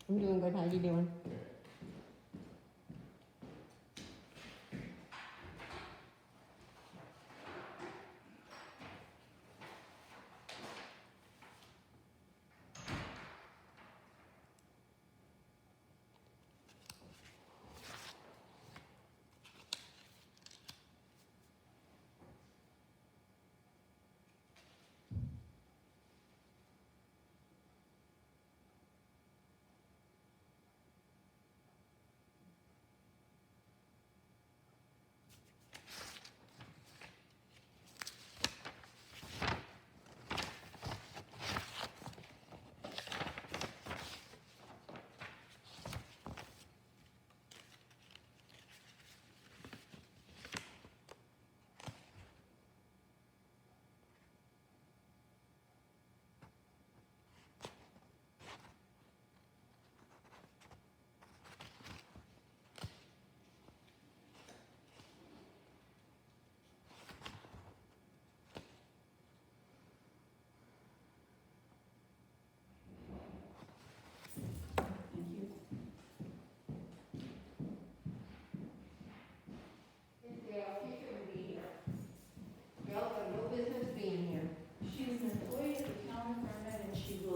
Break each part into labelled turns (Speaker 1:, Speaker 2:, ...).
Speaker 1: I'm doing good. How you doing?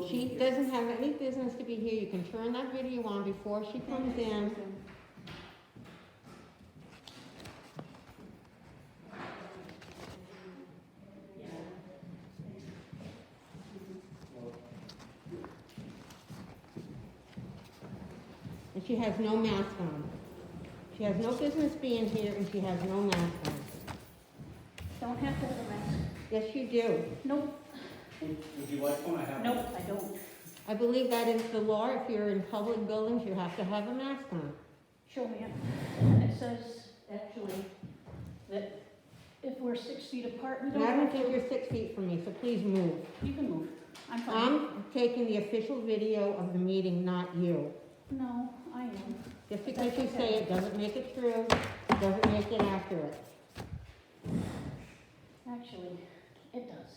Speaker 1: She doesn't have any business to be here. You can turn that video on before she comes in. And she has no mask on. She has no business being here, and she has no mask on.
Speaker 2: Don't have to have a mask.
Speaker 1: Yes, you do.
Speaker 2: Nope,
Speaker 3: Would you like one? I have.
Speaker 2: nope, I don't.
Speaker 1: I believe that is the law. If you're in public buildings, you have to have a mask on.
Speaker 2: Show me it. And it says, actually, that if we're 6 feet apart, we
Speaker 1: And
Speaker 2: don't
Speaker 1: I don't
Speaker 2: have
Speaker 1: think
Speaker 2: to.
Speaker 1: you're 6 feet from me, so please move.
Speaker 2: You can move. I'm fine.
Speaker 1: I'm taking the official video of the meeting, not you.
Speaker 2: No, I am.
Speaker 1: Just because you say it doesn't make it true, doesn't make it accurate.
Speaker 2: Actually, it does.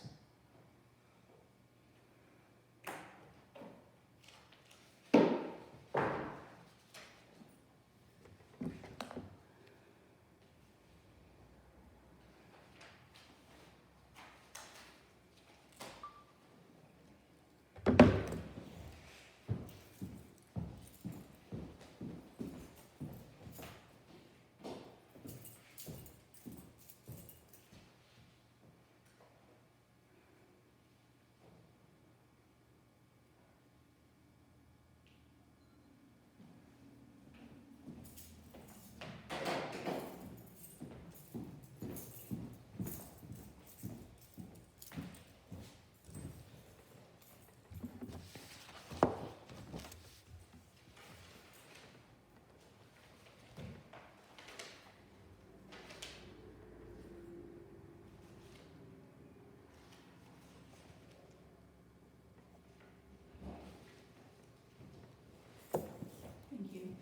Speaker 2: Thank you.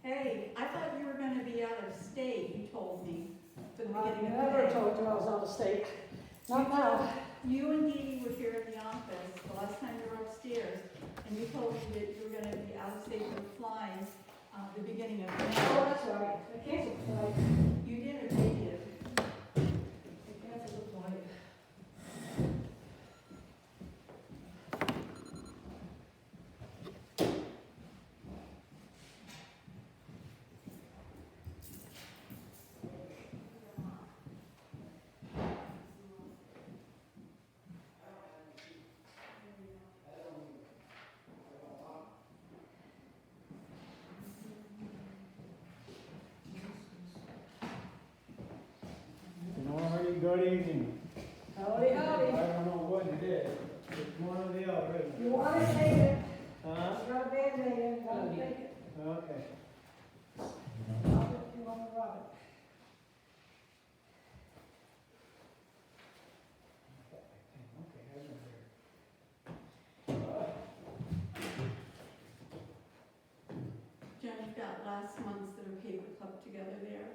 Speaker 4: Hey, I thought you were gonna be out of state, you told me, for the
Speaker 5: I
Speaker 4: beginning of the
Speaker 5: never
Speaker 4: day.
Speaker 5: told you I was out of state.
Speaker 4: You
Speaker 5: Not now.
Speaker 4: told- You and Dee Dee were here in the office, the last time you were upstairs, and you told me that you were gonna be out of state for flying, the beginning of
Speaker 5: Oh,
Speaker 4: May.
Speaker 5: that's right. I canceled flight.
Speaker 4: You did or they did?
Speaker 5: I canceled the flight.
Speaker 3: Good evening.
Speaker 5: Howdy,
Speaker 3: I
Speaker 5: howdy.
Speaker 3: don't know what it is. It's one or the other, isn't
Speaker 5: You
Speaker 3: it?
Speaker 5: want to take it?
Speaker 3: Huh?
Speaker 5: You got a Band-Aid in, gotta take it.
Speaker 3: Okay.
Speaker 5: Rub it, you want to rub it.
Speaker 4: last months that are paper clipped together there,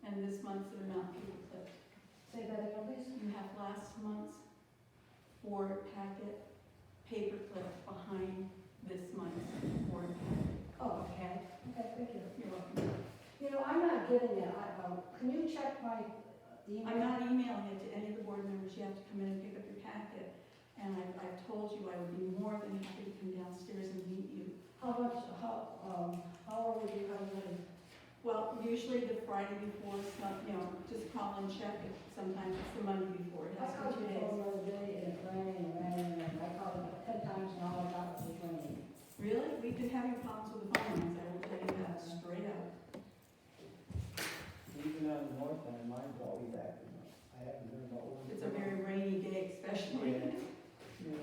Speaker 4: and this month's that are not paper clipped.
Speaker 5: Say that again, please.
Speaker 4: You have last month's board packet paper clipped behind this month's board packet.
Speaker 5: Oh, okay, thank you.
Speaker 4: You're welcome.
Speaker 5: You know, I'm not getting it, can you check my email?
Speaker 4: I'm not emailing it to any of the board members, you have to come in and pick up your packet. And I've told you I would be more than happy to come downstairs and meet you.
Speaker 5: How are we having?
Speaker 4: Well, usually the Friday before, some, you know, just call and check it. Sometimes it's the Monday before, it
Speaker 5: I
Speaker 4: has
Speaker 5: called
Speaker 4: to be 2
Speaker 5: you
Speaker 4: days.
Speaker 5: the other day and it rang, and I called it 10 times and all I got was raining.
Speaker 4: Really? We've been having problems with the phone lines, I will tell you that straight up.
Speaker 3: Even on the north end, mine's always acting up. I haven't heard about one.
Speaker 4: It's a very rainy day especially.
Speaker 3: Yeah.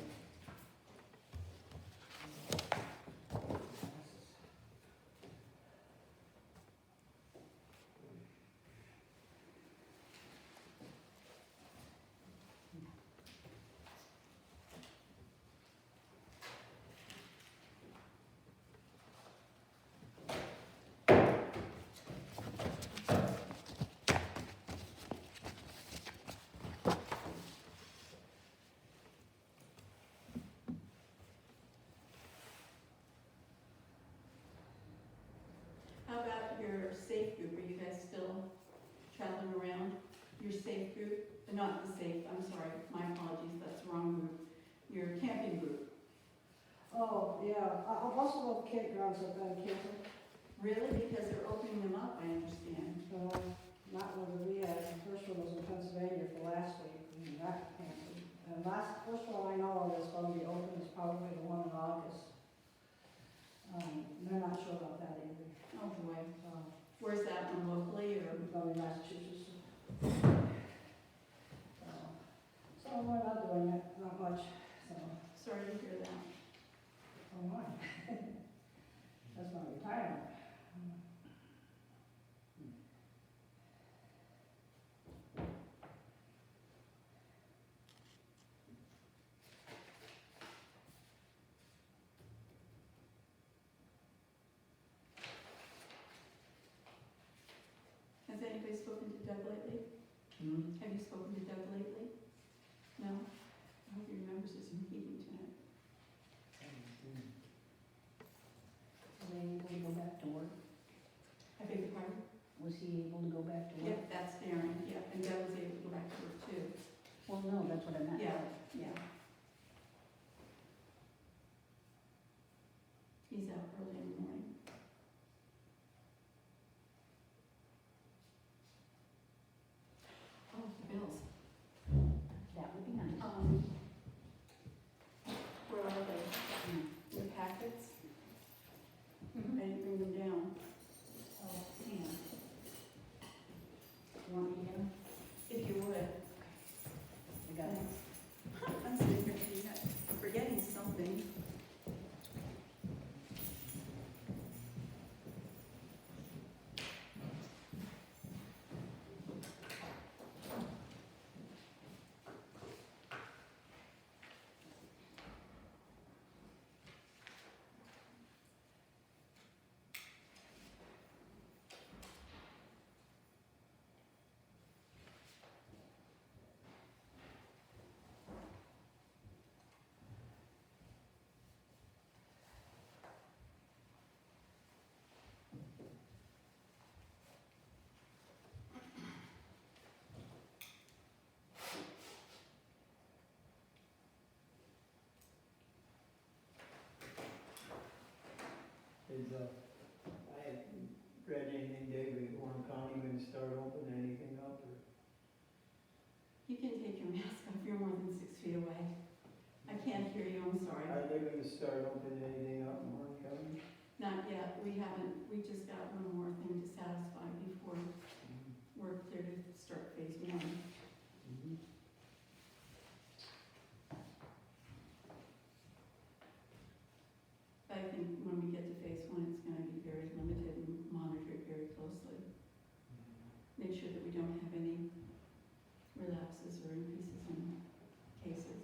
Speaker 4: How about your safe group? Are you guys still traveling around? Your safe group, not the safe, I'm sorry, my apologies, that's the wrong group. Your camping group.
Speaker 5: Oh, yeah, most of those campgrounds have been canceled.
Speaker 4: Really? Because they're opening them up, I understand.
Speaker 5: Not one we had, the first one was in Pennsylvania for last week, and that canceled. And first one I know of that's gonna be open is probably the one in August. They're not sure about that either.
Speaker 4: Oh boy.
Speaker 5: So,
Speaker 4: Where's that one, locally or?
Speaker 5: it's gonna be Massachusetts. So we're not doing it, not much, so,
Speaker 4: Sorry to hear that.
Speaker 5: oh my. That's my retirement.
Speaker 4: Has anybody spoken to Doug lately?
Speaker 3: Hmm?
Speaker 4: Have you spoken to Doug lately? No? I hope he remembers his meeting tonight.
Speaker 6: Was he able to go back to work?
Speaker 4: I beg your pardon?
Speaker 6: Was he able to go back to work?
Speaker 4: Yep, that's Darren, yeah, and Doug was able to go back to work too.
Speaker 6: Well, no, that's what I meant.
Speaker 4: Yeah, yeah. He's out early in the morning. Oh, the bills.
Speaker 6: That would be nice.
Speaker 4: Where are they? Your packets? I didn't bring them down.
Speaker 6: Oh, yeah. You want me to get them?
Speaker 4: If you would.
Speaker 6: I got it.
Speaker 4: I'm sitting here thinking, I'm forgetting something.
Speaker 3: Is, I hadn't read anything, David, Warren County gonna start opening anything up or?
Speaker 4: You can take your mask off, you're more than 6 feet away. I can't hear you, I'm sorry.
Speaker 3: Are they gonna start opening anything up in Warren County?
Speaker 4: Not yet, we haven't, we just got one more thing to satisfy before we're clear to start phase 1.
Speaker 3: Mhm.
Speaker 4: I think when we get to phase 1, it's gonna be very limited and monitored very closely. Make sure that we don't have any relapses or increases in cases.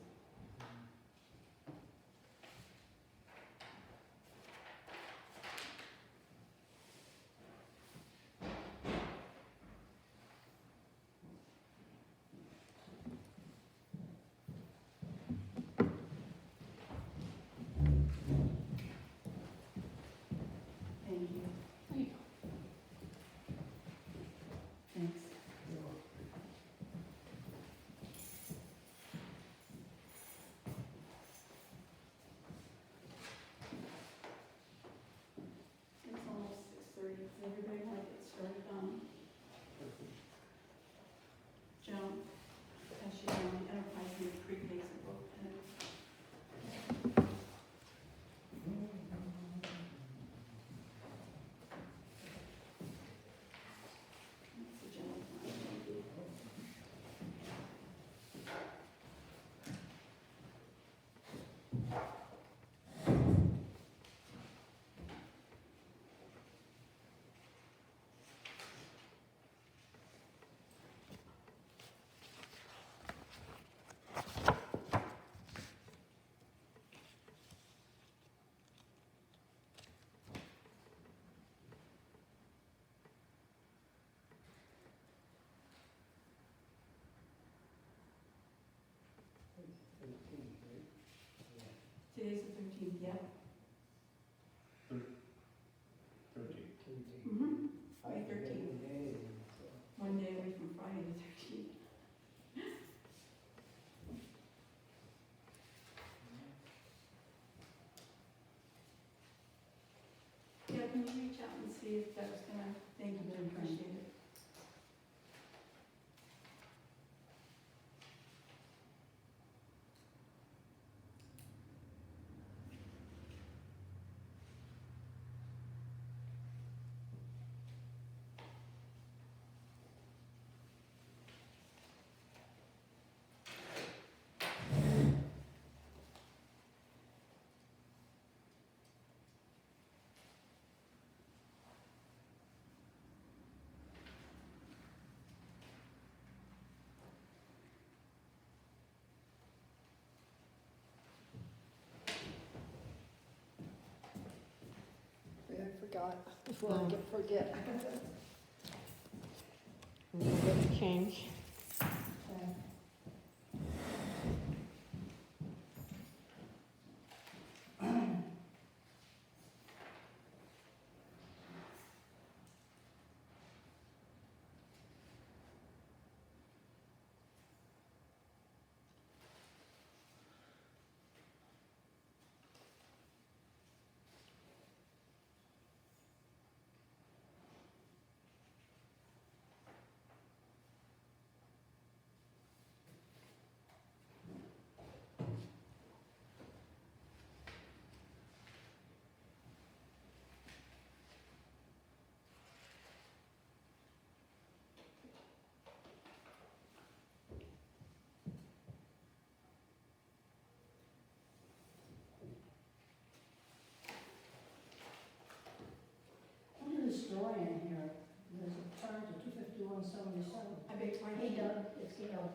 Speaker 4: 13th, yeah.
Speaker 7: 13.
Speaker 4: Mm-hmm.
Speaker 3: I
Speaker 4: May
Speaker 3: forget
Speaker 4: 13th.
Speaker 3: the day, so.
Speaker 4: One day away from Friday the 13th. Yeah, can you reach out and see if that was gonna, thank you, I appreciate it.
Speaker 6: I forgot, before I forget.
Speaker 1: We'll get the change.
Speaker 5: Okay. Under the story in here, there's a turn to 25177.
Speaker 4: I beg your
Speaker 6: Hey
Speaker 4: pardon.
Speaker 6: Doug, it's Gail.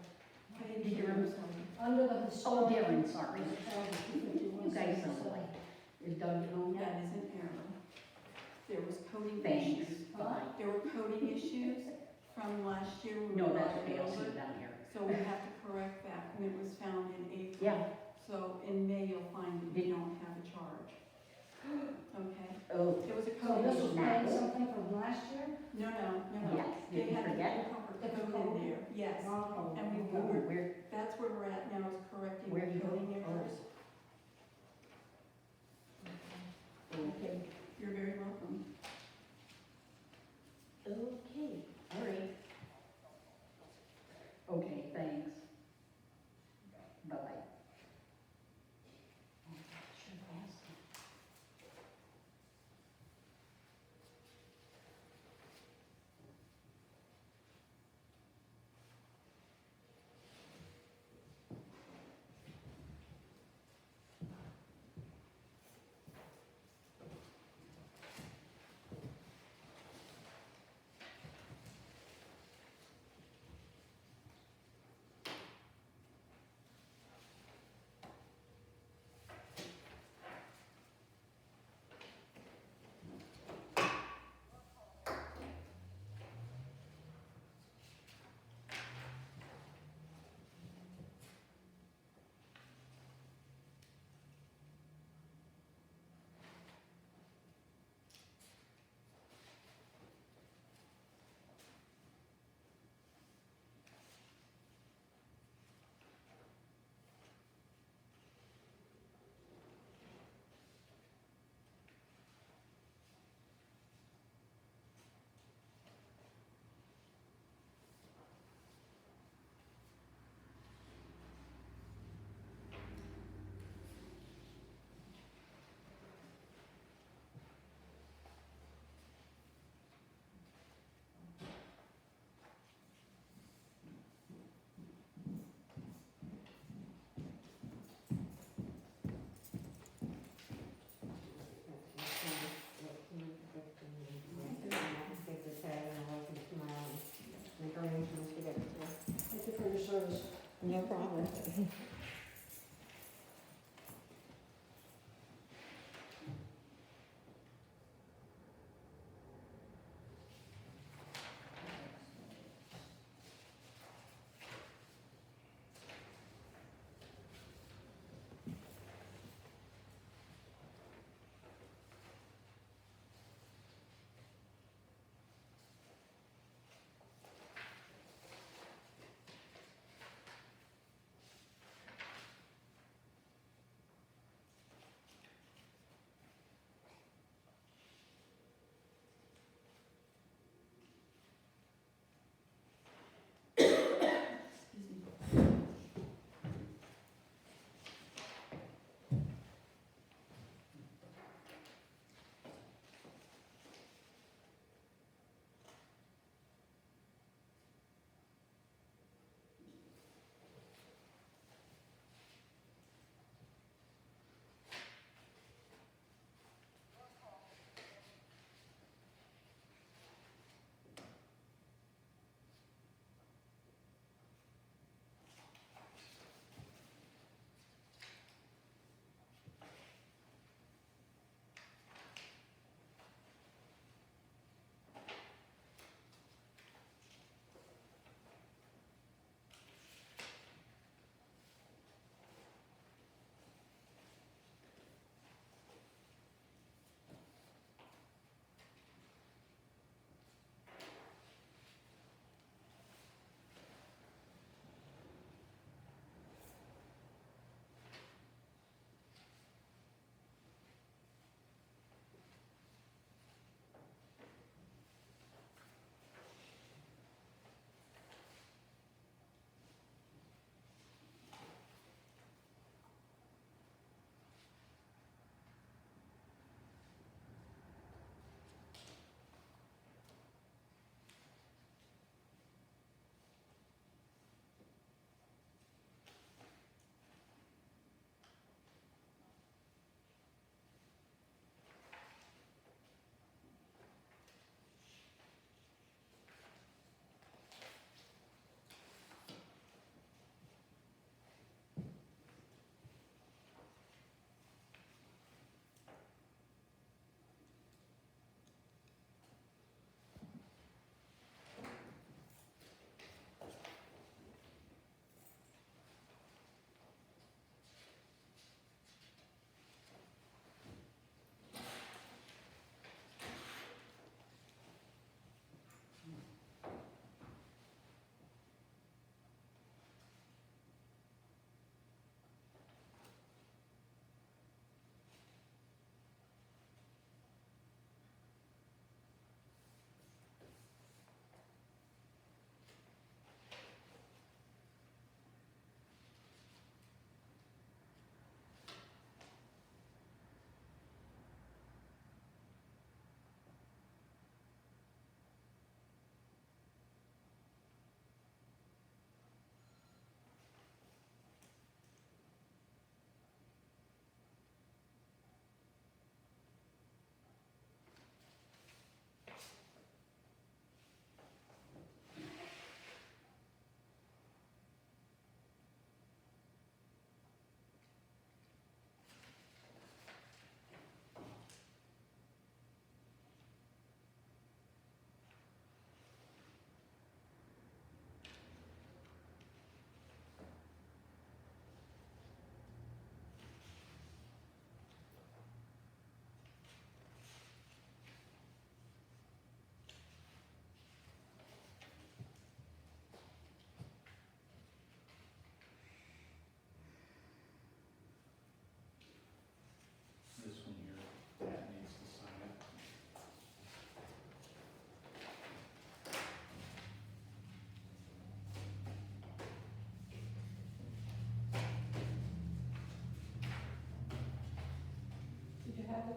Speaker 4: I didn't hear him, sorry.
Speaker 5: Under the historic.
Speaker 6: Darren, sorry.
Speaker 5: There's a turn to
Speaker 6: You guys know
Speaker 5: 25177.
Speaker 6: why. Is Doug on
Speaker 4: That
Speaker 6: that?
Speaker 4: is an error. There was coding
Speaker 6: Thanks.
Speaker 4: issues.
Speaker 6: Bye.
Speaker 4: There were coding issues from last year. when we
Speaker 6: No, that's
Speaker 4: brought it
Speaker 6: okay, I'll see
Speaker 4: over.
Speaker 6: it down here.
Speaker 4: So we have to correct that, and it was found in April.
Speaker 6: Yeah.
Speaker 4: So in May, you'll find that you don't have a charge. Okay?
Speaker 6: Oh,
Speaker 4: There was a
Speaker 5: So
Speaker 4: coding
Speaker 5: this was
Speaker 4: issue.
Speaker 5: paying something from last year?
Speaker 4: No.
Speaker 6: yes,
Speaker 4: They
Speaker 6: did you
Speaker 4: had the
Speaker 6: forget?
Speaker 4: proper
Speaker 5: The
Speaker 4: code
Speaker 5: code?
Speaker 4: in there, yes.
Speaker 5: Wrong code.
Speaker 4: And we
Speaker 5: Okay.
Speaker 6: Oh, where,
Speaker 4: That's where we're at now, is correcting
Speaker 6: Where do you
Speaker 4: the
Speaker 6: go?
Speaker 4: coding errors.
Speaker 6: okay,
Speaker 4: You're very welcome.
Speaker 6: okay, all right. Okay, thanks. Bye-bye. Sure fast.
Speaker 1: Make arrangements to get it to.
Speaker 5: Thank you for your service.
Speaker 1: No problem.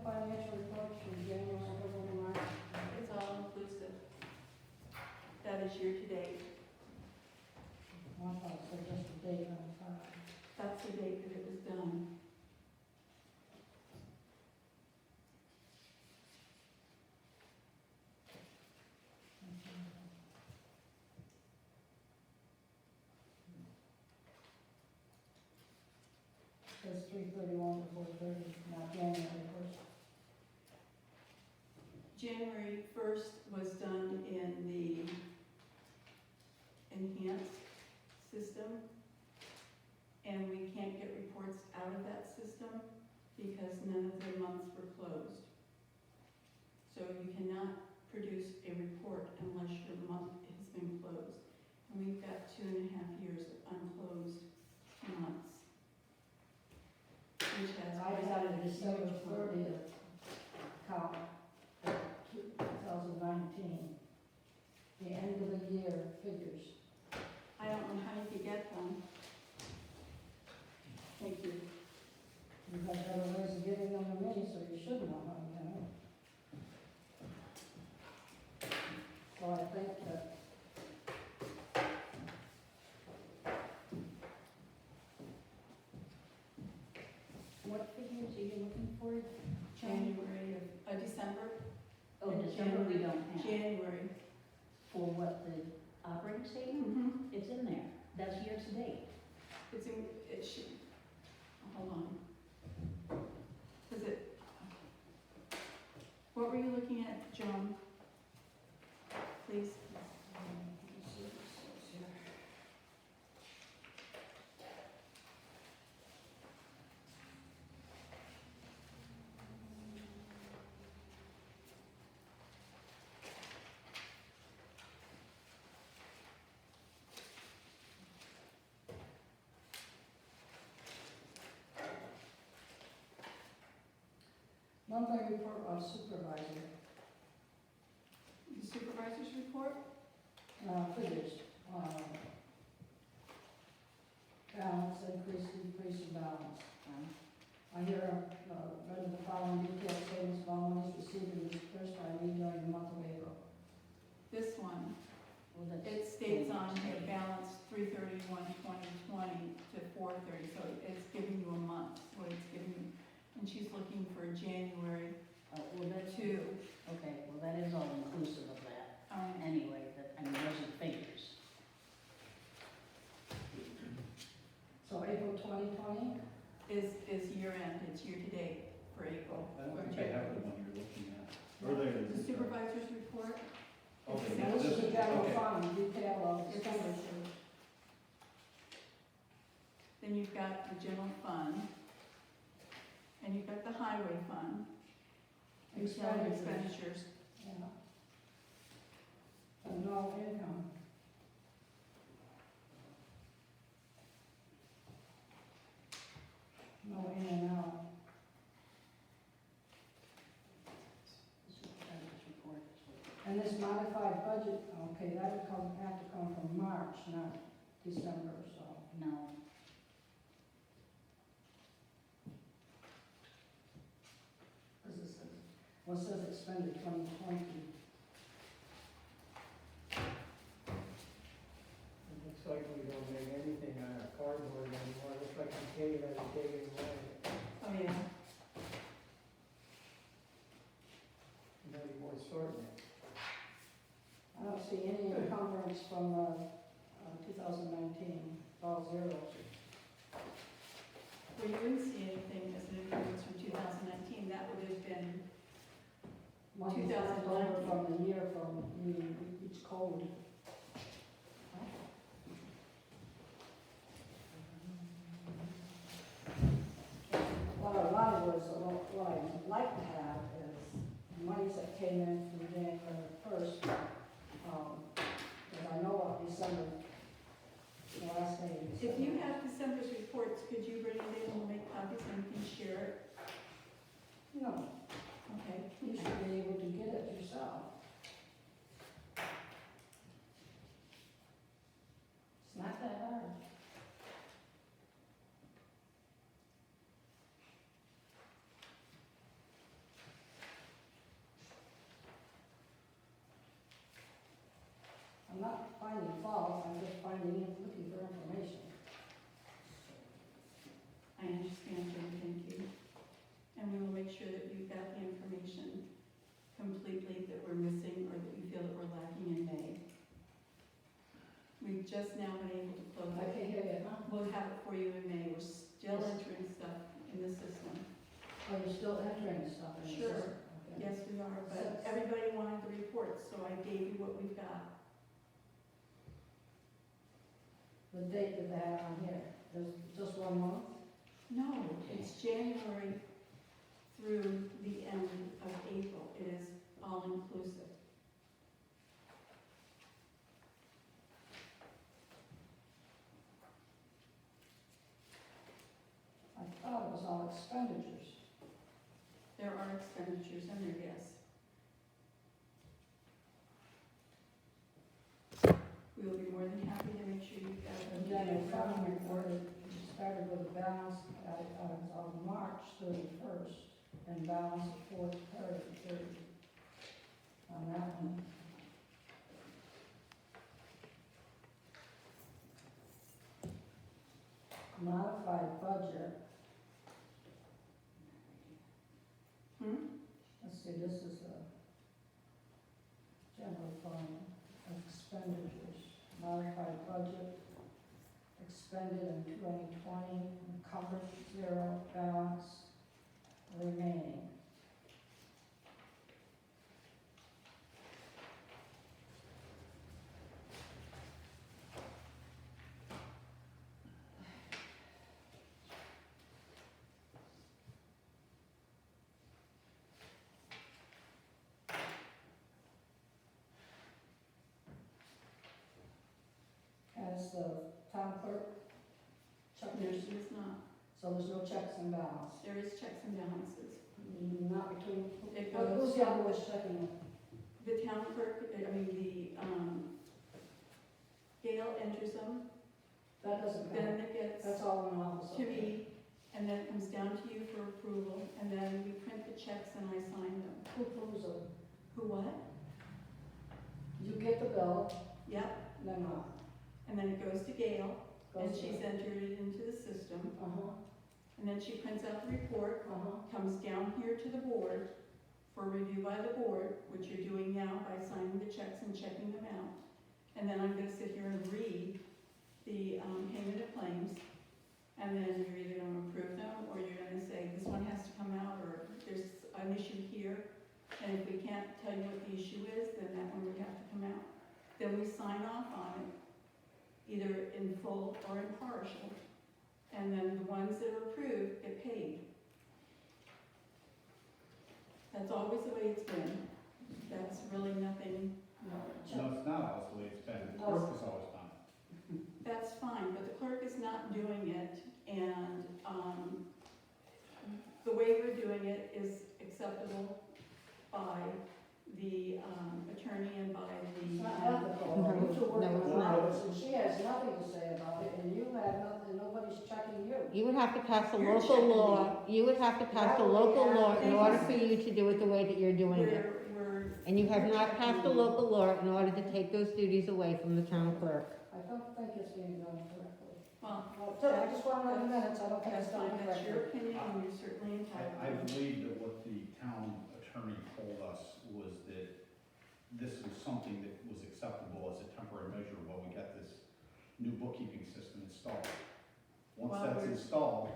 Speaker 5: financial reports from January, February, March?
Speaker 4: It's all inclusive. That is year to date.
Speaker 5: One thought it said just the date on the file.
Speaker 4: That's the date that it was done.
Speaker 5: Says 3/31 to 4/30, not January first.
Speaker 4: January 1st was done in the enhanced system, and we can't get reports out of that system because none of the months were closed. So you cannot produce a report unless your month has been closed. And we've got 2.5 years of unclosed months. Which has.
Speaker 5: I got a December 30th count for 2019, the end of the year figures.
Speaker 4: I don't know how you could get them. Thank you.
Speaker 5: You have better ways of getting them to me, so you should know how to get them. So I think that
Speaker 6: What figures are you looking for?
Speaker 4: January of, December,
Speaker 6: Oh, December we don't have.
Speaker 4: January.
Speaker 6: For what, the operating statement?
Speaker 4: Mm-hmm.
Speaker 6: It's in there. That's year to date.
Speaker 4: It's in, it should, hold on. Is it, what were you looking at, Joan? Please.
Speaker 5: let's see what it says here. Monthly report of supervisor,
Speaker 4: The supervisor's report?
Speaker 5: figures, balance, increase, decrease in balance. I hear, read the following detailed statements of all monies received and dispersed by me during the month of April.
Speaker 4: This one,
Speaker 6: Well, that's.
Speaker 4: it states on here balance 3/31/2020 to 4/30, so it's giving you a month, what it's giving you. And she's looking for January
Speaker 6: Well, that's,
Speaker 4: 2.
Speaker 6: okay, well, that is all inclusive of that. Anyway, that, I mean, those are the figures.
Speaker 5: So April 2020,
Speaker 4: Is year end, it's year to date for April.
Speaker 7: I don't think I have the one you're looking at. Earlier
Speaker 4: The
Speaker 7: this.
Speaker 4: supervisor's report?
Speaker 7: Okay,
Speaker 5: now this is the general
Speaker 7: okay.
Speaker 5: fund, detail of
Speaker 4: It's
Speaker 5: expenditures.
Speaker 4: Then you've got the general fund, and you've got the highway fund, expenditures.
Speaker 5: Yeah. And no income. No in and out.
Speaker 6: The supervisor's report is what.
Speaker 5: And this modified budget, okay, that would have to come from March, not December, so.
Speaker 6: No,
Speaker 5: Because it says, well, it says expended 2020.
Speaker 3: It looks like we don't make anything on our cardboard anymore, looks like the K has taken away.
Speaker 4: Oh, yeah.
Speaker 3: Not any more sorting it.
Speaker 5: I don't see any encumbrance from 2019, all zeros.
Speaker 4: Well, you wouldn't see anything as an increase from 2019, that would have been,
Speaker 5: Money left over from the year from each code. What I wanted was, what I'd like to have is monies that came in from January 1st, because I know what December, the last day of
Speaker 4: if
Speaker 5: December.
Speaker 4: you have December's reports, could you bring it in and make copies and we can share it?
Speaker 5: No,
Speaker 4: Okay.
Speaker 5: you should be able to get it yourself. It's not that hard. I'm not finding fault, I'm just looking for information.
Speaker 4: I understand, Jim, thank you. And we will make sure that you've got the information completely that we're missing or that you feel that we're lacking in May. We've just now been able to close
Speaker 5: I
Speaker 4: it.
Speaker 5: can't hear you, huh?
Speaker 4: We'll have it for you in May. We're still entering stuff in the system.
Speaker 5: Oh, you're still entering stuff in the
Speaker 4: Sure.
Speaker 5: system? Okay.
Speaker 4: Yes, we are, but everybody wanted the reports, so I gave you what we've got.
Speaker 5: The date that they have on here, there's just 1 month?
Speaker 4: No, it's January through the end of April. It is all inclusive.
Speaker 5: I thought it was all expenditures.
Speaker 4: There are expenditures in there, yes. We will be more than happy to make sure you've got
Speaker 5: And then in front of me, it started with a balance of March 31st and balance of 4/30 on that one. Modified budget, let's see, this is a general fund expenditures, modified budget, expended in 2020, encumbered 0, balance remaining. Has the town clerk checked
Speaker 4: There
Speaker 5: yours?
Speaker 4: is not.
Speaker 5: So there's no checks and balance?
Speaker 4: There is checks and balances.
Speaker 5: Not between,
Speaker 4: It
Speaker 5: who's
Speaker 4: goes,
Speaker 5: the other was checking it?
Speaker 4: the town clerk, Gail enters them,
Speaker 5: That doesn't
Speaker 4: then
Speaker 5: count,
Speaker 4: it gets
Speaker 5: that's all in the office.
Speaker 4: to me, and then it comes down to you for approval, and then we print the checks and I sign them.
Speaker 5: Who approves it?
Speaker 4: Who what?
Speaker 5: You get the bill,
Speaker 4: Yep,
Speaker 5: then what?
Speaker 4: and then it goes to Gail, and
Speaker 5: Goes to-
Speaker 4: she's entered it into the system,
Speaker 5: Uh-huh,
Speaker 4: and then she prints out the report,
Speaker 5: uh-huh.
Speaker 4: comes down here to the board for review by the board, which you're doing now by signing the checks and checking them out. And then I'm gonna sit here and read the payment of claims, and then you're either gonna approve them, or you're gonna say, this one has to come out, or there's an issue here. And if we can't tell you what the issue is, then that one would have to come out. Then we sign off on it, either in full or in partial. And then the ones that are approved get paid. That's always the way it's been. That's really nothing,
Speaker 7: No, it's not always the way it's been, the clerk has always done it.
Speaker 4: that's fine, but the clerk is not doing it, and, the way we're doing it is acceptable by the, attorney and by
Speaker 5: It's not
Speaker 4: the,
Speaker 5: ethical,
Speaker 1: No,
Speaker 5: you two work
Speaker 1: no,
Speaker 5: with
Speaker 1: it's not.
Speaker 5: hours, and she has nothing to say about it, and you have nothing, nobody's checking you.
Speaker 1: You would have to pass a
Speaker 4: You're
Speaker 1: local
Speaker 4: checking
Speaker 1: law, you would have to pass a local law in order for you to do it the way that you're doing it.
Speaker 4: we're,
Speaker 1: And you have not passed a local law in order to take those duties away from the town clerk.
Speaker 5: I don't think it's being done correctly.
Speaker 4: well,
Speaker 5: I just want to know the minutes, I don't think
Speaker 4: that's
Speaker 5: it's done
Speaker 4: fine, that's your
Speaker 5: correctly.
Speaker 4: opinion, and you're certainly entitled.
Speaker 7: I believe that what the town attorney told us was that this was something that was acceptable as a temporary measure while we got this new bookkeeping system installed. Once
Speaker 4: Well,
Speaker 7: that's
Speaker 4: we're-
Speaker 7: installed,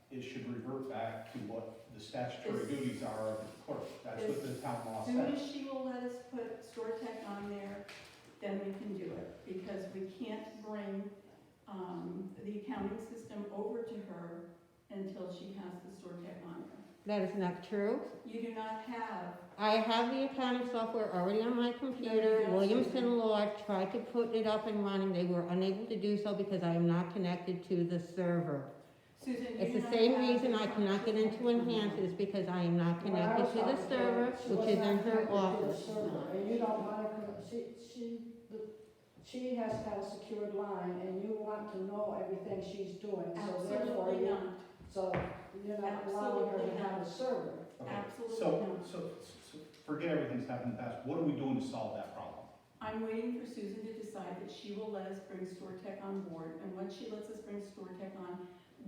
Speaker 7: it should revert back to what the statutory
Speaker 4: As-
Speaker 7: duties are of the clerk. That's what the town law
Speaker 4: As soon as
Speaker 7: says.
Speaker 4: she will let us put StoreTech on there, then we can do it, because we can't bring, the accounting system over to her until she has the StoreTech on there.
Speaker 1: That is not true.
Speaker 4: You do not have,
Speaker 1: I have the accounting software already on my computer.
Speaker 4: don't.
Speaker 1: Williamson Law tried to put it up and running. They were unable to do so because I am not connected to the server.
Speaker 4: Susan, you
Speaker 1: It's
Speaker 4: do
Speaker 1: the
Speaker 4: not
Speaker 1: same
Speaker 4: have
Speaker 1: reason
Speaker 4: the
Speaker 1: I cannot get into Enhance is because I am not
Speaker 5: When I
Speaker 1: connected
Speaker 5: was
Speaker 1: to the
Speaker 5: talking to
Speaker 1: server,
Speaker 5: her, she
Speaker 1: which
Speaker 5: was
Speaker 1: is
Speaker 5: not
Speaker 1: in her
Speaker 5: connected to the
Speaker 1: office.
Speaker 5: server, and you don't want her, she has got a secured line, and you want to know everything she's doing, so therefore,
Speaker 4: Absolutely not,
Speaker 5: so you're not allowing her to have a server.
Speaker 7: Okay,
Speaker 4: absolutely
Speaker 7: So,
Speaker 4: not.
Speaker 7: so forget everything's happened in the past. What are we doing to solve that problem?
Speaker 4: I'm waiting for Susan to decide that she will let us bring StoreTech on board, and once she lets us bring StoreTech on,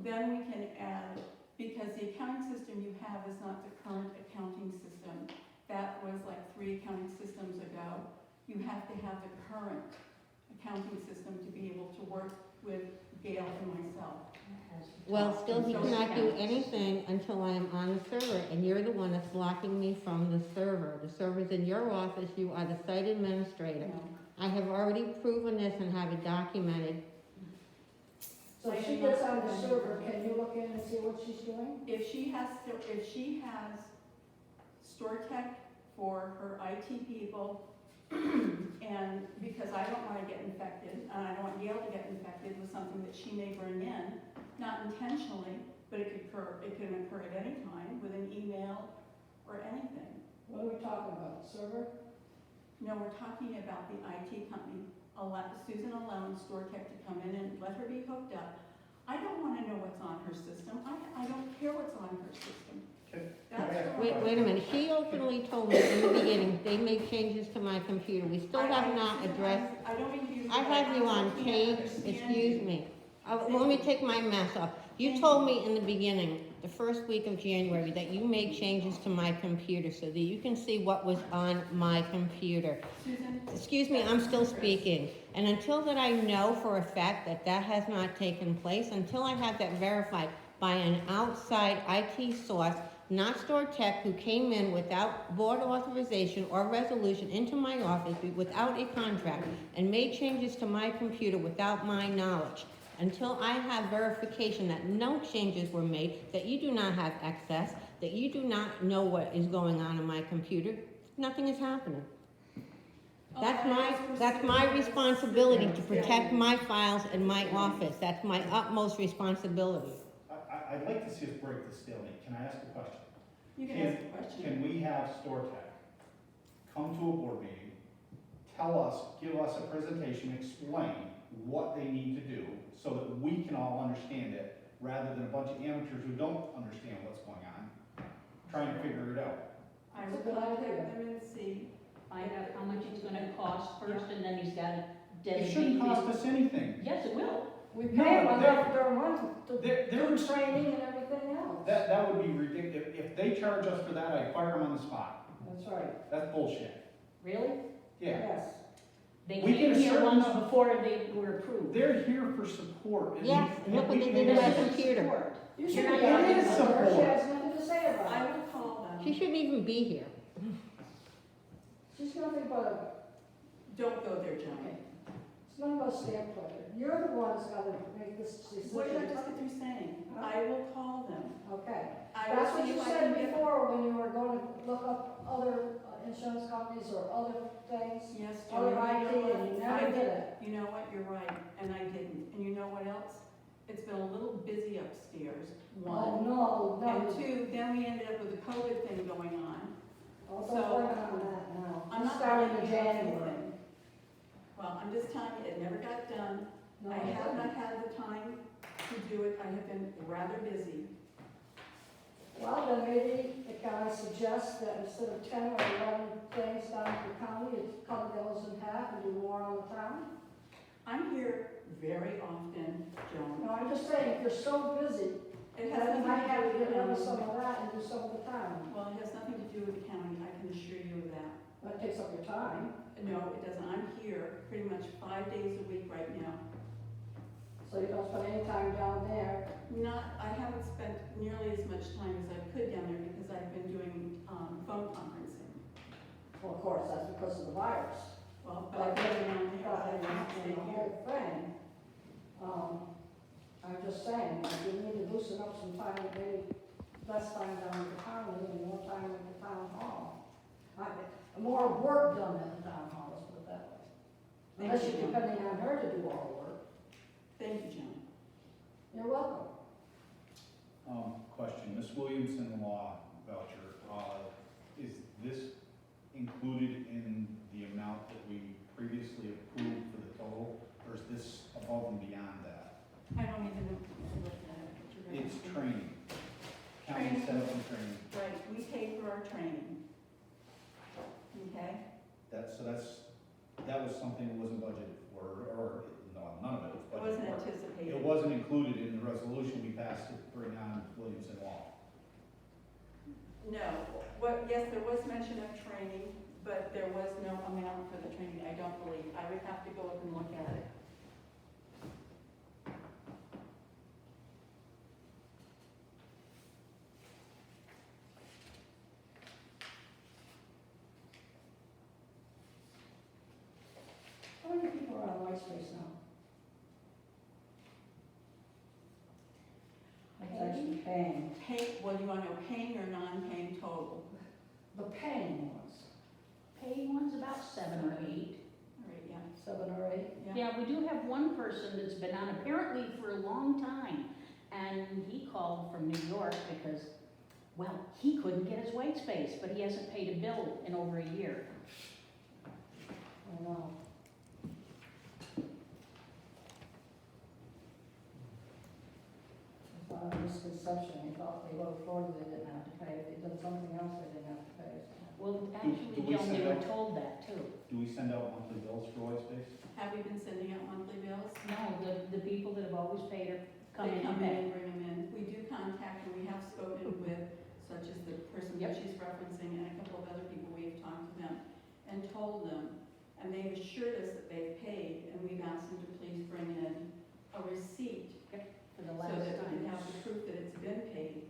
Speaker 4: then we can add, because the accounting system you have is not the current accounting system. That was like 3 accounting systems ago. You have to have the current accounting system to be able to work with Gail and myself.
Speaker 1: Well, still, he cannot do anything until I am on the server, and you're the one that's blocking me from the server. The server's in your office, you are the site administrator. I have already proven this and have it documented.
Speaker 5: So if she gets on the server, can you look in and see what she's doing?
Speaker 4: If she has StoreTech for her IT people, and because I don't want to get infected, and I don't want Gail to get infected with something that she may bring in, not intentionally, but it can occur at any time with an email or anything.
Speaker 5: What are we talking about, server?
Speaker 4: No, we're talking about the IT company, Susan allowing StoreTech to come in and let her be hooked up. I don't want to know what's on her system. I don't care what's on her system.
Speaker 7: Can
Speaker 4: That's
Speaker 7: I ask a
Speaker 4: her-
Speaker 1: Wait a minute, she openly told me in the beginning, they made changes to my computer. We still have not addressed.
Speaker 4: I don't mean to use.
Speaker 1: I have you on
Speaker 4: I can't
Speaker 1: tape,
Speaker 4: understand
Speaker 1: excuse
Speaker 4: you.
Speaker 1: me. Let me take my mess off. You told me in the beginning, the first week of January, that you made changes to my computer so that you can see what was on my computer.
Speaker 4: Susan,
Speaker 1: Excuse me, I'm still speaking. And until that I know for a fact that that has not taken place, until I have that verified by an outside IT source, not StoreTech, who came in without board authorization or resolution into my office without a contract and made changes to my computer without my knowledge, until I have verification that no changes were made, that you do not have access, that you do not know what is going on in my computer, nothing is happening. That's my responsibility to protect my files in my office. That's my utmost responsibility.
Speaker 7: I'd like to see us break this stalemate. Can I ask a question?
Speaker 4: you can ask a question.
Speaker 7: Can we have StoreTech come to a board meeting, give us a presentation, explain what they need to do so that we can all understand it, rather than a bunch of amateurs who don't understand what's going on, trying to figure it out?
Speaker 4: I
Speaker 5: That's a
Speaker 4: will
Speaker 5: good
Speaker 4: contact
Speaker 5: idea.
Speaker 4: them and see.
Speaker 6: Find out how much it's gonna cost first, and then he's gotta
Speaker 7: It
Speaker 6: designate.
Speaker 7: shouldn't cost
Speaker 6: his-
Speaker 7: us anything.
Speaker 6: Yes, it will.
Speaker 5: We
Speaker 7: No,
Speaker 5: pay them
Speaker 7: they're-
Speaker 5: enough their money to
Speaker 7: They're-
Speaker 5: do training and everything else.
Speaker 7: That would be ridiculous. If they charge us for that, I fire them on the spot.
Speaker 5: That's right,
Speaker 7: That's bullshit.
Speaker 6: Really?
Speaker 7: Yeah.
Speaker 5: yes.
Speaker 6: They
Speaker 7: We
Speaker 6: came
Speaker 7: can
Speaker 6: here
Speaker 7: assert
Speaker 6: once
Speaker 7: them.
Speaker 6: before they were approved.
Speaker 7: They're here for support. and
Speaker 1: Yes,
Speaker 7: we-
Speaker 1: and look what
Speaker 7: we
Speaker 1: they
Speaker 7: can
Speaker 1: did to my
Speaker 7: assist.
Speaker 1: computer.
Speaker 6: Support.
Speaker 5: You
Speaker 6: You're
Speaker 5: should
Speaker 6: not
Speaker 5: be
Speaker 6: gonna
Speaker 5: on
Speaker 6: get
Speaker 5: the
Speaker 7: the
Speaker 5: server, she
Speaker 7: support.
Speaker 5: has nothing to say about
Speaker 4: I
Speaker 5: it.
Speaker 4: will call them.
Speaker 1: She shouldn't even be here.
Speaker 5: She's nothing but
Speaker 4: Don't go there, Johnny.
Speaker 5: it's nothing but a stamp collector. You're the one that's gotta make this decision.
Speaker 4: What did I just get through saying? I will call them.
Speaker 5: Okay.
Speaker 4: I will
Speaker 5: That's what
Speaker 4: see
Speaker 5: you
Speaker 4: if I
Speaker 5: said
Speaker 4: can get.
Speaker 5: before when you were going to look up other insurance companies or other things.
Speaker 4: Yes,
Speaker 5: Other
Speaker 4: Johnny, you know
Speaker 5: IT, and you
Speaker 4: what?
Speaker 5: never
Speaker 4: I
Speaker 5: did it.
Speaker 4: You know what, you're right, and I didn't. And you know what else? It's been a little busy upstairs,
Speaker 5: Oh,
Speaker 4: one.
Speaker 5: no,
Speaker 4: And
Speaker 5: no.
Speaker 4: two, then we ended up with the COVID thing going on.
Speaker 5: Oh,
Speaker 4: so-
Speaker 5: don't work on that now.
Speaker 4: I'm
Speaker 5: It's
Speaker 4: not
Speaker 5: starting
Speaker 4: blaming
Speaker 5: in
Speaker 4: you on
Speaker 5: January.
Speaker 4: anything. Well, I'm just telling you, it never got done.
Speaker 5: No,
Speaker 4: I have not had the time to do it. I have been rather busy.
Speaker 5: Well, then maybe, can I suggest that instead of 10 or 11 things down at the county, you cut those in half and do more on the town?
Speaker 4: I'm here very often, Joan.
Speaker 5: No, I'm just saying, if you're so busy,
Speaker 4: It has
Speaker 5: then you might have to
Speaker 4: nothing
Speaker 5: get
Speaker 4: to
Speaker 5: rid of
Speaker 4: do
Speaker 5: some
Speaker 4: with,
Speaker 5: of that and do some of the town.
Speaker 4: well, it has nothing to do with the county, I can assure you of that.
Speaker 5: That takes up your time,
Speaker 4: No, it doesn't. I'm here pretty much 5 days a week right now.
Speaker 5: so you don't spend any time down there.
Speaker 4: I haven't spent nearly as much time as I could down there because I've been doing, phone conferencing.
Speaker 5: Well, of course, that's because of the virus.
Speaker 4: Well, but I've been around here,
Speaker 5: But
Speaker 4: I
Speaker 5: in
Speaker 4: have to stay
Speaker 5: the
Speaker 4: here.
Speaker 5: whole thing, I'm just saying, if you need to loosen up some time, maybe less time down at the county and more time at the town hall. More work done at the town hall, let's put it that way.
Speaker 4: Thank
Speaker 5: Unless
Speaker 4: you,
Speaker 5: you're
Speaker 4: Joan.
Speaker 5: depending on her to do all the work.
Speaker 4: Thank you, Joan.
Speaker 5: You're welcome.
Speaker 7: Question, Ms. Williamson law voucher, is this included in the amount that we previously approved for the total, or is this above and beyond that?
Speaker 4: I don't even know what that is, but you're right.
Speaker 7: It's training, county
Speaker 4: Training.
Speaker 7: setup and training,
Speaker 4: Right, we pay for our training. Okay?
Speaker 7: so that's that was something that wasn't budgeted for, or, no, none of it was
Speaker 4: It wasn't
Speaker 7: budgeted for.
Speaker 4: anticipated.
Speaker 7: It wasn't included in the resolution we passed to bring on Williamson Law.
Speaker 4: No, yes, there was mention of training, but there was no amount for the training, I don't believe. I would have to go up and look at it.
Speaker 5: How many people are on Whitespace now? That's actually paying,
Speaker 4: Well, you want to know paying or non-paying total?
Speaker 5: the paying ones,
Speaker 6: Paying one's about 7 or 8.
Speaker 4: All right, yeah.
Speaker 5: 7 or 8?
Speaker 6: Yeah, we do have one person that's been on apparently for a long time, and he called from New York because, well, he couldn't get his white space, but he hasn't paid a bill in over a year.
Speaker 5: I know. It's not a misconception, they thought they go to Florida, they didn't have to pay, if they did something else, they didn't have to pay.
Speaker 6: Well,
Speaker 7: do
Speaker 6: actually,
Speaker 7: we
Speaker 6: Joan,
Speaker 7: send
Speaker 6: they were
Speaker 7: out-
Speaker 6: told that too.
Speaker 7: Do we send out monthly bills for white space?
Speaker 4: Have we been sending out monthly bills?
Speaker 6: No, the people that have always paid are coming
Speaker 4: They
Speaker 6: in
Speaker 4: come
Speaker 6: and
Speaker 4: in
Speaker 6: pay.
Speaker 4: and bring them in. We do contact, and we have spoken with, such as the person that
Speaker 6: Yep.
Speaker 4: she's referencing, and a couple of other people, we've talked to them and told them, and they've assured us that they've paid, and we've asked them to please bring in a receipt
Speaker 6: For the
Speaker 4: so
Speaker 6: last
Speaker 4: that we can
Speaker 6: time.
Speaker 4: have the proof that it's been paid.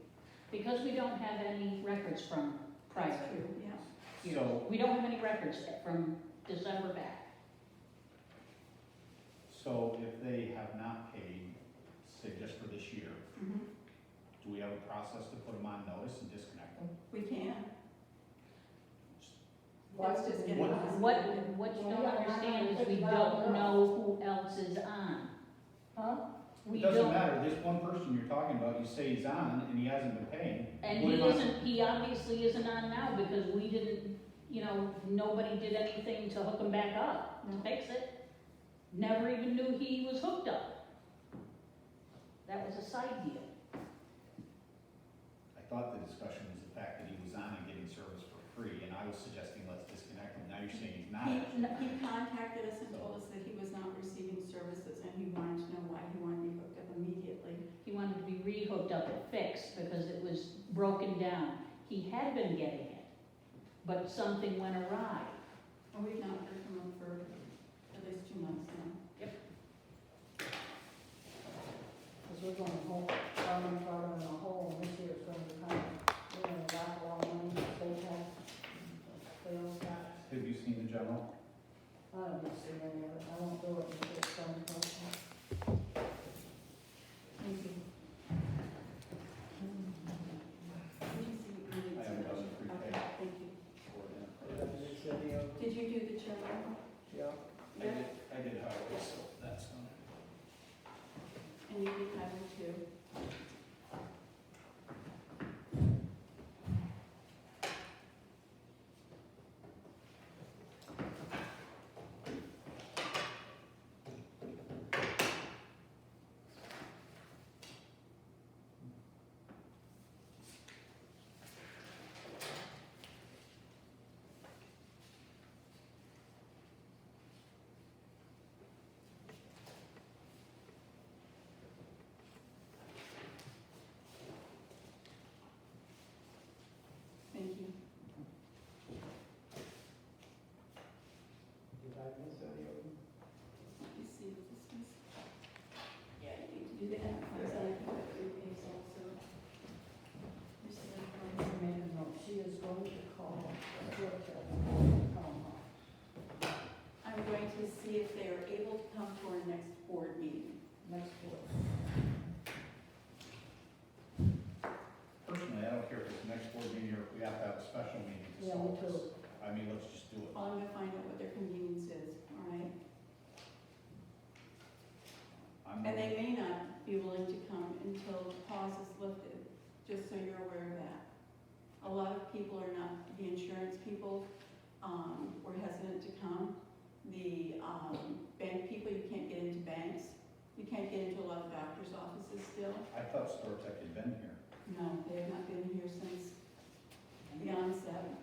Speaker 6: Because we don't have any records from prior
Speaker 4: That's true, yeah.
Speaker 6: years.
Speaker 7: So-
Speaker 6: We don't have any records from December back.
Speaker 7: So if they have not paid, say just for this year,
Speaker 4: Mhm.
Speaker 7: do we have a process to put them on notice and disconnect them?
Speaker 4: We can.
Speaker 5: Why
Speaker 4: It's
Speaker 5: would
Speaker 4: just
Speaker 5: they
Speaker 4: getting
Speaker 5: not?
Speaker 4: us-
Speaker 6: What you don't understand is we don't know who else is on.
Speaker 5: Huh?
Speaker 6: We
Speaker 7: It doesn't
Speaker 6: don't,
Speaker 7: matter, this one person you're talking about, you say he's on and he hasn't been paying.
Speaker 6: and
Speaker 7: What
Speaker 6: he
Speaker 7: am I-
Speaker 6: isn't, he obviously isn't on now because we didn't, nobody did anything to hook him back up, to
Speaker 4: No.
Speaker 6: fix it. Never even knew he was hooked up. That was a side deal.
Speaker 7: I thought the discussion was the fact that he was on and getting service for free, and I was suggesting let's disconnect him. Now you're saying he's not.
Speaker 4: He contacted us and told us that he was not receiving services, and he wanted to know why he wanted to be hooked up immediately.
Speaker 6: He wanted to be re-hooked up and fixed because it was broken down. He had been getting it, but something went awry.
Speaker 4: And we've not heard from him for at least 2 months now.
Speaker 5: Because we're going to hold, farming farm in a hole, and this year it's going to be kind of, we're going to wrap a lot of money, state tax, sales tax.
Speaker 7: Have you seen the general?
Speaker 5: I don't need to see any of it, I won't do it until it's done.
Speaker 4: Thank you.
Speaker 7: I haven't done the prepaid.
Speaker 4: Okay, thank you.
Speaker 3: Is any of them?
Speaker 4: Did you do the children?
Speaker 3: Yeah.
Speaker 7: I did highway, so that's done.
Speaker 4: And you did highway too? Thank you.
Speaker 3: Did I miss any of them?
Speaker 4: Let me see if this is. Yeah, you need to do that. Because I have to repay also. Here's the other
Speaker 5: I
Speaker 4: one.
Speaker 5: made a note, she is going to call,
Speaker 4: I'm going to see if they are able to come to our next board meeting.
Speaker 5: next board.
Speaker 7: Personally, I don't care if it's the next board meeting or if we have to have a special meeting to
Speaker 5: Yeah, me
Speaker 7: solve this.
Speaker 5: too.
Speaker 7: I mean, let's just do it.
Speaker 4: I'm gonna find out what their convenience is, all right? And they may not be willing to come until the pause is lifted, just so you're aware of that. A lot of people are not, the insurance people, were hesitant to come. The, bank people, you can't get into banks. You can't get into a lot of doctor's offices still.
Speaker 7: I thought StorTech had been here.
Speaker 4: No, they have not been here since the onset.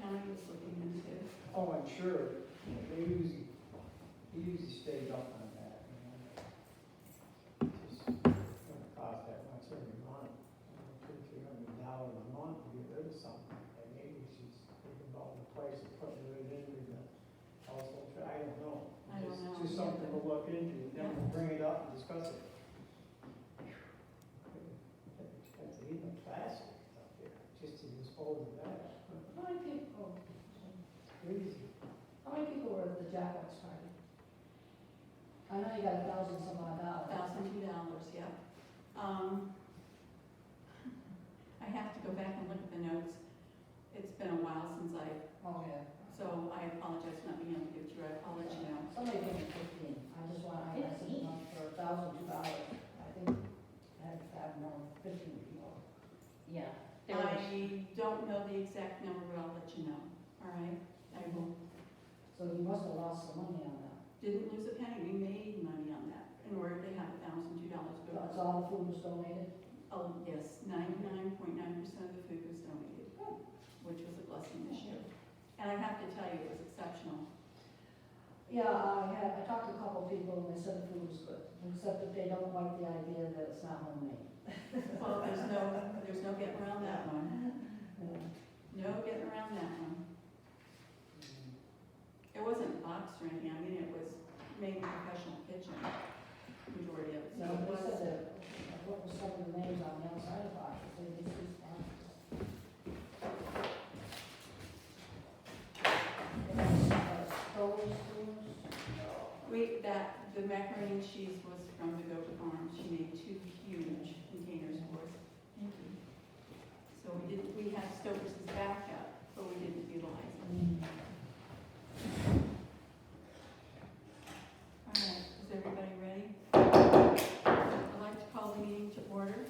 Speaker 4: County was looking into.
Speaker 3: Oh, I'm sure, they usually stay up on that, you know. Just gonna cost that much every month, $200-300 a month to get rid of something like that. Maybe she's thinking about the price of putting it in with the household, I don't know.
Speaker 4: I don't know.
Speaker 3: Just something to look into, then we'll bring it up and discuss it. Expensive, even plastic up there, just to dispose of that.
Speaker 5: How many people,
Speaker 3: Crazy.
Speaker 5: how many people were at the Jacobs party? I know you got $1,000 some odd dollars.
Speaker 4: $1,002, yeah. I have to go back and look at the notes. It's been a while since
Speaker 5: Oh, yeah.
Speaker 4: so I apologize for not being able to give it to you. I'll let you know.
Speaker 5: Somebody gave me 15. I just want, I said, enough for $1,002. I think I had to have more than 15 people.
Speaker 6: Yeah, there was,
Speaker 4: I don't know the exact number, but I'll let you know, all right? I will,
Speaker 5: So you must have lost some money on that.
Speaker 4: didn't lose a penny, we made money on that in order to have $1,002 go.
Speaker 5: That's all the food was donated?
Speaker 4: Oh, yes, 99.9% of the food was donated, which was a blessing this year. And I have to tell you, it was exceptional.
Speaker 5: Yeah, I talked to a couple of people and they said the food was good, except that they don't like the idea that it's not homemade.
Speaker 4: Well, there's no getting around that one.
Speaker 5: Yeah.
Speaker 4: No getting around that one. It wasn't boxed or anything, I mean, it was made in a professional kitchen, majority of it. So
Speaker 5: No,
Speaker 4: it
Speaker 5: they
Speaker 4: was,
Speaker 5: said that, what was some of the names on the outside of the box, they said this is boxes.
Speaker 4: the macaroni and cheese was from the Goat Farm. She made 2 huge containers for us.
Speaker 5: Thank you.
Speaker 4: So we had Stover's as backup, but we didn't utilize it. All right, is everybody ready? I'd like to call the meeting to order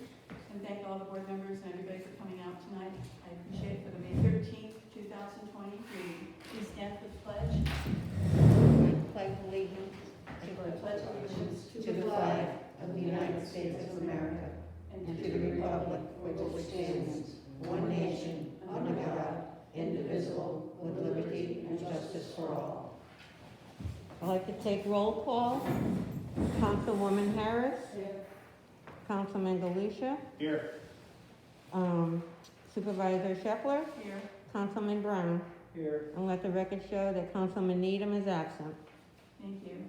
Speaker 4: and thank all the board members and everybody for coming out tonight. I appreciate it for the May 13th, 2023. Please stand for the pledge.
Speaker 1: Pledge allegiance
Speaker 4: I pledge allegiance
Speaker 1: to the flag of the United States of America and to the republic for which it stands, one nation, under God, indivisible, with liberty and justice for all. I'd like to take roll call. Councilwoman Harris. Councilman Galusha.
Speaker 7: Here.
Speaker 1: Supervisor Shepler.
Speaker 4: Here.
Speaker 1: Councilman Brown.
Speaker 3: Here.
Speaker 1: And let the record show that Councilman Needham is absent.
Speaker 4: Thank you.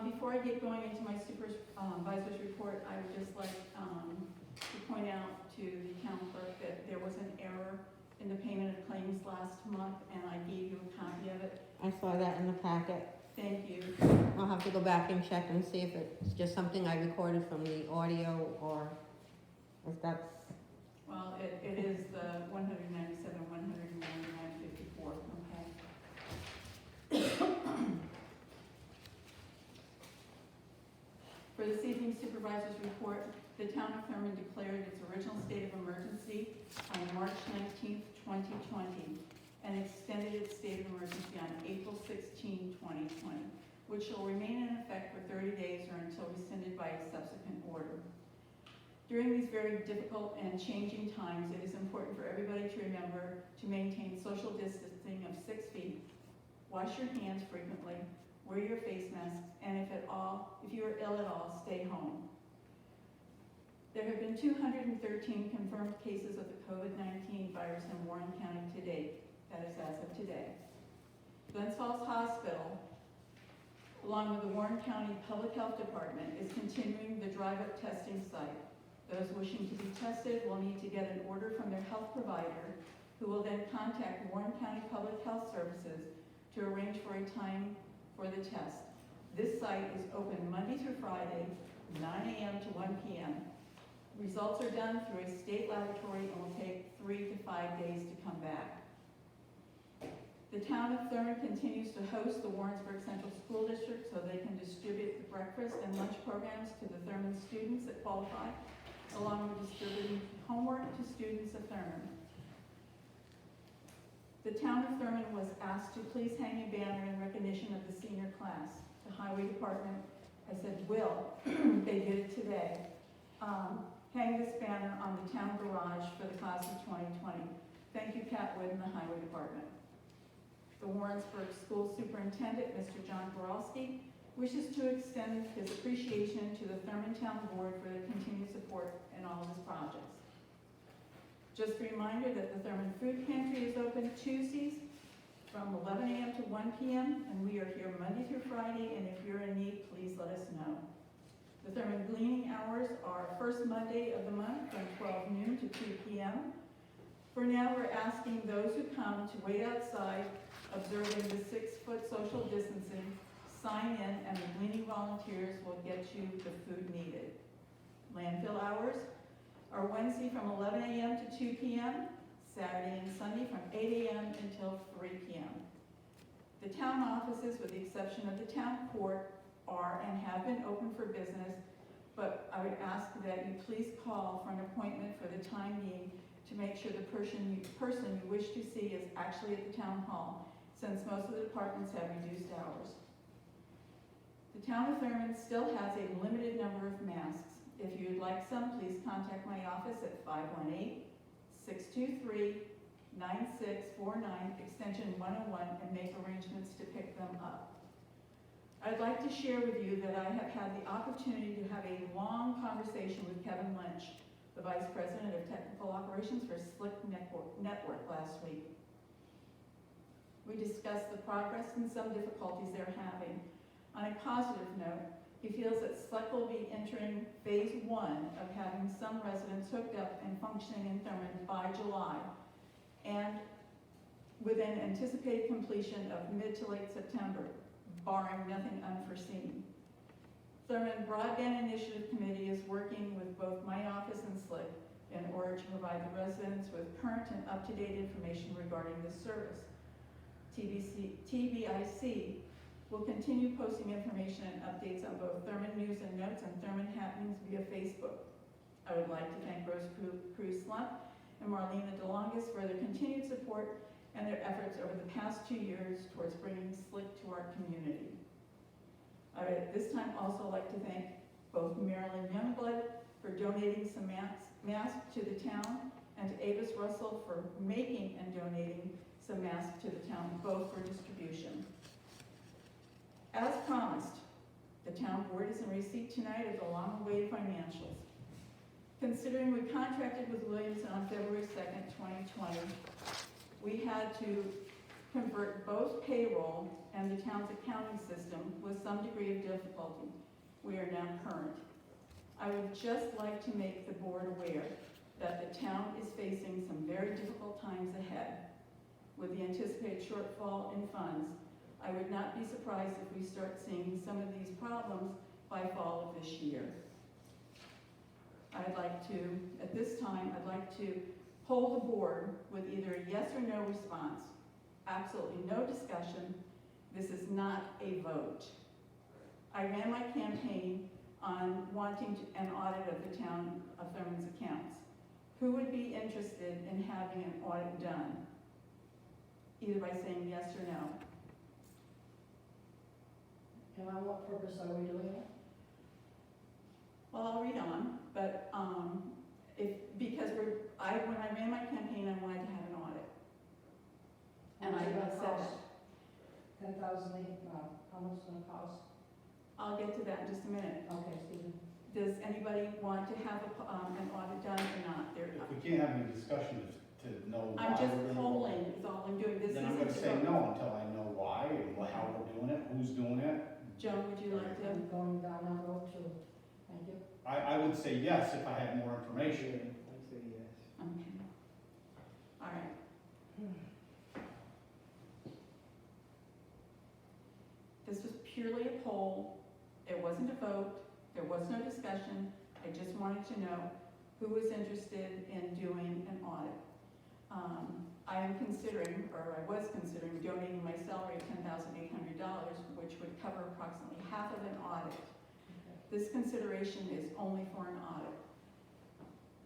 Speaker 4: Before I get going into my supervisor's report, I would just like to point out to the town clerk that there was an error in the payment of claims last month, and I gave you a copy of it.
Speaker 1: I saw that in the packet.
Speaker 4: Thank you.
Speaker 1: I'll have to go back and check and see if it's just something I recorded from the audio or if that's,
Speaker 4: Well, it is the 197, 199, 54, okay? For this evening's supervisor's report, the town of Thurman declared its original state of emergency on March 19th, 2020, and extended its state of emergency on April 16, 2020, which shall remain in effect for 30 days or until rescinded by a subsequent order. During these very difficult and changing times, it is important for everybody to remember to maintain social distancing of 6 feet, wash your hands frequently, wear your face masks, and if you are ill at all, stay home. There have been 213 confirmed cases of the COVID-19 virus in Warren County to date. That is as of today. Glens Falls Hospital, along with the Warren County Public Health Department, is continuing the drive-up testing site. Those wishing to be tested will need to get an order from their health provider, who will then contact Warren County Public Health Services to arrange for a time for the test. This site is open Monday through Friday, 9 a.m. to 1 p.m. Results are done through a state laboratory and will take 3 to 5 days to come back. The town of Thurman continues to host the Warrensburg Central School District so they can distribute the breakfast and lunch programs to the Thurman students that qualify, along with distributing homework to students of Thurman. The town of Thurman was asked to please hang a banner in recognition of the senior class. The highway department has said, they did it today. Hang this banner on the town garage for the class of 2020. Thank you, Pat Wood and the Highway Department. The Warrensburg School Superintendent, Mr. John Borowski, wishes to extend his appreciation to the Thurman Town Board for their continued support in all of his projects. Just a reminder that the Thurman Food Pantry is open Tuesdays from 11 a.m. to 1 p.m., and we are here Monday through Friday, and if you're in need, please let us know. The Thurman Gleaning hours are first Monday of the month from 12 noon to 2 p.m. For now, we're asking those who come to wait outside, observing the 6-foot social distancing, sign in, and the gleaning volunteers will get you the food needed. Landfill hours are Wednesday from 11 a.m. to 2 p.m., Saturday and Sunday from 8 a.m. until 3 p.m. The town offices, with the exception of the town court, are and have been open for business, but I would ask that you please call for an appointment for the time being to make sure the person you wish to see is actually at the town hall, since most of the departments have reduced hours. The town of Thurman still has a limited number of masks. If you'd like some, please contact my office at 518-623-9649, extension 101, and make arrangements to pick them up. I'd like to share with you that I have had the opportunity to have a long conversation with Kevin Lynch, the Vice President of Technical Operations for Slick Network last week. We discussed the progress and some difficulties they're having. On a positive note, he feels that Slick will be entering phase 1 of having some residents hooked up and functioning in Thurman by July, and with an anticipated completion of mid to late September, barring nothing unforeseen. Thurman Broadband Initiative Committee is working with both my office and Slick in order to provide the residents with current and up-to-date information regarding this service. TBIC will continue posting information and updates on both Thurman News and Notes and Thurman Happenings via Facebook. I would like to thank Rose Cruz Slump and Marlena DeLongis for their continued support and their efforts over the past 2 years towards bringing Slick to our community. I would at this time also like to thank both Marilyn Youngblood for donating some masks to the town, and to Avis Russell for making and donating some masks to the town, both for distribution. As promised, the town board is in receipt tonight of the long-awaited financials. Considering we contracted with Williamson on February 2nd, 2020, we had to convert both payroll and the town's accounting system with some degree of difficulty. We are now current. I would just like to make the board aware that the town is facing some very difficult times ahead. With the anticipated shortfall in funds, I would not be surprised if we start seeing some of these problems by fall of this year. I'd like to poll the board with either a yes or no response. Absolutely no discussion. This is not a vote. I ran my campaign on wanting an audit of the town of Thurman's accounts. Who would be interested in having an audit done? Either by saying yes or no.
Speaker 5: And on what purpose are we doing it?
Speaker 4: Well, I'll read on, but when I ran my campaign, I wanted to have an audit. And I said that.
Speaker 5: 10,000, how much is it gonna cost?
Speaker 4: I'll get to that in just a minute.
Speaker 5: Okay, Stephen.
Speaker 4: Does anybody want to have an audit done or not?
Speaker 7: If we can't have any discussion to know why
Speaker 4: I'm just
Speaker 7: we're doing it,
Speaker 4: polling, is all I'm doing. This
Speaker 7: then I'm
Speaker 4: isn't
Speaker 7: gonna say
Speaker 4: to vote.
Speaker 7: no until I know why and how we're doing it, who's doing it.
Speaker 4: Joan, would you like to?
Speaker 5: I'm going down that road too. Thank you.
Speaker 7: I would say yes if I had more information.
Speaker 3: I'd say yes.
Speaker 4: Okay. All right. This was purely a poll. It wasn't a vote. There was no discussion. I just wanted to know who was interested in doing an audit. I am considering, or I was considering, donating my salary of $10,800, which would cover approximately half of an audit. This consideration is only for an audit.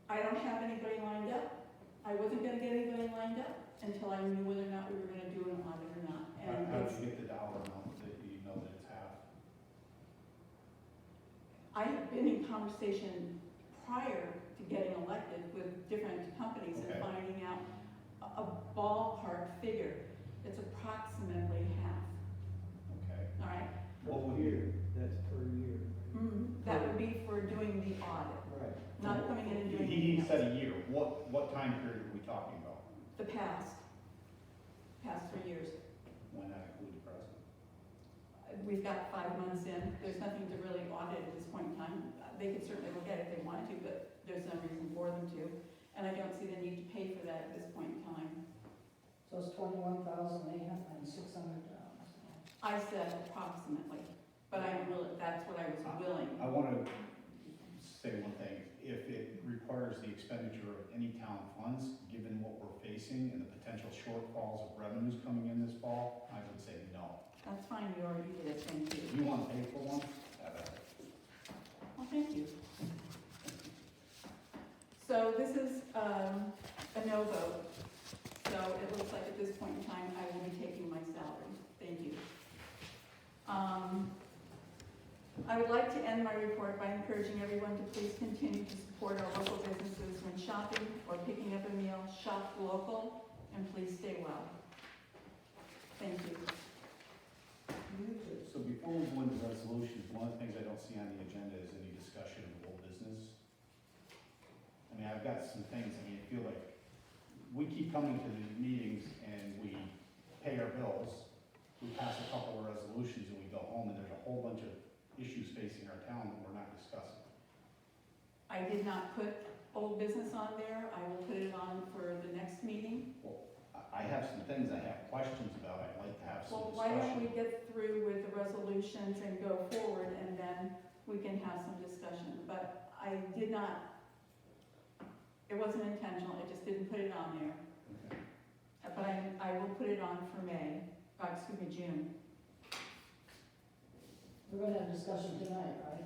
Speaker 4: I don't have anybody lined up. I wasn't gonna get anybody lined up until I knew whether or not we were gonna do an audit or not. And
Speaker 7: How
Speaker 4: it's-
Speaker 7: did you get the dollar amount that you know that it's half?
Speaker 4: I have been in conversation prior to getting elected with different companies and
Speaker 7: Okay.
Speaker 4: finding out a ballpark figure. It's approximately half,
Speaker 7: Okay.
Speaker 4: all right?
Speaker 7: What
Speaker 3: Per
Speaker 7: would
Speaker 3: year, that's per year.
Speaker 4: That would be for doing the audit,
Speaker 3: Right.
Speaker 4: not coming in and doing
Speaker 7: He
Speaker 4: anything else.
Speaker 7: said a year. What time period are we talking about?
Speaker 4: The past 3 years.
Speaker 7: When that includes present?
Speaker 4: We've got 5 months in, there's nothing to really audit at this point in time. They could certainly look at it if they wanted to, but there's no reason for them to. And I don't see the need to pay for that at this point in time.
Speaker 5: So it's 21,800 and 600 dollars.
Speaker 4: I said approximately, but I'm willing, that's what I was willing.
Speaker 7: I want to say one thing. If it requires the expenditure of any town funds, given what we're facing and the potential shortfalls of revenues coming in this fall, I would say no.
Speaker 4: That's fine, you already did it, thank
Speaker 7: If
Speaker 4: you.
Speaker 7: you want to pay for one, have at it.
Speaker 4: Well, thank you. So this is a no vote. So it looks like at this point in time, I will be taking my salary. Thank you. I would like to end my report by encouraging everyone to please continue to support our local businesses when shopping or picking up a meal. Shop local, and please stay well. Thank you.
Speaker 7: So before we go into resolutions, one of the things I don't see on the agenda is any discussion of old business. I mean, I've got some things, I feel like we keep coming to the meetings and we pay our bills, we pass a couple of resolutions and we go home and there's a whole bunch of issues facing our town that we're not discussing.
Speaker 4: I did not put old business on there. I will put it on for the next meeting.
Speaker 7: I have some things I have questions about, I'd like to have some
Speaker 4: Well, why don't we
Speaker 7: discussion.
Speaker 4: get through with the resolutions and go forward, and then we can have some discussion. But I did not, it wasn't intentional, I just didn't put it on there.
Speaker 7: Okay.
Speaker 4: But I will put it on for June.
Speaker 5: We're gonna have discussion tonight, right?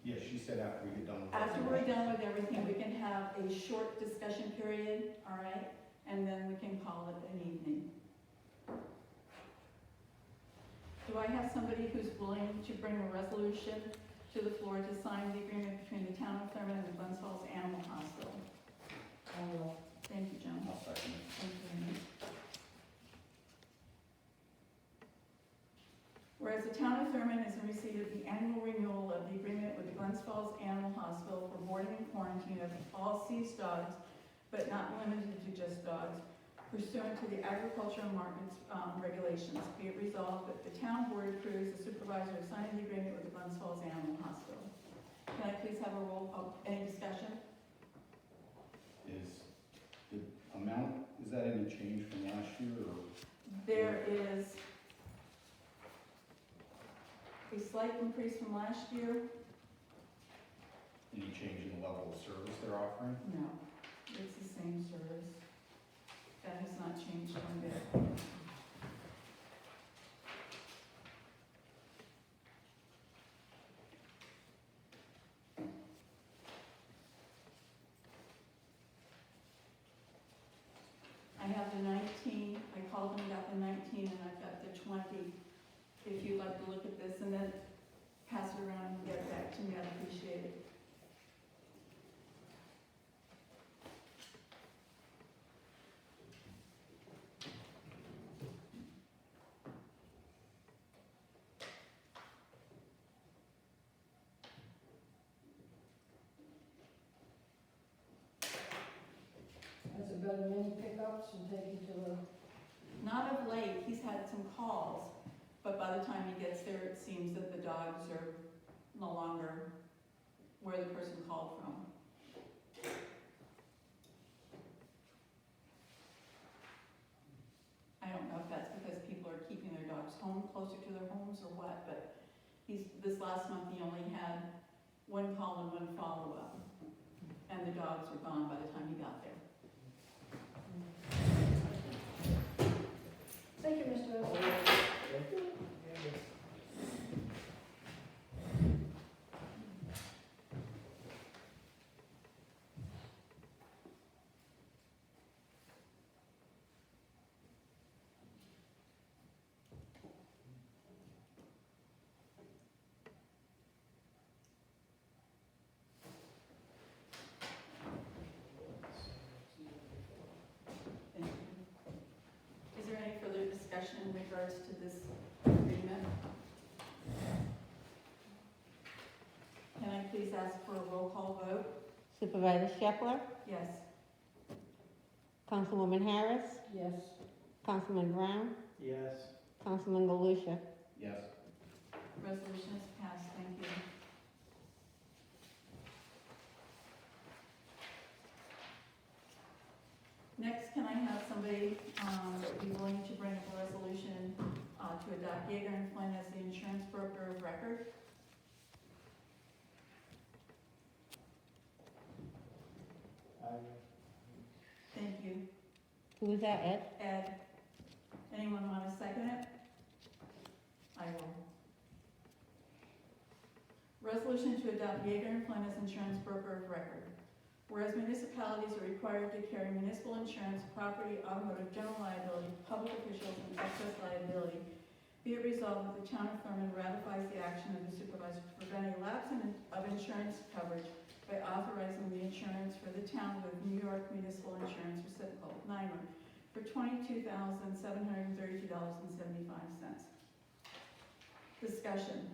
Speaker 7: Yeah, she said after we get done with.
Speaker 4: After we're done with everything, we can have a short discussion period, all right? And then we can call it an evening. Do I have somebody who's willing to bring a resolution to the floor to sign the agreement between the town of Thurman and the Glens Falls Animal Hospital?
Speaker 5: I will.
Speaker 4: Thank you, Joan.
Speaker 7: I'll second it.
Speaker 4: Thank you, Amy. Whereas the town of Thurman is in receipt of the annual renewal of the agreement with the Glens Falls Animal Hospital for boarding and quarantine of all seized dogs, but not limited to just dogs, pursuant to the agriculture and markets regulations, be it resolved that the town board approves the supervisor of signing the agreement with the Glens Falls Animal Hospital. Can I please have a any discussion?
Speaker 7: Is the amount, is that any change from last year or?
Speaker 4: There is a slight increase from last year.
Speaker 7: Any change in the level of service they're offering?
Speaker 4: No, it's the same service. That has not changed one bit. I have the 19, I called and got the 19, and I've got the 20. If you'd like to look at this and then pass it around and get it back to me, I'd appreciate it.
Speaker 5: Has it been many pickups and taken to the,
Speaker 4: Not of late, he's had some calls, but by the time he gets there, it seems that the dogs are no longer where the person called from. I don't know if that's because people are keeping their dogs home, closer to their homes or what, but this last month, he only had one call and one follow-up, and the dogs were gone by the time he got there.
Speaker 5: thank you, Mr. Evans.
Speaker 4: regards to this agreement? Can I please ask for a roll call vote?
Speaker 1: Supervisor Shepler,
Speaker 4: Yes.
Speaker 1: Councilwoman Harris,
Speaker 5: Yes,
Speaker 1: Councilman Brown,
Speaker 3: Yes.
Speaker 1: Councilman Galusha.
Speaker 7: Yes.
Speaker 4: Resolution is passed, thank you. Next, can I have somebody, be willing to bring up a resolution, to adopt Yeager and Flynn as the insurance broker of record? Thank you.
Speaker 1: Who is that, Ed?
Speaker 4: Ed, anyone want to second it? I will. Resolution to adopt Yeager and Flynn as insurance broker of record. Whereas municipalities are required to carry municipal insurance, property, automotive, general liability, public officials, and excess liability, be it resolved that the town of Thurmond ratifies the action of the supervisor to prevent a lapse of insurance coverage by authorizing the insurance for the town with New York Municipal Insurance Reciprocal, NYMER, for $22,732.75. Discussion.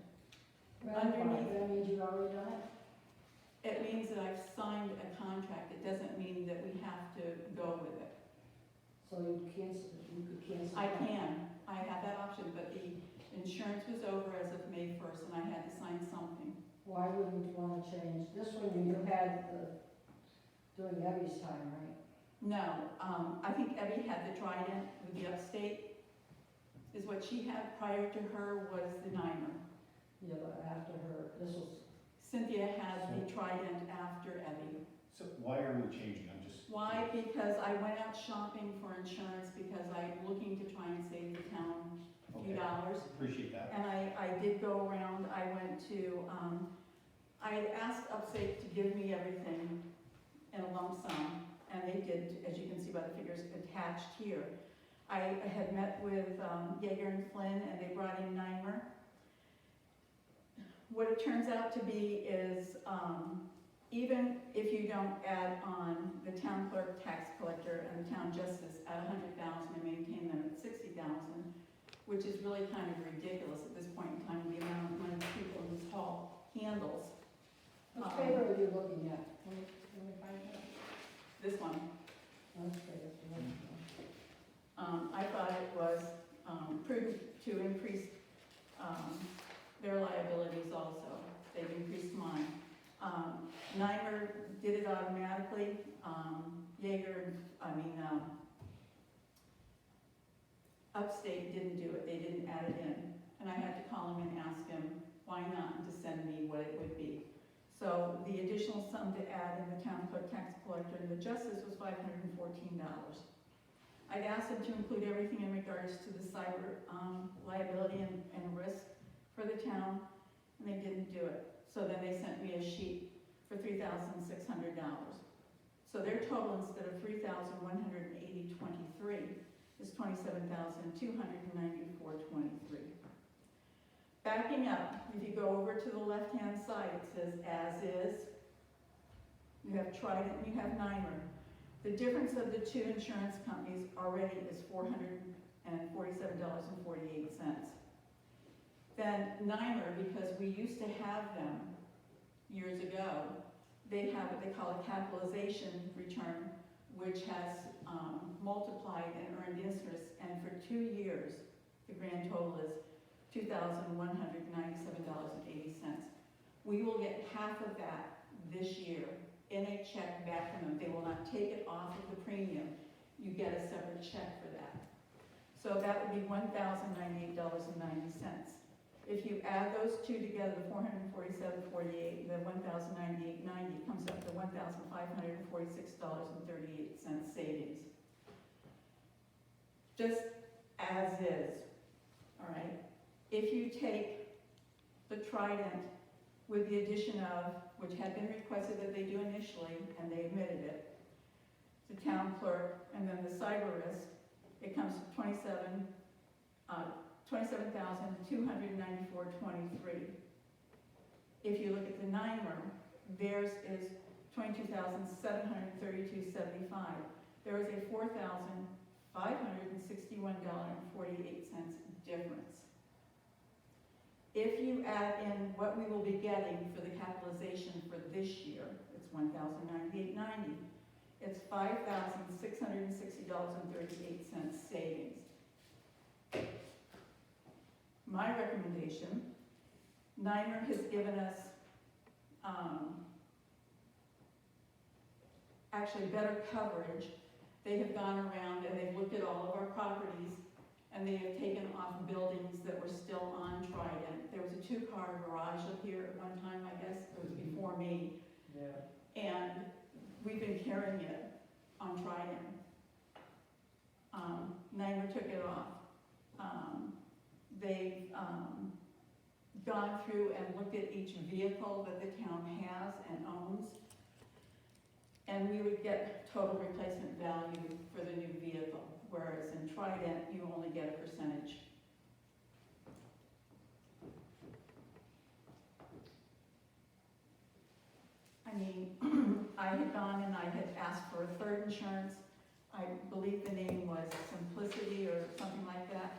Speaker 5: ratified, that means you've already done it?
Speaker 4: It means that I've signed a contract. It doesn't mean that we have to go with it.
Speaker 5: So you could cancel.
Speaker 4: I
Speaker 5: that.
Speaker 4: can. I have that option, but the insurance was over as of May 1st, and I had to sign something.
Speaker 5: Why wouldn't you wanna change, this one you had during Abby's time, right?
Speaker 4: No, I think Abby had the Trident with the Upstate, is what she had. Prior to her was the NYMER.
Speaker 5: Yeah, but after her, this was,
Speaker 4: Cynthia had the Trident after Abby.
Speaker 7: So why are we changing? I'm just.
Speaker 4: Why? Because I went out shopping for insurance because I'm looking to try and save the town a few
Speaker 7: Okay.
Speaker 4: dollars.
Speaker 7: Appreciate that.
Speaker 4: And I did go around, I went to, I had asked Upstate to give me everything in a lump sum, and they did, as you can see by the figures attached here. I had met with Yeager and Flynn, and they brought in NYMER. What it turns out to be is, even if you don't add on the town clerk, tax collector, and the town justice at $100,000 and maintain them at $60,000, which is really kind of ridiculous at this point in time, the amount of money people in this hall handles.
Speaker 5: what paper are you looking at? Can we find that?
Speaker 4: This one,
Speaker 5: Okay, that's the one.
Speaker 4: I thought it was prudent to increase their liabilities also. They've increased mine. NYMER did it automatically. Upstate didn't do it. They didn't add it in. And I had to call him and ask him why not, and to send me what it would be. So the additional sum to add in the town clerk, tax collector, and the justice was $514. I'd asked them to include everything in regards to the cyber liability and risk for the town, and they didn't do it. So then they sent me a sheet for $3,600. So their total, instead of $3,180.23, is $27,294.23. Backing up, if you go over to the left-hand side, it says as is. You have Trident and you have NYMER. The difference of the two insurance companies already is $447.48. Then NYMER, because we used to have them years ago, they have what they call a capitalization return, which has multiplied and earned interest, and for 2 years, the grand total is $2,197.80. We will get half of that this year in a check back from them. They will not take it off of the premium. You get a separate check for that. So that would be $1,098.90. If you add those two together, the $447.48 and the $1,098.90 comes up to $1,546.38 savings. Just as is, all right? If you take the Trident with the addition of, which had been requested that they do initially, and they admitted it, the town clerk, and then the cyber risk, it comes to $27,294.23. If you look at the NYMER, theirs is $22,732.75. There is a $4,500 $561.48 difference. If you add in what we will be getting for the capitalization for this year, it's $1,098.90. It's $5,660.38 savings. My recommendation, NYMER has given us, actually better coverage. They have gone around and they've looked at all of our properties and they have taken off buildings that were still on Trident. There was a 2-car garage up here at one time, I guess, it was before me,
Speaker 3: Yeah.
Speaker 4: and we've been carrying it on Trident. NYMER took it off. They've gone through and looked at each vehicle that the town has and owns, and we would get total replacement value for the new vehicle, whereas in Trident, you only get a percentage. I mean, I had gone and I had asked for a third insurance. I believe the name was Simplicity or something like that.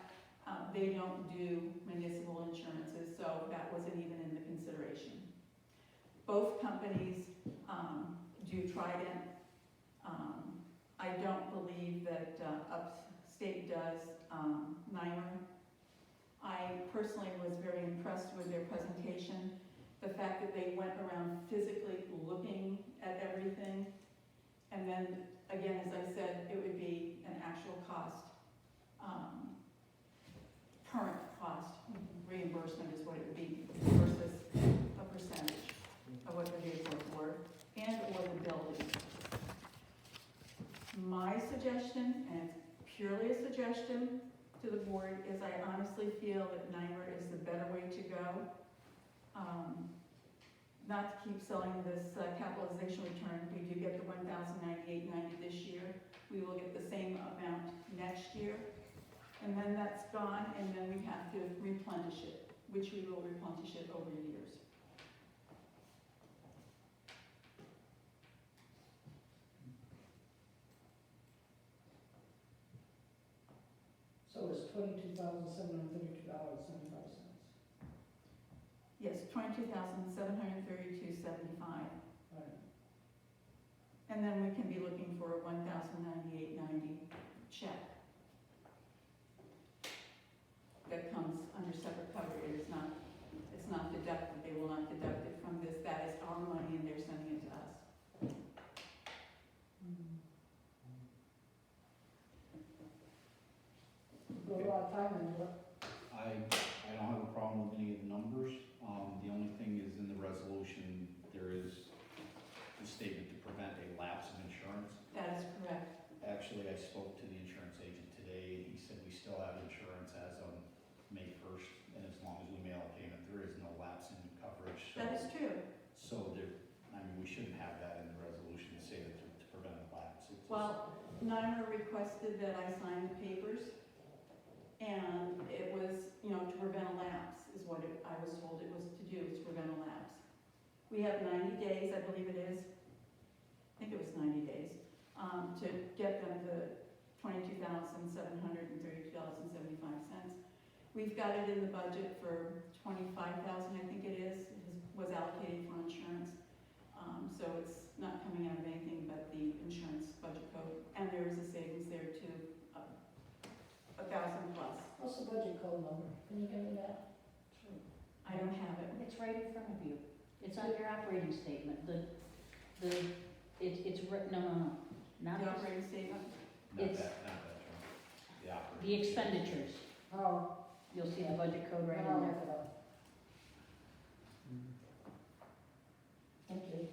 Speaker 4: They don't do municipal insurances, so that wasn't even in the consideration. Both companies do Trident. I don't believe that Upstate does NYMER. I personally was very impressed with their presentation. The fact that they went around physically looking at everything. And then, again, as I said, it would be an actual cost, current cost reimbursement is what it would be versus a percentage of what the vehicles were and or the building. My suggestion, and it's purely a suggestion to the board, is I honestly feel that NYMER is the better way to go. Not to keep selling this capitalization return, we do get the $1,098.90 this year. We will get the same amount next year. And then that's gone, and then we have to replenish it, which we will replenish it over years.
Speaker 5: So it's $22,732.75.
Speaker 4: Yes, $22,732.75.
Speaker 5: Right.
Speaker 4: And then we can be looking for a $1,098.90 check. That comes under separate cover. It's not deducted. They will not deduct it from this. That is our money and they're sending it to us.
Speaker 5: Put a lot of time into it.
Speaker 7: I don't have a problem with any of the numbers. The only thing is in the resolution, there is the statement to prevent a lapse of insurance.
Speaker 4: That is correct.
Speaker 7: Actually, I spoke to the insurance agent today, and he said we still have insurance as of May 1st, and as long as we mail a payment, there is no lapse in coverage.
Speaker 4: That is true.
Speaker 7: So there, I mean, we shouldn't have that in the resolution to say that to prevent a lapse. It's just-
Speaker 4: Well, NYMER requested that I sign the papers, and it was, to prevent a lapse is what I was told it was to do, is to prevent a lapse. We have 90 days, I believe it is, I think it was 90 days, to get them the $22,732.75. We've got it in the budget for $25,000, I think it is, was allocated for insurance. So it's not coming out of anything but the insurance budget code, and there is a savings there too, 1,000 plus.
Speaker 5: What's the budget code number? Can you give me that?
Speaker 4: I don't have it.
Speaker 6: It's right in front of you. It's on your operating statement. It's written, no. Not
Speaker 4: The
Speaker 6: the,
Speaker 4: operating statement?
Speaker 7: Not
Speaker 6: it's-
Speaker 7: that, the operating.
Speaker 6: the expenditures.
Speaker 5: Oh,
Speaker 6: You'll see the budget code right
Speaker 5: I'll
Speaker 6: in
Speaker 5: look
Speaker 6: there.
Speaker 5: it up. Thank you.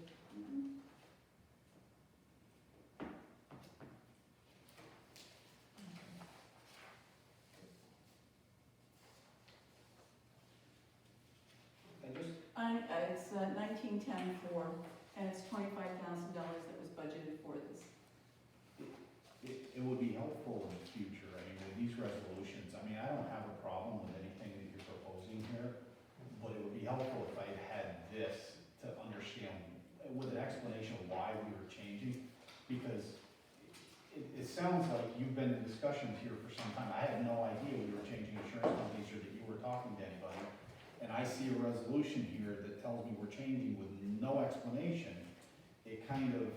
Speaker 4: It's 1910-4, and it's $25,000 that was budgeted for this.
Speaker 7: It would be helpful in the future, I mean, with these resolutions, I mean, I don't have a problem with anything that you're proposing here, but it would be helpful if I had this to understand, with an explanation of why we were changing, because it sounds like you've been in discussions here for some time. I had no idea we were changing insurance companies or that you were talking to anybody. And I see a resolution here that tells me we're changing with no explanation. It kind of,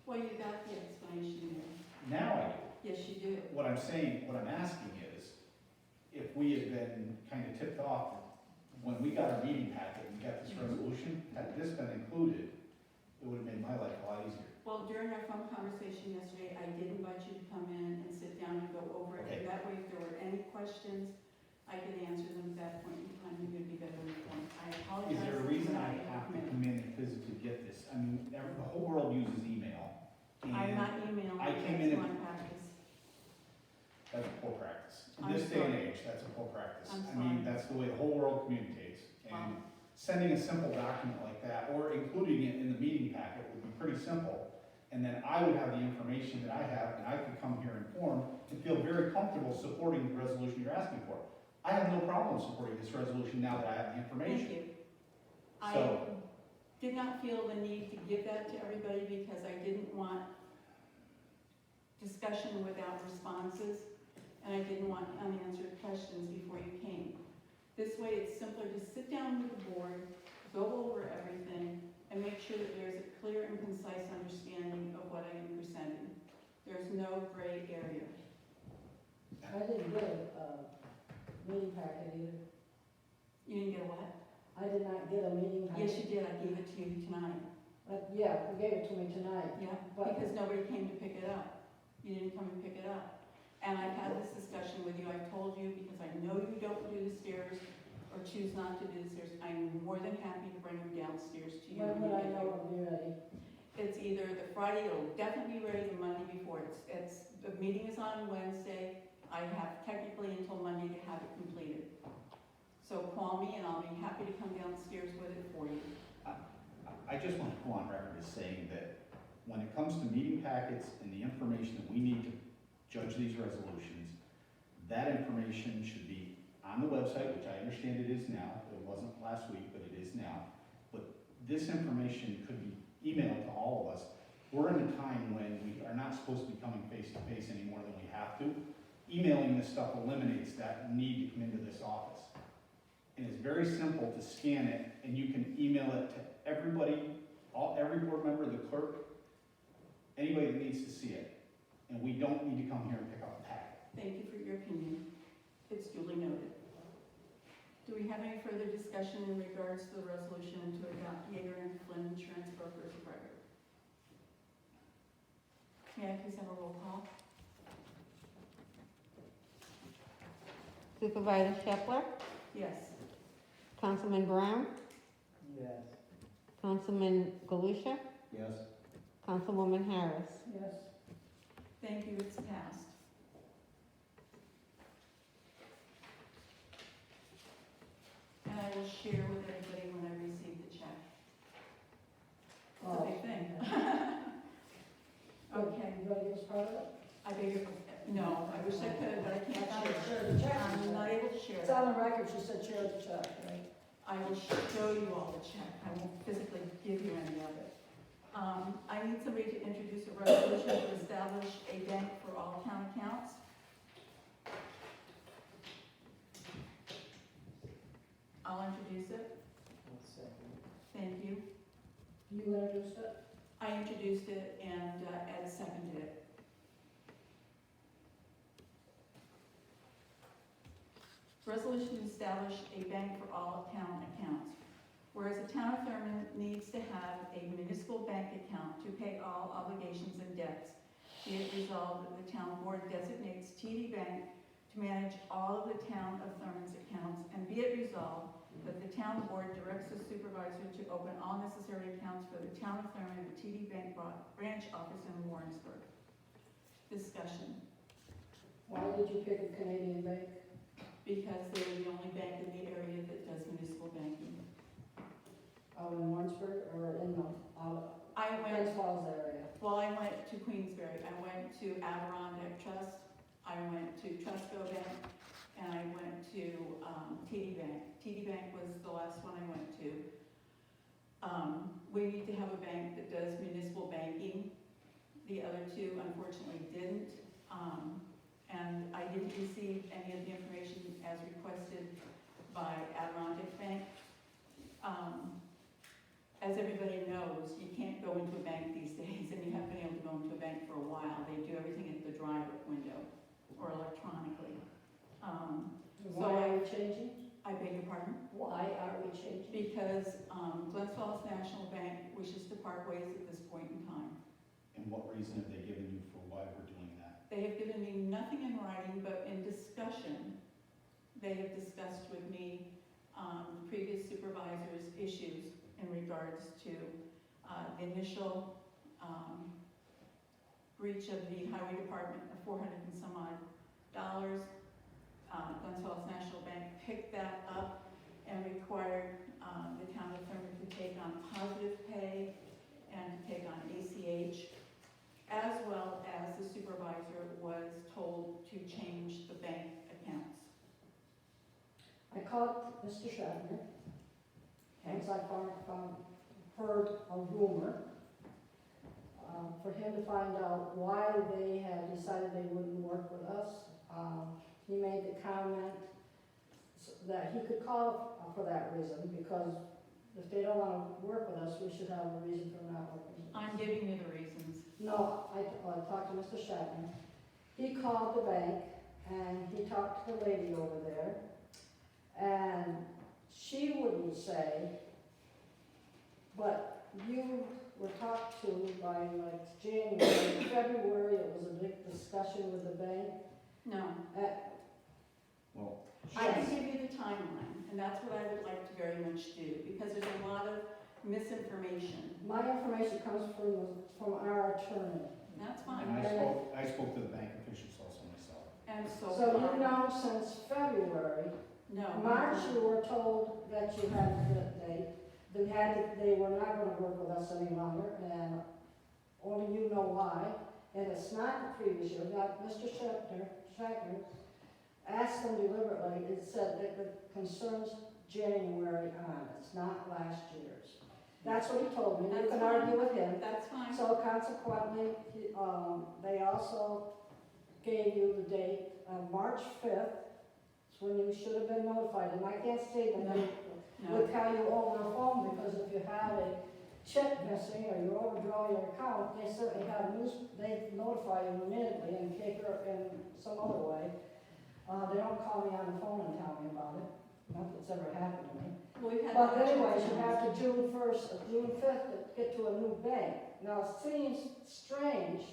Speaker 4: Well, you got the explanation there.
Speaker 7: now I do.
Speaker 4: Yes, you do.
Speaker 7: What I'm saying, what I'm asking is, if we had been kind of tipped off, when we got our meeting packet and got this resolution, had this been included, it would have made my life a lot easier.
Speaker 4: Well, during our phone conversation yesterday, I did invite you to come in and sit down and go over it.
Speaker 7: Okay.
Speaker 4: And that way, if there were any questions, I could answer them at that point in time, and you'd be better informed. I apologize.
Speaker 7: Is there a reason
Speaker 4: that
Speaker 7: I
Speaker 4: didn't
Speaker 7: have to
Speaker 4: come in.
Speaker 7: come in and physically get this? I mean, the whole world uses email.
Speaker 4: I'm
Speaker 7: and
Speaker 4: not emailing,
Speaker 7: I came in
Speaker 4: that's
Speaker 7: and-
Speaker 4: my practice.
Speaker 7: That's a poor practice. In
Speaker 4: I'm
Speaker 7: this day and
Speaker 4: sorry.
Speaker 7: age, that's a poor practice.
Speaker 4: I'm
Speaker 7: I mean,
Speaker 4: sorry.
Speaker 7: that's the way the whole world communicates. And sending a simple document like that, or including it in the meeting packet would be pretty simple. And then I would have the information that I have, and I could come here informed and feel very comfortable supporting the resolution you're asking for. I have no problem supporting this resolution now that I have the
Speaker 4: Thank
Speaker 7: information.
Speaker 4: you. I
Speaker 7: So-
Speaker 4: did not feel the need to give that to everybody because I didn't want discussion without responses, and I didn't want unanswered questions before you came. This way, it's simpler to sit down with the board, go over everything, and make sure that there's a clear and concise understanding of what I am presenting. There's no gray area.
Speaker 5: I didn't get a meeting packet either.
Speaker 4: You didn't get a what?
Speaker 5: I did not get a meeting packet.
Speaker 4: Yes, you did, I gave it to you tonight.
Speaker 5: Yeah, you gave it to me tonight.
Speaker 4: Yeah,
Speaker 5: But-
Speaker 4: because nobody came to pick it up. You didn't come and pick it up. And I've had this discussion with you, I've told you, because I know you don't do the stairs or choose not to do the stairs, I'm more than happy to bring them downstairs to you.
Speaker 5: When
Speaker 4: when
Speaker 5: would I
Speaker 4: you get
Speaker 5: know
Speaker 4: here.
Speaker 5: it'll be ready?
Speaker 4: It's either the Friday, it'll definitely be ready the Monday before, the meeting is on Wednesday, I have technically until Monday to have it completed. So call me and I'll be happy to come downstairs with it for you.
Speaker 7: I just want to go on record as saying that when it comes to meeting packets and the information that we need to judge these resolutions, that information should be on the website, which I understand it is now. It wasn't last week, but it is now. But this information could be emailed to all of us. We're in a time when we are not supposed to be coming face to face any more than we have to. Emailing this stuff eliminates that need to come into this office. And it's very simple to scan it, and you can email it to everybody, every board member, the clerk, anybody that needs to see it. And we don't need to come here and pick up a packet.
Speaker 4: Thank you for your opinion. It's duly noted. Do we have any further discussion in regards to the resolution to adopt Yeager and Flynn Insurance Brokers of Record? May I please have a roll call?
Speaker 1: Supervisor Shepler,
Speaker 4: Yes.
Speaker 1: Councilman Brown,
Speaker 3: Yes.
Speaker 1: Councilman Galusha,
Speaker 7: Yes.
Speaker 1: Councilwoman Harris.
Speaker 5: Yes.
Speaker 4: Thank you, it's passed. And I will share with everybody when I receive the check. It's a big thing. Okay,
Speaker 5: You gonna give us part of it?
Speaker 4: I beg your, no, I wish I could, but I can't share.
Speaker 5: Share the check.
Speaker 4: I'm not able to share
Speaker 5: It's
Speaker 4: that.
Speaker 5: on the record, she said share the check, right?
Speaker 4: I will show you all the check, I won't physically give you any of it. I need somebody to introduce a resolution to establish a bank for all town accounts. I'll introduce it,
Speaker 3: One second.
Speaker 4: thank you.
Speaker 5: You introduced it?
Speaker 4: I introduced it and Ed seconded it. Resolution to establish a bank for all town accounts. Whereas the town of Thurmond needs to have a municipal bank account to pay all obligations and debts, be it resolved that the town board designates TD Bank to manage all of the town of Thurmond's accounts, and be it resolved that the town board directs the supervisor to open all necessary accounts for the town of Thurmond at the TD Bank branch office in Warrensburg. Discussion.
Speaker 5: Why did you pick a Canadian bank?
Speaker 4: Because they're the only bank in the area that does municipal banking.
Speaker 5: Out in Warrensburg or in the,
Speaker 4: I went,
Speaker 5: Prince Falls area?
Speaker 4: well, I went to Queensbury, I went to Adirondack Trust, I went to Trustco Bank, and I went to TD Bank. TD Bank was the last one I went to. We need to have a bank that does municipal banking The other two unfortunately didn't. And I didn't receive any of the information as requested by Adirondack Bank. As everybody knows, you can't go into a bank these days, and you haven't been able to go into a bank for a while. They do everything at the drive-up window or electronically.
Speaker 5: Why are we changing?
Speaker 4: I beg your pardon?
Speaker 5: Why are we changing?
Speaker 4: Because Glens Falls National Bank wishes to part ways at this point in time.
Speaker 7: And what reason have they given you for why we're doing that?
Speaker 4: They have given me nothing in writing, but in discussion, they have discussed with me the previous supervisor's issues in regards to the initial breach of the highway department of $400 and some odd. Glens Falls National Bank picked that up and required the town attorney to take on positive pay and to take on ACH, as well as the supervisor was told to change the bank accounts.
Speaker 5: I called Mr. Shatner, once I heard a rumor, for him to find out why they had decided they wouldn't work with us. He made the comment that he could call for that reason, because if they don't want to work with us, we should have a reason for not working with us.
Speaker 4: I'm giving you the reasons.
Speaker 5: No, I talked to Mr. Shatner. He called the bank, and he talked to the lady over there, and she wouldn't say, but you were talked to by like January, February, it was a big discussion with the bank.
Speaker 4: No,
Speaker 7: Well,
Speaker 4: I can give you the timeline, and that's what I would like to very much do, because there's a lot of misinformation.
Speaker 5: My information comes from our attorney.
Speaker 4: That's
Speaker 7: and
Speaker 4: fine.
Speaker 7: I spoke to the bank officials also myself.
Speaker 4: And so.
Speaker 5: So you've known since February.
Speaker 4: No.
Speaker 5: March, you were told that you had the date. They were not gonna work with us any longer, and only you know why. And it's not the previous year. Now, Mr. Shatner asked them deliberately, it said that it concerns January on, it's not last year's. That's what he told me. You
Speaker 4: That's
Speaker 5: can
Speaker 4: fine.
Speaker 5: argue with him.
Speaker 4: That's fine.
Speaker 5: So consequently, they also gave you the date of March 5th. It's when you should have been notified, and I can't say that they
Speaker 4: No.
Speaker 5: would tell you over the phone, because if you have a check missing or you overdraw your account, they certainly they notify you immediately in paper and some other way. They don't call me on the phone and tell me about it. Not that's ever happened to me.
Speaker 4: We've had.
Speaker 5: But anyways, you have to June 5th to get to a new bank. Now, it seems strange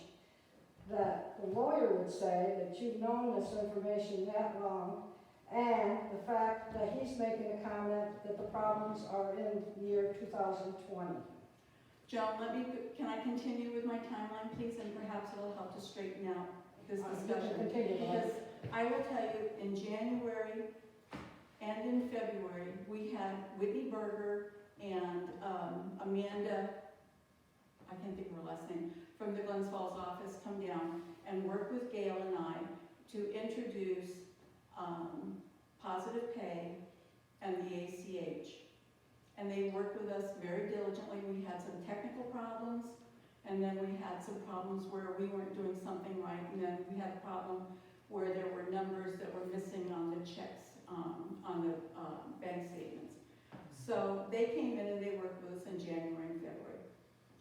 Speaker 5: that the lawyer would say that you've known this information that long, and the fact that he's making a comment that the problems are in the year 2020.
Speaker 4: Joan, can I continue with my timeline, please, and perhaps it'll help to straighten out this
Speaker 5: You can
Speaker 4: discussion.
Speaker 5: continue,
Speaker 4: Because I will tell you, in January and in February, we had Whitney Berger and Amanda, I can't think of her last name, from the Glens Falls office come down and work with Gail and I to introduce positive pay and the ACH. And they worked with us very diligently. We had some technical problems, and then we had some problems where we weren't doing something right, and then we had a problem where there were numbers that were missing on the checks, on the bank statements. So they came in and they worked with us in January and February.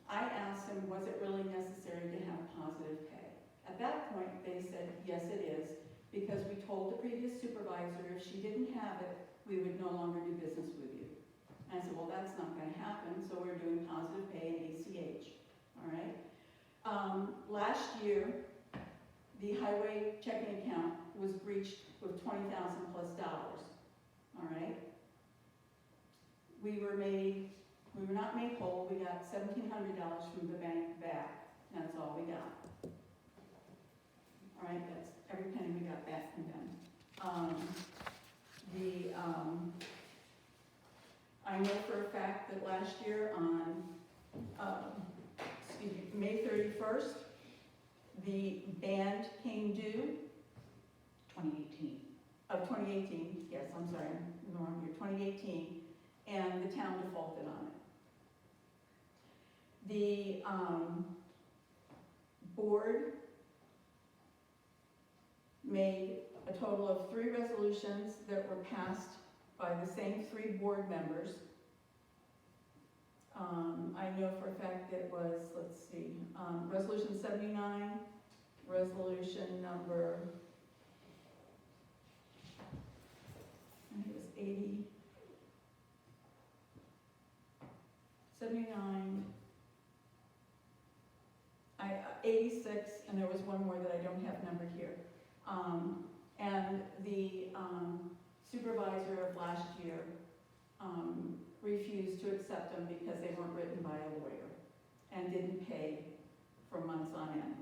Speaker 4: I asked them, was it really necessary to have positive pay? At that point, they said, yes, it is, because we told the previous supervisor if she didn't have it, we would no longer do business with you. And I said, well, that's not going to happen, so we're doing positive pay and ACH, all right? Last year, the highway checking account was breached with $20,000 plus, all right? We were not made whole. We got $1,700 from the bank back. That's all we got. All right, that's every penny we got back from them. I know for a fact that last year on, May 31st, the band came due
Speaker 6: 2018.
Speaker 4: of 2018. Yes, I'm sorry, I'm wrong here. 2018, and the town defaulted on it. The board made a total of 3 resolutions that were passed by the same 3 board members. I know for a fact it was, let's see, Resolution 79, Resolution number, I think it was 80, 79, 86, and there was one more that I don't have numbered here. And the supervisor of last year refused to accept them because they weren't written by a lawyer and didn't pay for months on end.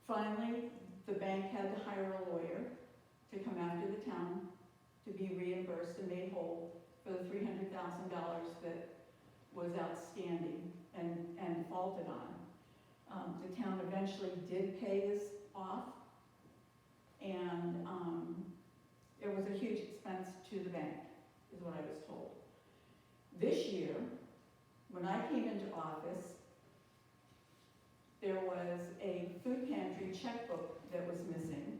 Speaker 4: Finally, the bank had to hire a lawyer to come after the town to be reimbursed and made whole for the $300,000 that was outstanding and faulted on. The town eventually did pay this off, and it was a huge expense to the bank, is what I was told. This year, when I came into office, there was a food pantry checkbook that was missing.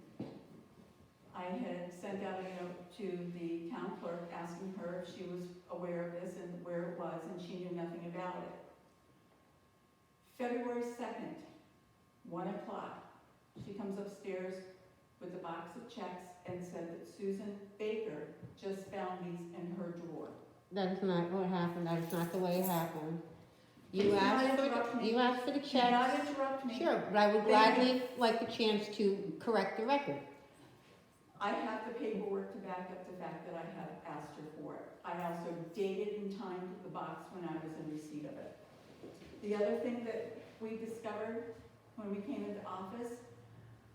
Speaker 4: I had sent out a note to the town clerk asking her if she was aware of this and where it was, and she knew nothing about it. February 2nd, 1 o'clock, she comes upstairs with a box of checks and said that Susan Baker just found these in her drawer.
Speaker 1: That is not what happened, that is not the way it happened.
Speaker 4: Please
Speaker 1: You
Speaker 4: do not
Speaker 1: asked
Speaker 4: interrupt
Speaker 1: for,
Speaker 4: me.
Speaker 1: you asked for the
Speaker 4: Do not
Speaker 1: checks.
Speaker 4: interrupt me.
Speaker 1: Sure, but I would
Speaker 4: Thank you.
Speaker 1: gladly like the chance to correct the record.
Speaker 4: I have the paperwork to back up the fact that I have asked her for it. I also dated and timed the box when I was in receipt of it. The other thing that we discovered when we came into office,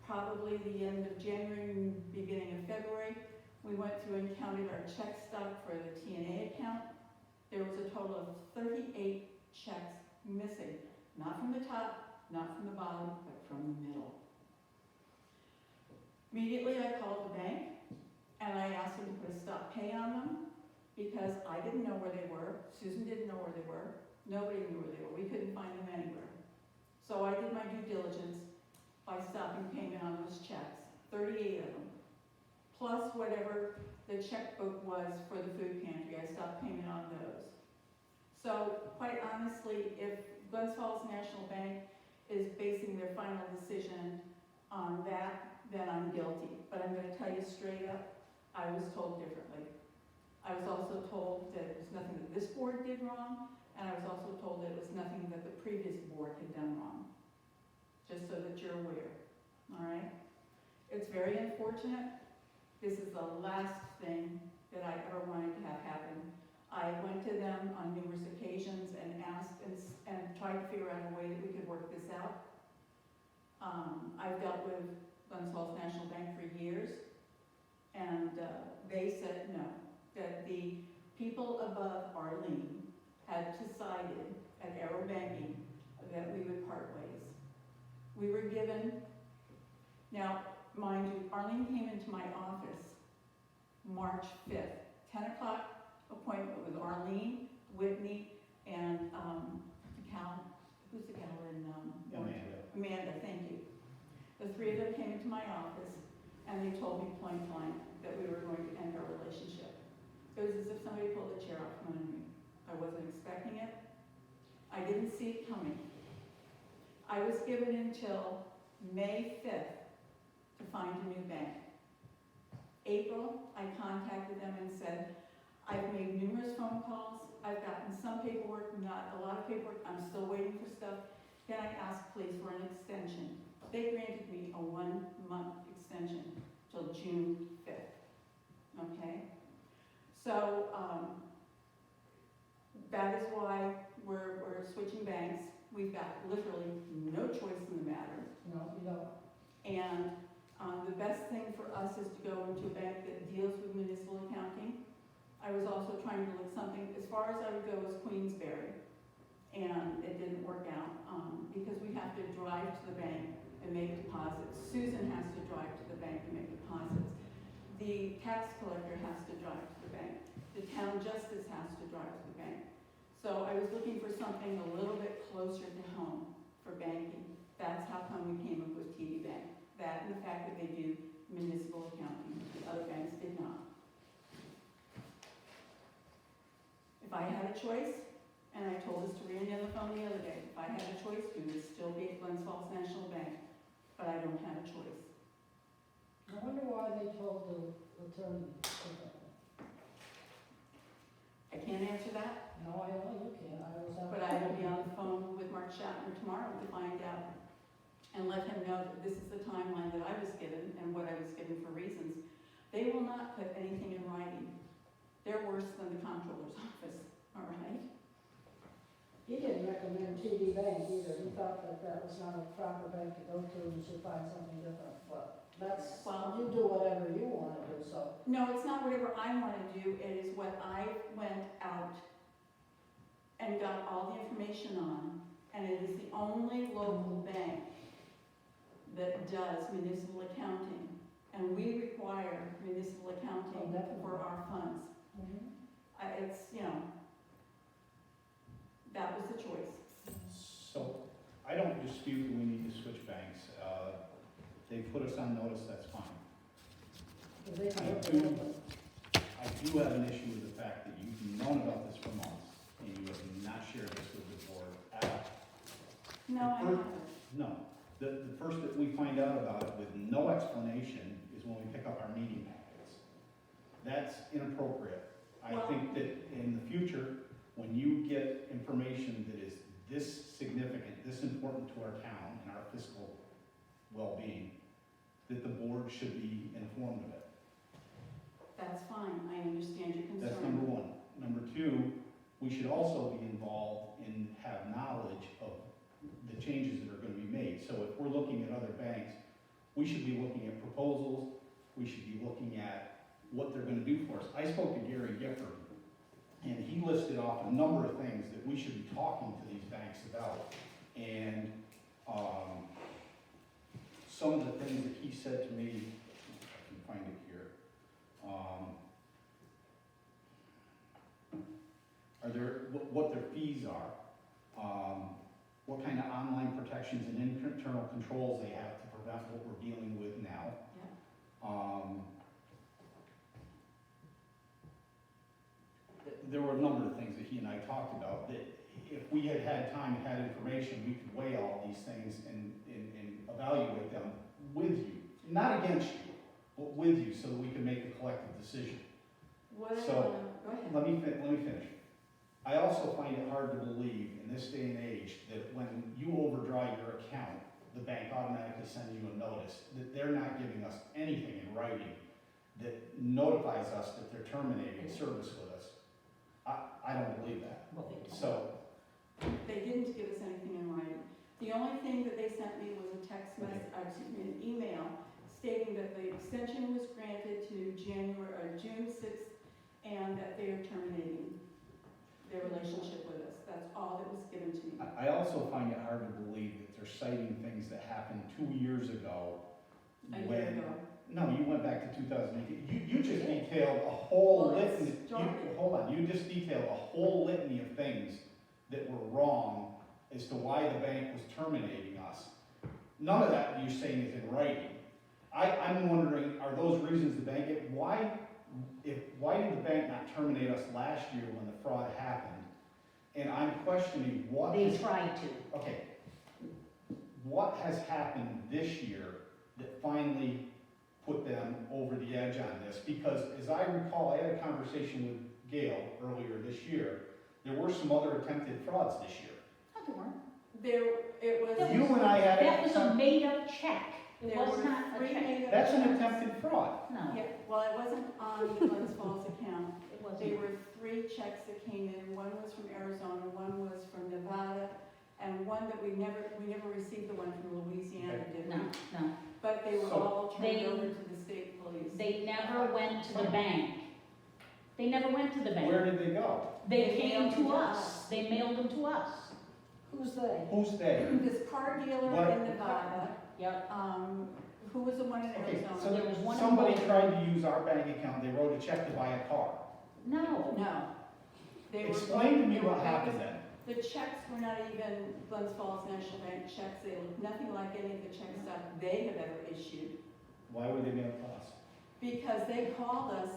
Speaker 4: probably the end of January, beginning of February, we went through and counted our check stock for the TNA account. There was a total of 38 checks missing, not from the top, not from the bottom, but from the middle. Immediately I called the bank and I asked them to put a stop pay on them because I didn't know where they were, Susan didn't know where they were, nobody knew where they were, we couldn't find them anywhere. So I did my due diligence by stopping payment on those checks, 38 of them, plus whatever the checkbook was for the food pantry, I stopped payment on those. So quite honestly, if Glens Falls National Bank is basing their final decision on that, then I'm guilty. But I'm gonna tell you straight up, I was told differently. I was also told that it was nothing that this board did wrong, and I was also told that it was nothing that the previous board had done wrong. Just so that you're aware, all right? It's very unfortunate. This is the last thing that I ever wanted to have happen. I went to them on numerous occasions and asked and tried to figure out a way that we could work this out. I've dealt with Glens Falls National Bank for years, and they said no, that the people above Arlene had decided at Arrow Banking that we would part ways. We were given, now mind you, Arlene came into my office March 5th, 10 o'clock appointment with Arlene, Whitney, and who's the gal in Amanda, thank you. The 3 of them came into my office and they told me point blank that we were going to end our relationship. It was as if somebody pulled a chair off from under me. I wasn't expecting it. I didn't see it coming. I was given until May 5th to find a new bank. April, I contacted them and said, I've made numerous phone calls, I've gotten some paperwork, not a lot of paperwork, I'm still waiting for stuff. Can I ask please for an extension? They granted me a 1-month extension till June 5th, okay? So, that is why we're switching banks. We've got literally no choice in the matter.
Speaker 5: No, you don't.
Speaker 4: And the best thing for us is to go into a bank that deals with municipal accounting. I was also trying to look something, as far as I would go, was Queensberry. And it didn't work out because we have to drive to the bank and make deposits. Susan has to drive to the bank and make deposits. The tax collector has to drive to the bank. The town justice has to drive to the bank. So I was looking for something a little bit closer to home for for banking. That's how come we came up with TD Bank. That and the fact that they do municipal accounting, the other banks did not. If I had a choice, and I told this to Randy on the phone the other day, if I had a choice, we would still be at Glens Falls National Bank, but I don't have a choice.
Speaker 5: I wonder why they told the attorney.
Speaker 4: I can't answer that,
Speaker 5: No, I know you can't, I was out.
Speaker 4: but I will be on the phone with Mark Shatner tomorrow to find out and let him know that this is the timeline that I was given and what I was given for reasons. They will not put anything in writing. They're worse than the comptroller's office, all right?
Speaker 5: He didn't recommend TD Bank either, he thought that that was not a proper bank to go to, and should find something different, but that's,
Speaker 4: Well-
Speaker 5: you do whatever you wanna do, so.
Speaker 4: No, it's not whatever I want to do, it is what I went out and got all the information on, and it is the only local bank that does municipal accounting, and we require municipal accounting
Speaker 5: Oh, definitely.
Speaker 4: for our funds. It's, you know, that was the choice.
Speaker 7: So, I don't dispute that we need to switch banks. They put us on notice, that's fine.
Speaker 5: Cause they can
Speaker 7: I
Speaker 5: look at
Speaker 7: do-
Speaker 5: it.
Speaker 7: I do have an issue with the fact that you've known about this for months, and you have not shared this with the board at all.
Speaker 4: No, I
Speaker 7: First-
Speaker 4: haven't.
Speaker 7: No, the first that we find out about it with no explanation is when we pick up our meeting packets. That's inappropriate. I
Speaker 4: Well-
Speaker 7: think that in the future, when you get information that is this significant, this important to our town and our fiscal well-being, that the board should be informed of it.
Speaker 4: That's fine, I understand your concern.
Speaker 7: That's number one. Number two, we should also be involved and have knowledge of the changes that are gonna be made. So if we're looking at other banks, we should be looking at proposals, we should be looking at what they're gonna do for us. I spoke to Gary Gifford, and he listed off a number of things that we should be talking to these banks about. And, some of the things that he said to me, if I can find it here, are there, what their fees are, what kind of online protections and internal controls they have to prevent what we're dealing with now. There were a number of things that he and I talked about that if we had had time and had information, we could weigh all these things and evaluate them with you, not against you, but with you, so that we can make a collective decision.
Speaker 4: What I
Speaker 7: So,
Speaker 4: wanna, go ahead.
Speaker 7: Let me finish. I also find it hard to believe in this day and age that when you overdraw your account, the bank automatically sends you a notice, that they're not giving us anything in writing that notifies us that they're terminating service with us. I don't believe that.
Speaker 6: Well, they don't.
Speaker 7: So,
Speaker 4: They didn't give us anything in writing. The only thing that they sent me was a text message, excuse me, an email stating that the extension was granted to June 6th, and that they are terminating their relationship with us. That's all that was given to me.
Speaker 7: I also find it hard to believe that they're citing things that happened 2 years ago.
Speaker 4: A year
Speaker 7: when-
Speaker 4: ago.
Speaker 7: No, you went back to 2018. You just detailed a whole
Speaker 4: Well, it
Speaker 7: litany.
Speaker 4: started-
Speaker 7: Hold on, you just detailed a whole litany of things that were wrong as to why the bank was terminating us. None of that you're saying is in writing. I'm wondering, are those reasons the bank, why did the bank not terminate us last year when the fraud happened? And I'm questioning what.
Speaker 6: They tried to.
Speaker 7: Okay. What has happened this year that finally put them over the edge on this? Because as I recall, I had a conversation with Gail earlier this year. There were some other attempted frauds this year.
Speaker 6: No, they weren't.
Speaker 4: It was.
Speaker 6: That
Speaker 7: You and I had.
Speaker 6: That was a made-up check. It
Speaker 4: There
Speaker 6: was
Speaker 4: were
Speaker 6: not a
Speaker 4: 3
Speaker 6: check.
Speaker 4: made-up
Speaker 7: That's an
Speaker 4: checks.
Speaker 7: attempted fraud.
Speaker 6: No,
Speaker 4: Yeah, well, it wasn't on the Glens Falls account.
Speaker 6: it
Speaker 4: There
Speaker 6: wasn't.
Speaker 4: were 3 checks that came in. One was from Arizona, one was from Nevada, and one that we never received the one from Louisiana, did we?
Speaker 6: No, no.
Speaker 4: But they were
Speaker 7: So-
Speaker 4: all turned
Speaker 6: They-
Speaker 4: over to the state police.
Speaker 6: They never went to the bank. They never went to the
Speaker 7: Where
Speaker 6: bank.
Speaker 7: did they go?
Speaker 6: They
Speaker 4: They
Speaker 6: came
Speaker 4: mailed
Speaker 6: to
Speaker 4: them to
Speaker 6: us.
Speaker 4: us.
Speaker 6: They mailed them to us.
Speaker 5: Who's they?
Speaker 7: Who's they?
Speaker 4: This car dealer
Speaker 7: What?
Speaker 4: in Nevada,
Speaker 6: Yep.
Speaker 4: who was the one in
Speaker 7: Okay,
Speaker 4: Arizona?
Speaker 7: so
Speaker 6: There was one in
Speaker 7: somebody
Speaker 6: Boulder.
Speaker 7: tried to use our bank account, they wrote a check to buy a car.
Speaker 6: No.
Speaker 4: No. They were
Speaker 7: Explain to me
Speaker 4: they were
Speaker 7: what happened then.
Speaker 4: The checks were not even Glens Falls National Bank checks. They look nothing like any of the checks that they have ever issued.
Speaker 7: Why were they mailed to us?
Speaker 4: Because they called us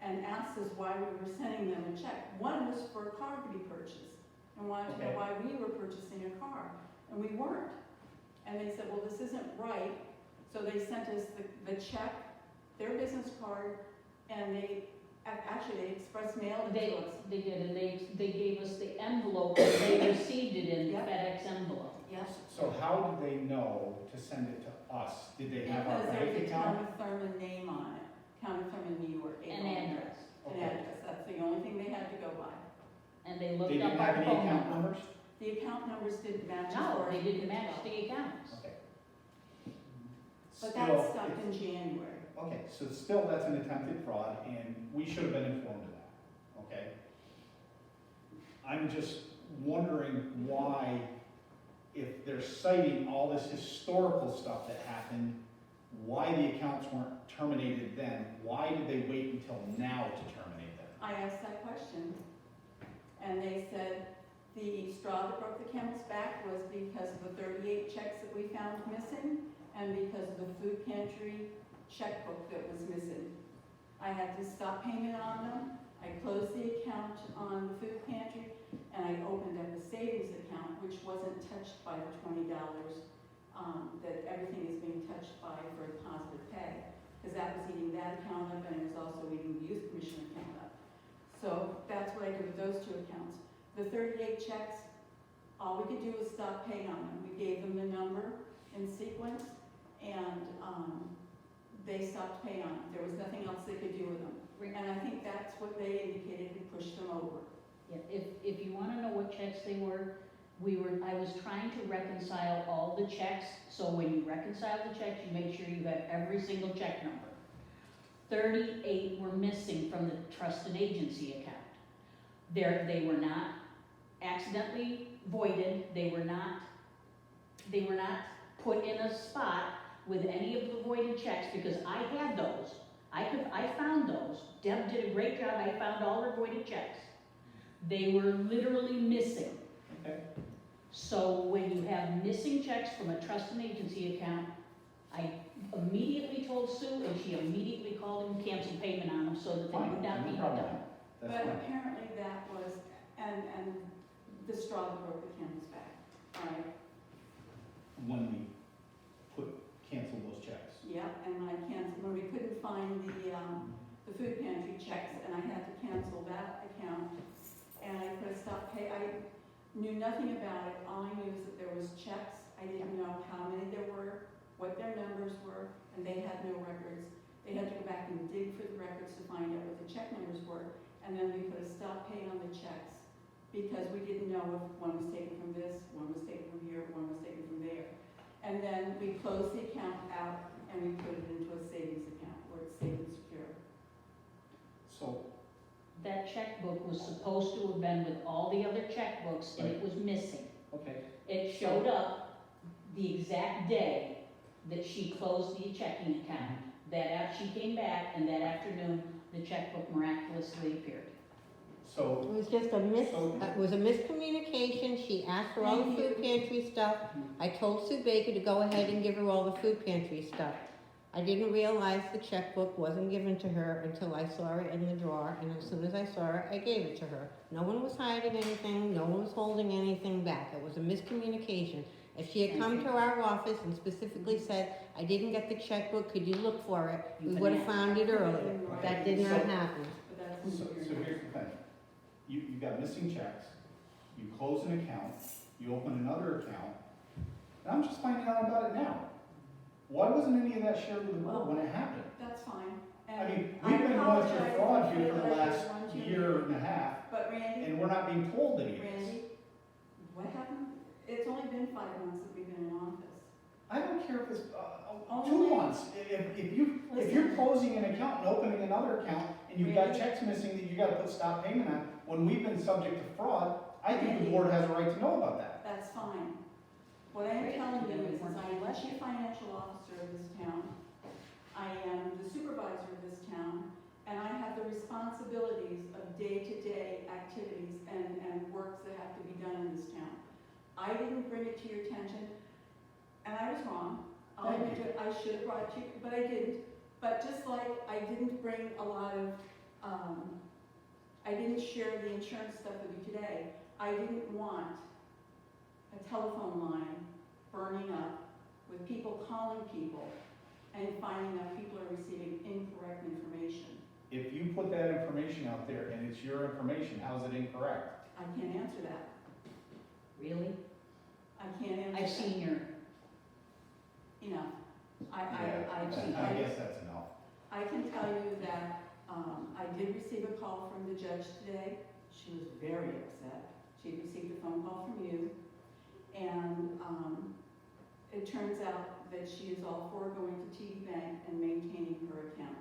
Speaker 4: and asked us why we were sending them a check. One was for a car to be purchased, and wanted to know
Speaker 7: Okay.
Speaker 4: why we were purchasing a car, and we weren't. And they said, well, this isn't right, so they sent us the check, their business card, and actually, they express mailed it to us.
Speaker 6: They did, and they gave us the envelope, and they received it in
Speaker 4: Yep.
Speaker 6: FedEx envelope.
Speaker 4: Yes.
Speaker 7: So how did they know to send it to us? Did they have our
Speaker 4: Because
Speaker 7: bank
Speaker 4: there's a
Speaker 7: account?
Speaker 4: Town of Thurman name on it, Town of Thurman, New York.
Speaker 6: An address.
Speaker 4: An
Speaker 7: Okay.
Speaker 4: address, that's the only thing they had to go by.
Speaker 6: And they
Speaker 7: They
Speaker 6: looked
Speaker 7: didn't
Speaker 6: up
Speaker 7: have
Speaker 6: our
Speaker 7: any
Speaker 6: phone
Speaker 7: account
Speaker 6: number.
Speaker 7: numbers?
Speaker 4: The account numbers didn't match. as
Speaker 6: No,
Speaker 4: far
Speaker 6: they
Speaker 4: as
Speaker 6: didn't
Speaker 4: we could
Speaker 6: match
Speaker 4: tell.
Speaker 6: the accounts.
Speaker 7: Okay.
Speaker 4: But
Speaker 7: Still,
Speaker 4: that stopped
Speaker 7: it's-
Speaker 4: in January.
Speaker 7: Okay, so still that's an attempted fraud, and we should have been informed of that, okay? I'm just wondering why, if they're citing all this historical stuff that happened, why the accounts weren't terminated then? Why did they wait until now to terminate them?
Speaker 4: I asked that question, and they said the straw that broke the camel's back was because of the 38 checks that we found missing, and because of the food pantry checkbook that was missing. I had to stop payment on them, I closed the account on the food pantry, and I opened up a savings account, which wasn't touched by the $20, that everything is being touched by for the positive pay, because that was eating that account up, and it was also eating the youth commission account up. So that's what I did with those two accounts. The 38 checks, all we could do was stop paying on them. We gave them the number in sequence, and they stopped paying on them. There was nothing else they could do with them. And I think that's what they indicated had pushed them over.
Speaker 6: Yeah, if you wanna know what checks they were, I was trying to reconcile all the checks, so when you reconcile the checks, you make sure you have every single check number. 38 were missing from the trust and agency account. They were not accidentally voided, they were not put in a spot with any of the voided checks, because I had those. I found those. Deb did a great job, I found all her voided checks. They were literally missing.
Speaker 7: Okay.
Speaker 6: So when you have missing checks from a trust and agency account, I immediately told Sue, and she immediately called and canceled payment on them so that they
Speaker 7: Fine,
Speaker 6: would not
Speaker 7: no
Speaker 6: be
Speaker 7: problem.
Speaker 6: done.
Speaker 7: That's
Speaker 4: But
Speaker 7: fine.
Speaker 4: apparently that was, and the straw that broke the camel's back, all right?
Speaker 7: When we cancel those checks.
Speaker 4: Yeah, and when we couldn't find the food pantry checks, and I had to cancel that account, and I put a stop pay, I knew nothing about it, all I knew is that there was checks, I didn't know how many there were, what their numbers were, and they had no records. They had to go back and dig for the records to find out what the check numbers were, and then we put a stop pay on the checks, because we didn't know if one was taken from this, one was taken from here, one was taken from there. And then we closed the account out and we put it into a savings account where it's safe and secure.
Speaker 7: So,
Speaker 6: That checkbook was supposed to have been with all the other checkbooks, and it was missing.
Speaker 7: okay,
Speaker 6: It showed up the exact day that she closed the checking account. She came back, and that afternoon, the checkbook miraculously appeared.
Speaker 7: so,
Speaker 1: It was just it was a miscommunication. She asked for all the food pantry stuff. I told Sue Baker to go ahead and give her all the food pantry stuff. I didn't realize the checkbook wasn't given to her until I saw it in the drawer, and as soon as I saw it, I gave it to her. No one was hiding anything, no one was holding anything back. It was a miscommunication. If she had come to our office and specifically said, I didn't get the checkbook, could you look for it? We would have found it earlier. That did not happen.
Speaker 4: But that's.
Speaker 7: so here's the thing. You got missing checks, you close an account, you open another account, and I'm just finding out about it now. Why wasn't any of that shared with the board when it happened?
Speaker 4: That's fine.
Speaker 7: I
Speaker 4: And
Speaker 7: mean, we've been going through
Speaker 4: apologize
Speaker 7: fraud
Speaker 4: if you
Speaker 7: here for
Speaker 4: feel
Speaker 7: the
Speaker 4: like
Speaker 7: last
Speaker 4: there's one too
Speaker 7: year
Speaker 4: many.
Speaker 7: and a half,
Speaker 4: But Randy,
Speaker 7: and we're not being told any of this.
Speaker 4: Randy, what happened? It's only been 5 months that we've been in office.
Speaker 7: I don't care if it's, 2
Speaker 4: Only-
Speaker 7: months. If you're closing an account and opening another account, and you've got
Speaker 4: Randy?
Speaker 7: checks missing that you gotta put stop payment on, when we've been subject to fraud, I think the
Speaker 4: Randy?
Speaker 7: board has a right to know about that.
Speaker 4: That's fine. What I am telling you is I am the chief financial officer of this town. I am the supervisor of this town, and I have the responsibilities of day-to-day activities and works that have to be done in this town. I didn't bring it to your attention, and I was wrong. I'll
Speaker 3: Thank
Speaker 4: admit it, I should have brought it to you, but I didn't. But just like I didn't bring a lot of, I didn't share the insurance stuff with you today, I didn't want a telephone line burning up with people calling people and finding out people are receiving incorrect information.
Speaker 7: If you put that information out there and it's your information, how is it incorrect?
Speaker 4: I can't answer that.
Speaker 6: Really?
Speaker 4: I can't answer that.
Speaker 6: I've seen your,
Speaker 4: Enough.
Speaker 7: Yeah,
Speaker 4: I've seen,
Speaker 7: I guess that's enough.
Speaker 4: I can tell you that, I did receive a call from the judge today. She was very upset. She received a phone call from you. And, it turns out that she is all for going to TD Bank and maintaining her account,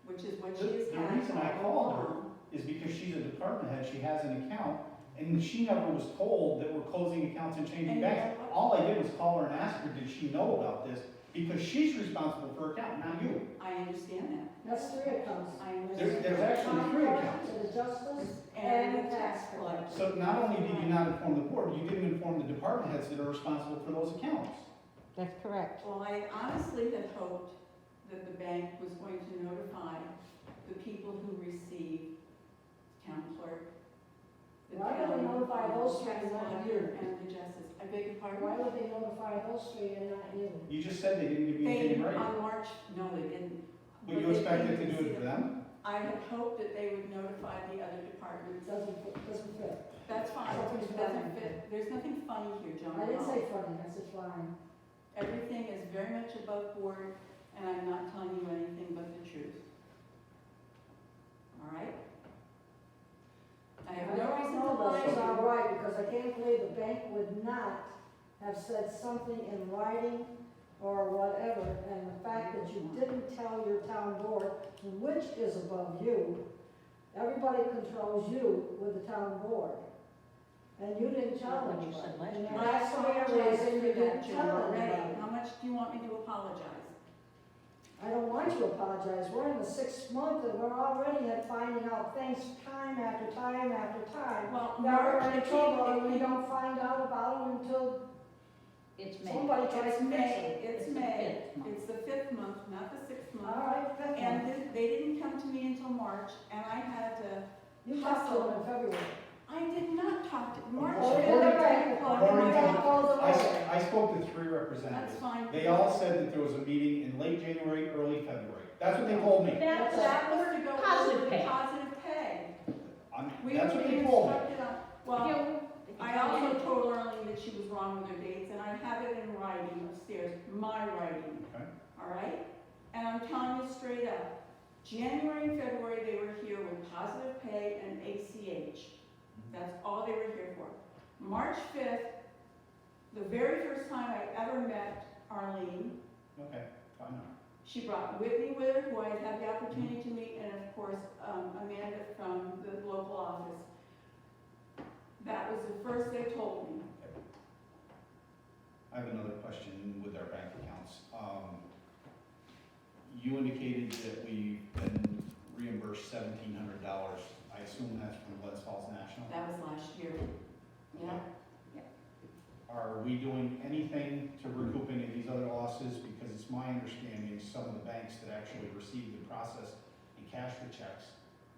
Speaker 4: which is what she has
Speaker 7: The
Speaker 4: had
Speaker 7: reason I
Speaker 4: all
Speaker 7: called her
Speaker 4: along.
Speaker 7: is because she's a department head, she has an account, and she never was told that we're closing accounts and changing
Speaker 4: And
Speaker 7: banks.
Speaker 4: you know what?
Speaker 7: All I did was call her and ask her, did she know about this? Because she's responsible for her account, not you.
Speaker 4: I understand that.
Speaker 5: That's 3 accounts.
Speaker 4: I understand.
Speaker 7: There's actually 3 accounts.
Speaker 5: To the justice
Speaker 4: And
Speaker 5: and
Speaker 4: the
Speaker 5: the
Speaker 4: tax
Speaker 5: tax
Speaker 4: collector.
Speaker 7: So not only did you not inform the board, you didn't inform the department heads that are responsible for those accounts.
Speaker 1: That's correct.
Speaker 4: Well, I honestly had hoped that the bank was going to notify the people who receive town clerk, the
Speaker 5: Why would they
Speaker 4: town,
Speaker 5: notify those three
Speaker 4: tax
Speaker 5: and not
Speaker 4: collector,
Speaker 5: you?
Speaker 4: and the justice. I beg your
Speaker 5: Why
Speaker 4: pardon?
Speaker 5: would they notify those 3 and not you?
Speaker 7: You just said they didn't give you
Speaker 4: They,
Speaker 7: anything right.
Speaker 4: on March, no, they didn't.
Speaker 7: But you
Speaker 4: they
Speaker 7: expected to
Speaker 4: didn't
Speaker 7: do it
Speaker 4: receive
Speaker 7: for them?
Speaker 4: I had hoped that they would notify the other departments.
Speaker 5: Doesn't fit.
Speaker 4: That's fine,
Speaker 5: Something's
Speaker 4: it doesn't
Speaker 5: wrong.
Speaker 4: fit, there's nothing funny here, John.
Speaker 5: I didn't say funny, I said flying.
Speaker 4: Everything is very much above board, and I'm not telling you anything but the truth. All right? I have no reason to
Speaker 5: don't know
Speaker 4: lie
Speaker 5: that
Speaker 4: to
Speaker 5: it's all
Speaker 4: you.
Speaker 5: right, because I can't believe the bank would not have said something in writing or whatever, and the fact that you didn't tell your town board, which is above you, everybody controls you with the town board. And you didn't tell
Speaker 6: Not what
Speaker 5: them.
Speaker 6: you said last
Speaker 5: And
Speaker 6: year.
Speaker 5: the
Speaker 4: I
Speaker 5: last time I
Speaker 4: apologize
Speaker 5: raised it,
Speaker 4: for
Speaker 5: you
Speaker 4: that,
Speaker 5: didn't
Speaker 4: John,
Speaker 5: tell
Speaker 4: already.
Speaker 5: anybody.
Speaker 4: How much do you want me to apologize?
Speaker 5: I don't want you to apologize, we're in the 6th month and we're already at finding out things time after time after time.
Speaker 4: Well,
Speaker 5: Now we're
Speaker 4: March
Speaker 5: in trouble and we
Speaker 4: 18th,
Speaker 5: don't find out about them until
Speaker 6: it's May.
Speaker 5: somebody tries
Speaker 4: it's
Speaker 5: to fix
Speaker 4: May,
Speaker 5: it.
Speaker 4: it's
Speaker 6: the
Speaker 4: May,
Speaker 6: 5th month.
Speaker 4: it's the 5th month, not the 6th
Speaker 5: All
Speaker 4: month.
Speaker 5: right, fifth
Speaker 4: And
Speaker 5: month.
Speaker 4: they didn't come to me until March, and I had to,
Speaker 5: You talked to them in February.
Speaker 4: I did not talk to, March
Speaker 5: Oh,
Speaker 4: 5th,
Speaker 5: yeah,
Speaker 4: at
Speaker 5: right.
Speaker 4: 10 o'clock.
Speaker 7: According
Speaker 5: You
Speaker 7: to-
Speaker 5: gotta call the roll.
Speaker 7: I spoke to 3
Speaker 4: That's
Speaker 7: representatives.
Speaker 4: fine.
Speaker 7: They all said that there was a meeting in late January, early February. That's what they told me.
Speaker 6: That's,
Speaker 4: That was to go
Speaker 6: Positive
Speaker 4: over the
Speaker 6: pay.
Speaker 4: positive pay. We
Speaker 7: That's
Speaker 4: were
Speaker 7: what they
Speaker 4: being
Speaker 7: told me.
Speaker 4: instructed on, well,
Speaker 6: yeah,
Speaker 4: I also told Arlene that she was wrong with her dates, and I have it in writing upstairs, my writing.
Speaker 7: Okay.
Speaker 4: All right? And I'm telling you straight up, January and February, they were here with positive pay and ACH. That's all they were here for. March 5th, the very first time I ever met Arlene,
Speaker 7: Okay, fine.
Speaker 4: she brought Whitney with her, who I had had the opportunity to meet, and of course, Amanda from the local office. That was the first they told me.
Speaker 7: I have another question with our bank accounts. You indicated that we've been reimbursed $1,700. I assume that's from Glens Falls National?
Speaker 4: That was last year. Yeah.
Speaker 7: Are we doing anything to recoup any of these other losses? Because it's my understanding some of the banks that actually received and processed and cashed the checks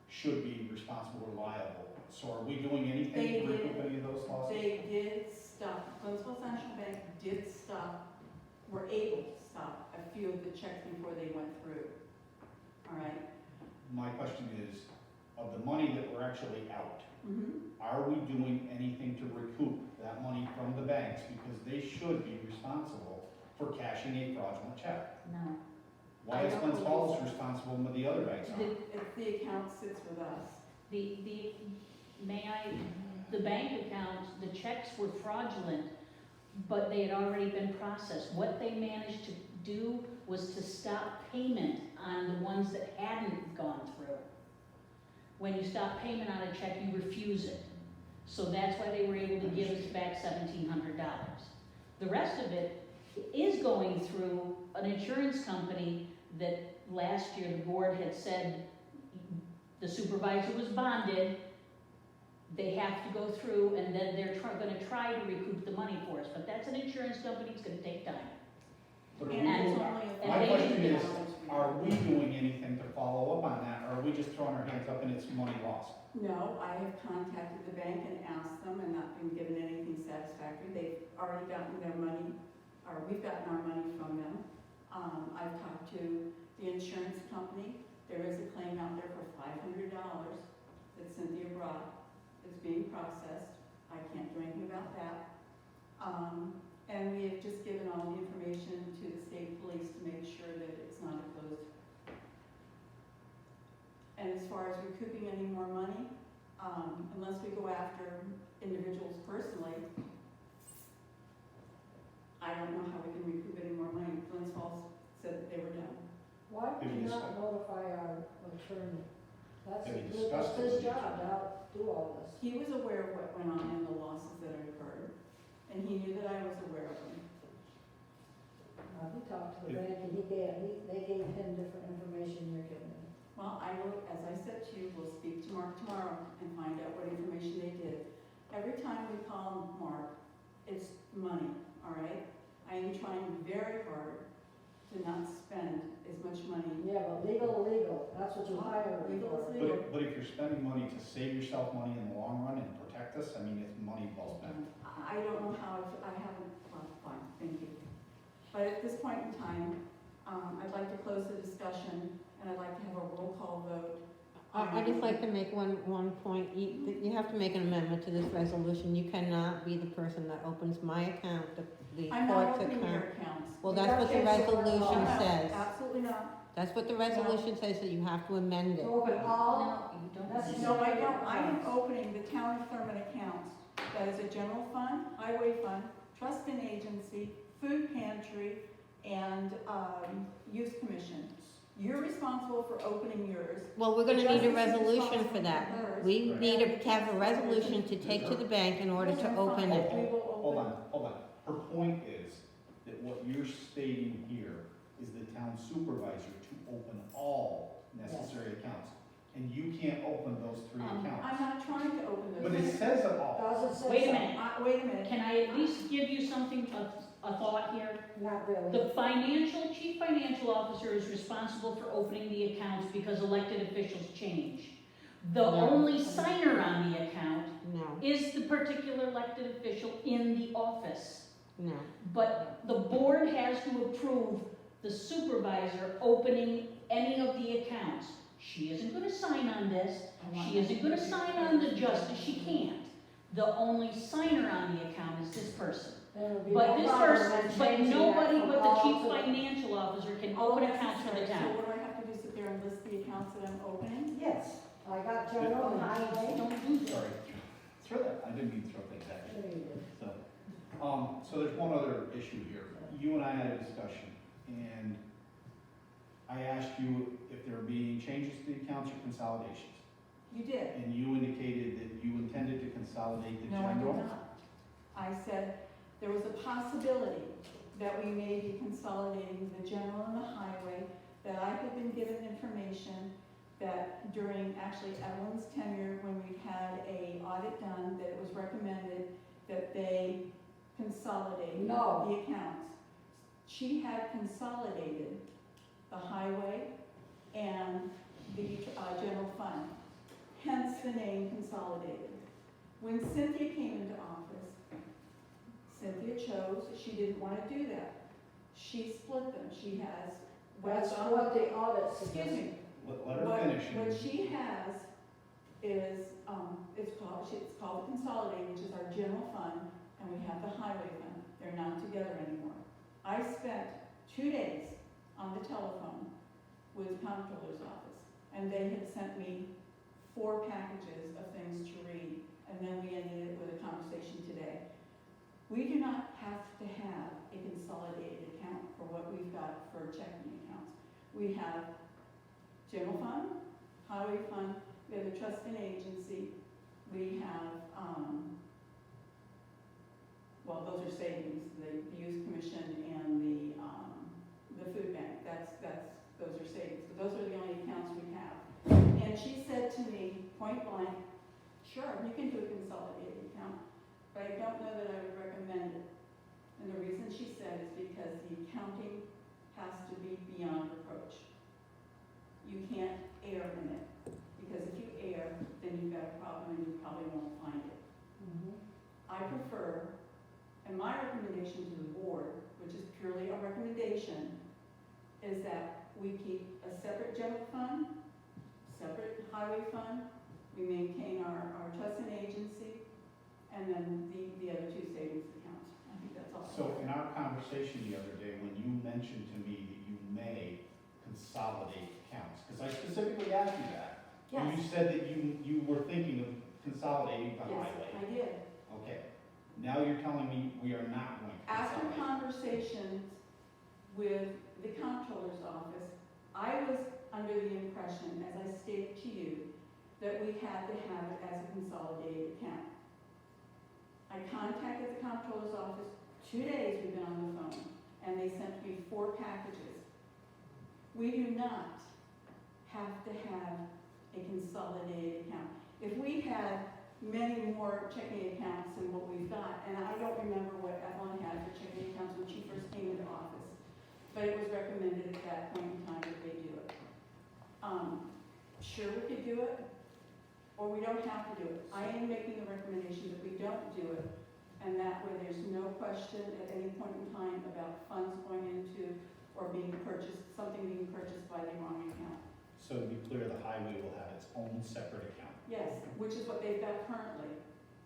Speaker 7: should be responsible or liable. So are we doing anything
Speaker 4: They
Speaker 7: to recoup
Speaker 4: did.
Speaker 7: any of those losses?
Speaker 4: They did stop, Glenville National Bank did stop, were able to stop a few of the checks before they went through. All right?
Speaker 7: My question is, of the money that we're actually out,
Speaker 4: Mm-hmm.
Speaker 7: are we doing anything to recoup that money from the banks? Because they should be responsible for cashing a fraudulent check.
Speaker 6: no.
Speaker 7: Why
Speaker 4: I
Speaker 7: is
Speaker 4: don't
Speaker 7: Glens
Speaker 4: believe
Speaker 7: Falls
Speaker 4: so.
Speaker 7: responsible when the other banks aren't?
Speaker 4: If the account sits with us.
Speaker 6: The bank accounts, the checks were fraudulent, but they had already been processed. What they managed to do was to stop payment on the ones that hadn't gone through. When you stop payment on a check, you refuse it. So that's why they were able to give us back $1,700. The rest of it is going through an insurance company that last year the board had said the supervisor was bonded, they have to go through and then they're gonna try to recoup the money for us, but that's an insurance company, it's gonna take time.
Speaker 7: But are
Speaker 2: And
Speaker 7: we-
Speaker 2: it's only a.
Speaker 6: and
Speaker 7: my
Speaker 6: they
Speaker 7: question
Speaker 6: didn't
Speaker 7: is, are we doing anything to follow up on that, or are we just throwing our hands up and it's money lost?
Speaker 4: No, I have contacted the bank and asked them and not been given anything satisfactory. They've already gotten their money, or we've gotten our money from them. I've talked to the insurance company. There is a claim out there for $500 that Cynthia brought. It's being processed. I can't do anything about that. And we have just given all the information to the state police to make sure that it's not a closed. And as far as recouping any more money, unless we go after individuals personally, I don't know how we can recoup any more money. Glens Falls said that they were done.
Speaker 5: Why would
Speaker 7: Have
Speaker 5: you
Speaker 7: you
Speaker 5: not notify our attorney? That's
Speaker 7: Have you
Speaker 5: his,
Speaker 7: discussed
Speaker 5: that's
Speaker 7: it
Speaker 5: his
Speaker 7: with the
Speaker 5: job, to do all this.
Speaker 4: He was aware of what went on in the losses that had occurred, and he knew that I was aware of them.
Speaker 5: He talked to the
Speaker 7: If-
Speaker 5: bank and they gave him different information you're giving him.
Speaker 4: Well, I will, as I said to you, we'll speak to Mark tomorrow and find out what information they did. Every time we call Mark, it's money, all right? I am trying very hard to not spend as much money.
Speaker 5: Yeah, but legal, that's what you hire him
Speaker 4: Legal
Speaker 5: for.
Speaker 4: is legal.
Speaker 7: But if you're spending money to save yourself money in the long run and protect us, I mean, it's money well spent.
Speaker 4: I don't know how, I haven't, well, fine, thank you. But at this point in time, I'd like to close the discussion, and I'd like to have a roll call vote.
Speaker 1: I'd just like to make one point. You have to make an amendment to this resolution. You cannot be the person that opens my account, the
Speaker 4: I'm not
Speaker 1: court's
Speaker 4: opening your
Speaker 1: account.
Speaker 4: accounts.
Speaker 1: Well, that's what the resolution
Speaker 4: No,
Speaker 1: says.
Speaker 4: absolutely not.
Speaker 1: That's what the resolution says, that you have to amend
Speaker 5: To
Speaker 1: it.
Speaker 5: open all,
Speaker 6: No, you don't.
Speaker 5: That's-
Speaker 4: No, I don't, I am opening the town of Thurman accounts. That is a general fund, highway fund, trust and agency, food pantry, and, youth commission. You're responsible for opening yours.
Speaker 1: Well, we're gonna need a
Speaker 4: Justice is
Speaker 1: resolution for
Speaker 4: responsible
Speaker 1: that.
Speaker 4: hers.
Speaker 1: We need to have a resolution to take to the bank in order to open it.
Speaker 4: We will
Speaker 7: Hold
Speaker 4: open.
Speaker 7: on. Her point is that what you're stating here is the town supervisor to open all necessary accounts. And you can't open those three accounts.
Speaker 4: I'm not trying to open those.
Speaker 7: But it says it all.
Speaker 5: doesn't say
Speaker 6: Wait a
Speaker 5: so.
Speaker 6: minute.
Speaker 4: Wait a minute.
Speaker 6: Can I at least give you something, a thought here?
Speaker 5: Not really.
Speaker 6: The chief financial officer is responsible for opening the accounts because elected officials change. The
Speaker 1: No.
Speaker 6: only signer on the account
Speaker 1: No,
Speaker 6: is the particular elected official in the office.
Speaker 1: no.
Speaker 6: But the board has to approve the supervisor opening any of the accounts. She isn't gonna sign on this, she isn't gonna sign on the justice, she can't. The only signer on the account is this person.
Speaker 5: There would be
Speaker 6: But
Speaker 5: no
Speaker 6: this
Speaker 5: problem
Speaker 6: person,
Speaker 5: in
Speaker 6: but
Speaker 5: changing that
Speaker 6: nobody
Speaker 5: from
Speaker 6: but
Speaker 5: all
Speaker 6: the chief
Speaker 5: to-
Speaker 6: financial officer can
Speaker 4: All
Speaker 6: open accounts for the
Speaker 4: necessary.
Speaker 6: town.
Speaker 4: So what do I have to do, sit there and list the accounts that I'm opening?
Speaker 5: Yes, I got general and highway.
Speaker 6: Don't do that.
Speaker 7: Sorry. Throw that, I didn't mean to throw things at you.
Speaker 5: There you go.
Speaker 7: So there's one other issue here. You and I had a discussion, and I asked you if there were being changes to the accounts or consolidations.
Speaker 4: You did.
Speaker 7: And you indicated that you intended to consolidate the
Speaker 4: No, I
Speaker 7: general.
Speaker 4: did not. I said there was a possibility that we may be consolidating the general and the highway, that I had been given information that during actually Evelyn's tenure, when we had a audit done, that it was recommended that they consolidate
Speaker 5: No.
Speaker 4: the accounts. She had consolidated the highway and the general fund, hence the name consolidated. When Cynthia came into office, Cynthia chose, she didn't want to do that. She split them, she has.
Speaker 5: That's what the audit
Speaker 4: Excuse
Speaker 5: suggests.
Speaker 4: me,
Speaker 7: Let her finish.
Speaker 4: what she has is, it's called the consolidated, which is our general fund, and we have the highway fund. They're not together anymore. I spent 2 days on the telephone with the comptroller's office, and they had sent me 4 packages of things to read, and then we ended it with a conversation today. We do not have to have a consolidated account for what we've got for checking accounts. We have general fund, highway fund, we have the trust and agency, we have, well, those are savings, the youth commission and the food bank, those are savings, but those are the only accounts we have. And she said to point blank, sure, you can do a consolidated account, but I don't know that I would recommend it. And the reason she said is because the accounting has to be beyond reproach. You can't err in it, because if you err, then you've got a problem and you probably won't find it. I prefer, and my recommendation to the board, which is purely a recommendation, is that we keep a separate general fund, separate highway fund, we maintain our trust and agency, and then the other two savings accounts. I think that's all.
Speaker 7: So in our conversation the other day, when you mentioned to me that you may consolidate accounts, because I specifically asked you that. And you
Speaker 4: Yes,
Speaker 7: said that you were thinking of consolidating the
Speaker 4: yes,
Speaker 7: highway.
Speaker 4: I did.
Speaker 7: Okay, now you're telling me we are not going to
Speaker 4: After
Speaker 7: consolidate.
Speaker 4: conversations with the comptroller's office, I was under the impression, as I stated to you, that we had to have it as a consolidated account. I contacted the comptroller's office, 2 days we've been on the phone, and they sent me 4 packages. We do not have to have a consolidated account. If we had many more checking accounts than what we've got, and I don't remember what Evelyn had for checking accounts when she first came into office, but it was recommended at that point in time that they do it. Sure, we could do it, or we don't have to do it. I am making the recommendation that we don't do it, and that way there's no question at any point in time about funds going into or being purchased, something being purchased by the wrong account.
Speaker 7: So to be clear, the highway will have its own separate account.
Speaker 4: Yes, which is what they've got currently.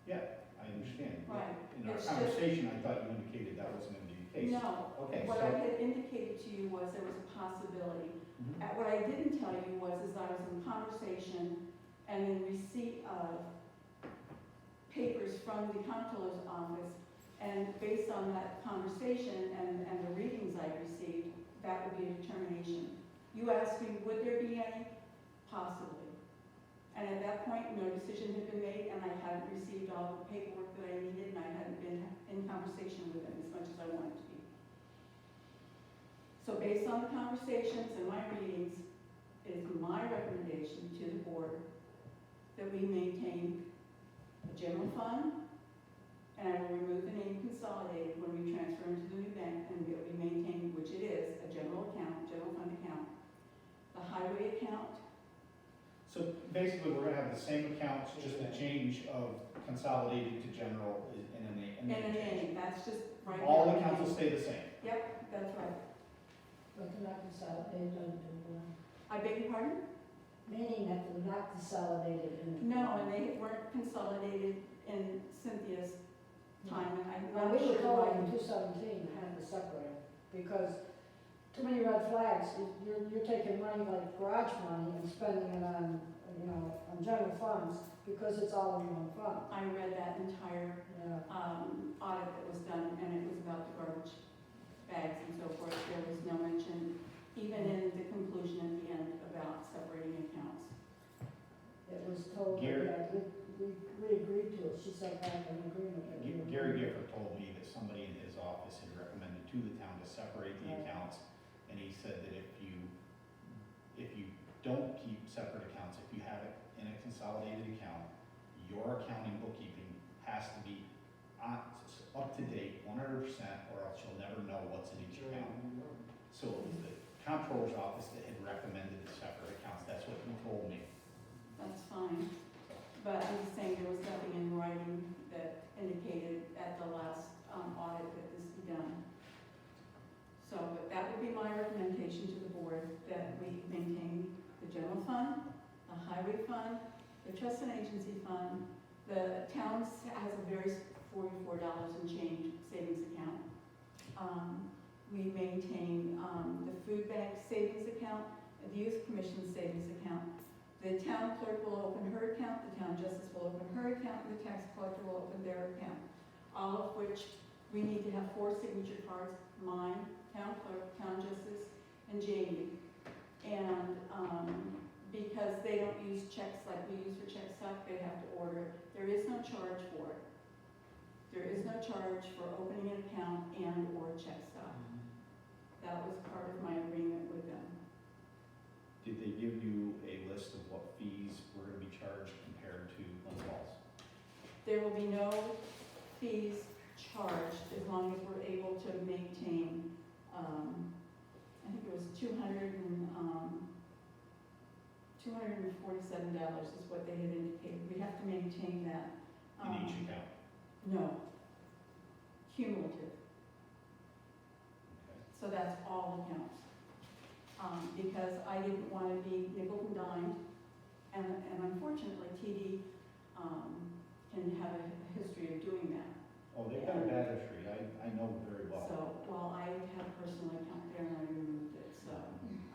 Speaker 7: Yeah, I understand.
Speaker 4: Right.
Speaker 7: In our
Speaker 4: It's just-
Speaker 7: conversation, I thought you indicated that wasn't going to be the case.
Speaker 4: No,
Speaker 7: Okay,
Speaker 4: what I
Speaker 7: so,
Speaker 4: had indicated to you was there was a possibility.
Speaker 7: Mhm.
Speaker 4: What I didn't tell you was, is I was in conversation and in receipt of papers from the comptroller's office, and based on that conversation and the readings I received, that would be a determination. You asked me, would there be any? Possibly. And at that point, no decision had been made, and I hadn't received all the paperwork that I needed, and I hadn't been in conversation with them as much as I wanted to be. So based on the conversations and my readings, it is my recommendation to the board that we maintain a general fund, and I will remove the name consolidated when we transfer into the new bank, and that we maintain, which it is, a general account, general fund account. The highway account,
Speaker 7: so basically, we're going to have the same accounts, just a change of consolidated to general in a name.
Speaker 4: and a name, that's just right now.
Speaker 7: All accounts will stay the same.
Speaker 4: Yep, that's right.
Speaker 5: But they're not consolidated under
Speaker 4: I beg your pardon?
Speaker 5: meaning that they're not consolidated in.
Speaker 4: No, and they weren't consolidated in Cynthia's time, and I'm
Speaker 5: Well,
Speaker 4: not
Speaker 5: we were
Speaker 4: sure
Speaker 5: told
Speaker 4: why.
Speaker 5: in 2017 to have to separate, because too many red flags. You're taking money like garage money and spending it on, on general funds, because it's all in one fund.
Speaker 4: I read that entire
Speaker 5: Yeah.
Speaker 4: audit that was done, and it was about the garbage bags and so forth. There was no mention, even in the conclusion at the end, about separating accounts.
Speaker 5: It was told,
Speaker 7: Gary-
Speaker 5: that we agreed to it. She said back in agreement. that we
Speaker 7: Gary
Speaker 5: agreed.
Speaker 7: Gifford told me that somebody in his office had recommended to the town to separate the
Speaker 5: Right.
Speaker 7: accounts, and he said that if you don't keep separate accounts, if you have it in a consolidated account, your accounting bookkeeping has to be up to date 100%, or else you'll never know what's in each account. So it was the comptroller's office that had recommended the separate accounts, that's what he told me.
Speaker 4: That's fine. But I'm just saying, there was nothing in writing that indicated at the last audit that this be done. So, but that would be my recommendation to the board, that we maintain the general fund, the highway fund, the trust and agency fund. The town has a very $44 and change savings account. We maintain the food bank savings account, the youth commission savings account. The town clerk will open her account, the town justice will open her account, and the tax collector will open their account. All of which, we need to have 4 signature cards, mine, town clerk, town justice, and Jamie. And, because they don't use checks like we use for check stock, they have to order it. There is no charge for it. There is no charge for opening an account and/or check stock. That was part of my agreement with them.
Speaker 7: Did they give you a list of what fees were going to be charged compared
Speaker 4: There will be no fees charged as long as we're able to maintain, I think it was $247 is what they had indicated. We have to maintain that.
Speaker 7: In each account.
Speaker 4: No, cumulative. So that's all accounts. Because I didn't want to be nickel and dimed, and unfortunately TD can have a history of doing that.
Speaker 7: Oh, they've got a bad history, I know very well.
Speaker 4: So, well, I have a personal account there and I removed it, so.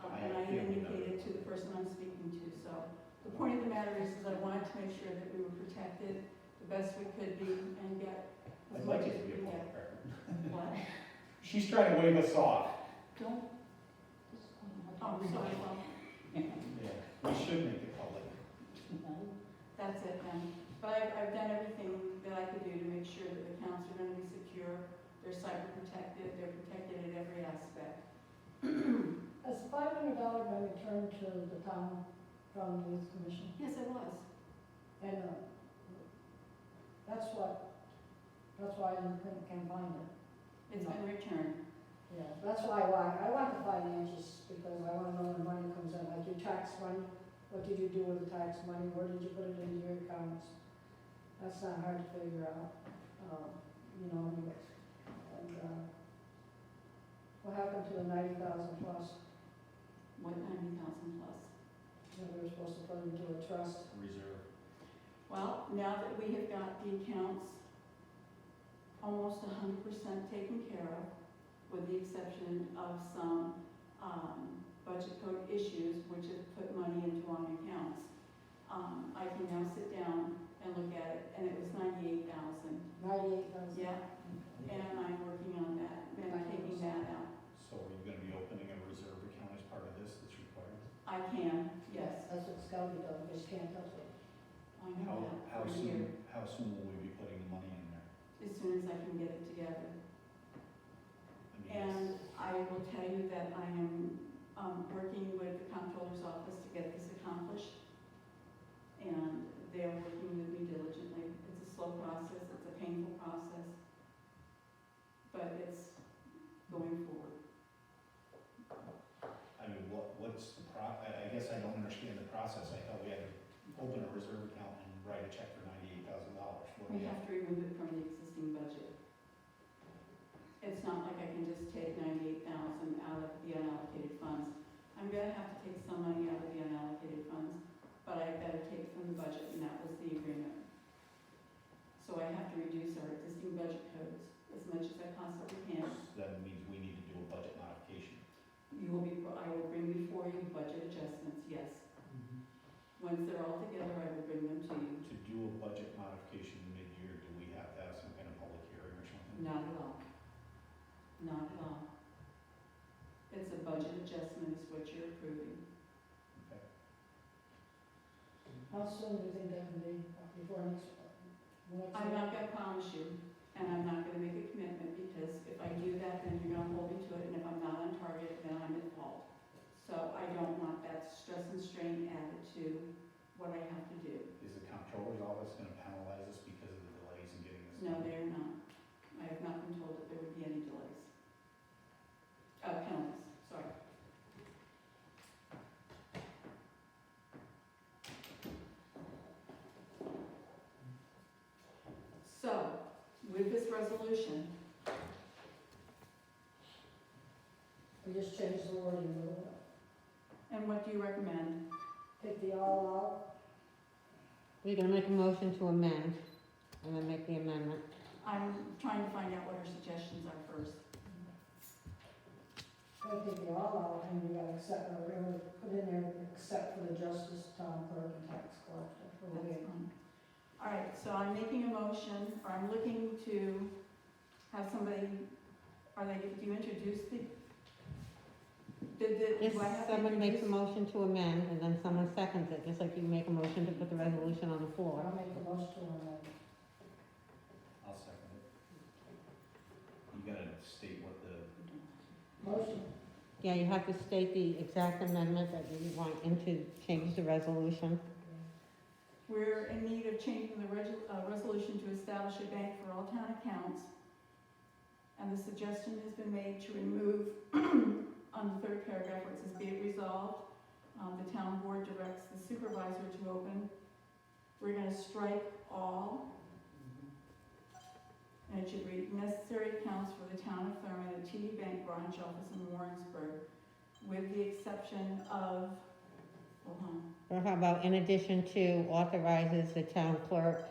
Speaker 7: I
Speaker 4: And I
Speaker 7: have family
Speaker 4: indicated to the person I'm speaking to, so. The point of the matter is I wanted to make sure that we were protected the best we could be and get as
Speaker 7: I'd
Speaker 4: much
Speaker 7: like
Speaker 4: as
Speaker 7: it to
Speaker 4: we
Speaker 7: be a
Speaker 4: can
Speaker 7: public
Speaker 4: get.
Speaker 7: record.
Speaker 4: What?
Speaker 7: She's trying to wave us off.
Speaker 6: Don't.
Speaker 4: Oh, sorry, well,
Speaker 7: Yeah, we should make it public.
Speaker 4: that's it then. But I've done everything that I could do to make sure that the accounts are gonna be secure, they're cyber protected, they're protected at every aspect.
Speaker 5: Has $500 been returned to the town from the youth commission?
Speaker 4: Yes, it was.
Speaker 5: And that's why I can't find it.
Speaker 4: It's been returned.
Speaker 5: Yeah, that's why I want the financials, because I want to know when the money comes in, like your tax money, what did you do with the tax money, where did you put it into your accounts? That's not hard to figure out, you know, and what happened to the 90,000 plus,
Speaker 4: What 90,000 plus?
Speaker 5: that we were supposed to put into a trust?
Speaker 7: Reserve.
Speaker 4: Well, now that we have got the accounts almost 100% taken care of, with the exception of some budget code issues which have put money into wrong accounts, I can now sit down and look at it, and it was 98,000.
Speaker 5: 98,000.
Speaker 4: Yeah, and I'm working on that, and taking that out.
Speaker 7: So are you gonna be opening a reserve account as part of this that's required?
Speaker 4: I can, yes,
Speaker 5: That's what Scotty does, we just can't touch it.
Speaker 4: I know that for a year,
Speaker 7: How soon will we be putting the money in there?
Speaker 4: as soon as I can get it together.
Speaker 7: I mean,
Speaker 4: And I will tell you that I am working with the comptroller's office to get this accomplished. And they're working with me diligently. It's a slow process, it's a painful process, but it's going forward.
Speaker 7: I mean, what's the I guess I don't understand the process. I thought we had to open a reserve account and write a check for $98,000. What do
Speaker 4: We have to remove it from the existing budget. It's not like I can just take 98,000 out of the unallocated funds. I'm gonna have to take some money out of the unallocated funds, but I better take it from the budget, and that was the agreement. So I have to reduce our existing budget codes as much as I possibly can.
Speaker 7: That means we need to do a budget modification.
Speaker 4: I will bring before you budget adjustments, yes. Once they're all together, I will bring them to you.
Speaker 7: To do a budget modification mid-year, do we have to have some kind of public hearing or something?
Speaker 4: Not at all. Not at all. It's a budget adjustment is what you're approving.
Speaker 7: Okay.
Speaker 5: How soon do you think that can be, before next?
Speaker 4: I'm not gonna promise you, and I'm not gonna make a commitment, because if I do that, then you're gonna hold me to it, and if I'm not on target, then I'm at fault. So I don't want that stress and strain added to what I have to do.
Speaker 7: Is the comptroller's office gonna penalize us because of the delays in getting this?
Speaker 4: No,
Speaker 7: done?
Speaker 4: they're not. I have not been told that there would be any delays. Penalties, sorry. So, with this resolution,
Speaker 5: We just changed the wording a little bit.
Speaker 4: and what do you recommend?
Speaker 5: Take the all
Speaker 1: We're gonna make a motion to amend, and then make the amendment.
Speaker 4: I'm trying to find out what her suggestions are first.
Speaker 5: out, take the all out, and we gotta accept, or we're gonna put in there, except for the justice, town clerk, and tax collector. for the-
Speaker 4: That's fine. All right, so I'm making a motion, or I'm looking to have somebody, do you introduce the,
Speaker 1: If
Speaker 4: do I have to
Speaker 1: someone makes a
Speaker 4: introduce?
Speaker 1: motion to amend, and then someone seconds it, just like you make a motion to put the resolution on the floor.
Speaker 5: I'll make the motion to amend.
Speaker 7: I'll second it. You gotta state what the,
Speaker 5: Motion,
Speaker 1: Yeah, you have to state the exact amendment that you want him to change the resolution.
Speaker 4: We're in need of changing the resolution to establish a bank for all town accounts. And the suggestion has been made to remove, on the third paragraph where it says, be it resolved, the town board directs the supervisor to open. We're gonna strike all, and it should read, necessary accounts for the town of Thurman at TD Bank branch office in Warrensburg, with the exception of, hold on,
Speaker 1: Or how about in addition to authorizes the town clerk,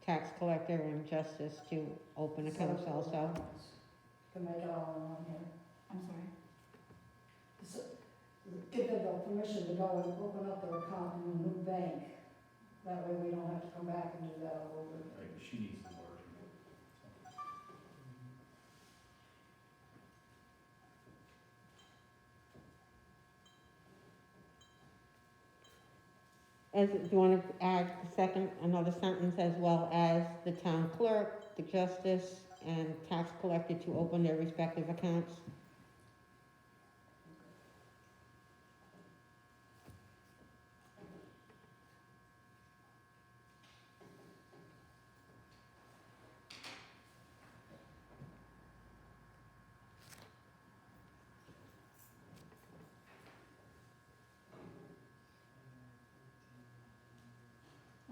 Speaker 1: tax collector, and justice to open accounts also?
Speaker 5: Can make it all in one here.
Speaker 4: I'm sorry.
Speaker 5: So, give them the permission to go and open up their account in a new bank. That way we don't have to come back and do that all over.
Speaker 7: Right, but she needs the word.
Speaker 1: As, do you want to add the second, another sentence, as well as the town clerk, the justice, and tax collector to open their respective accounts?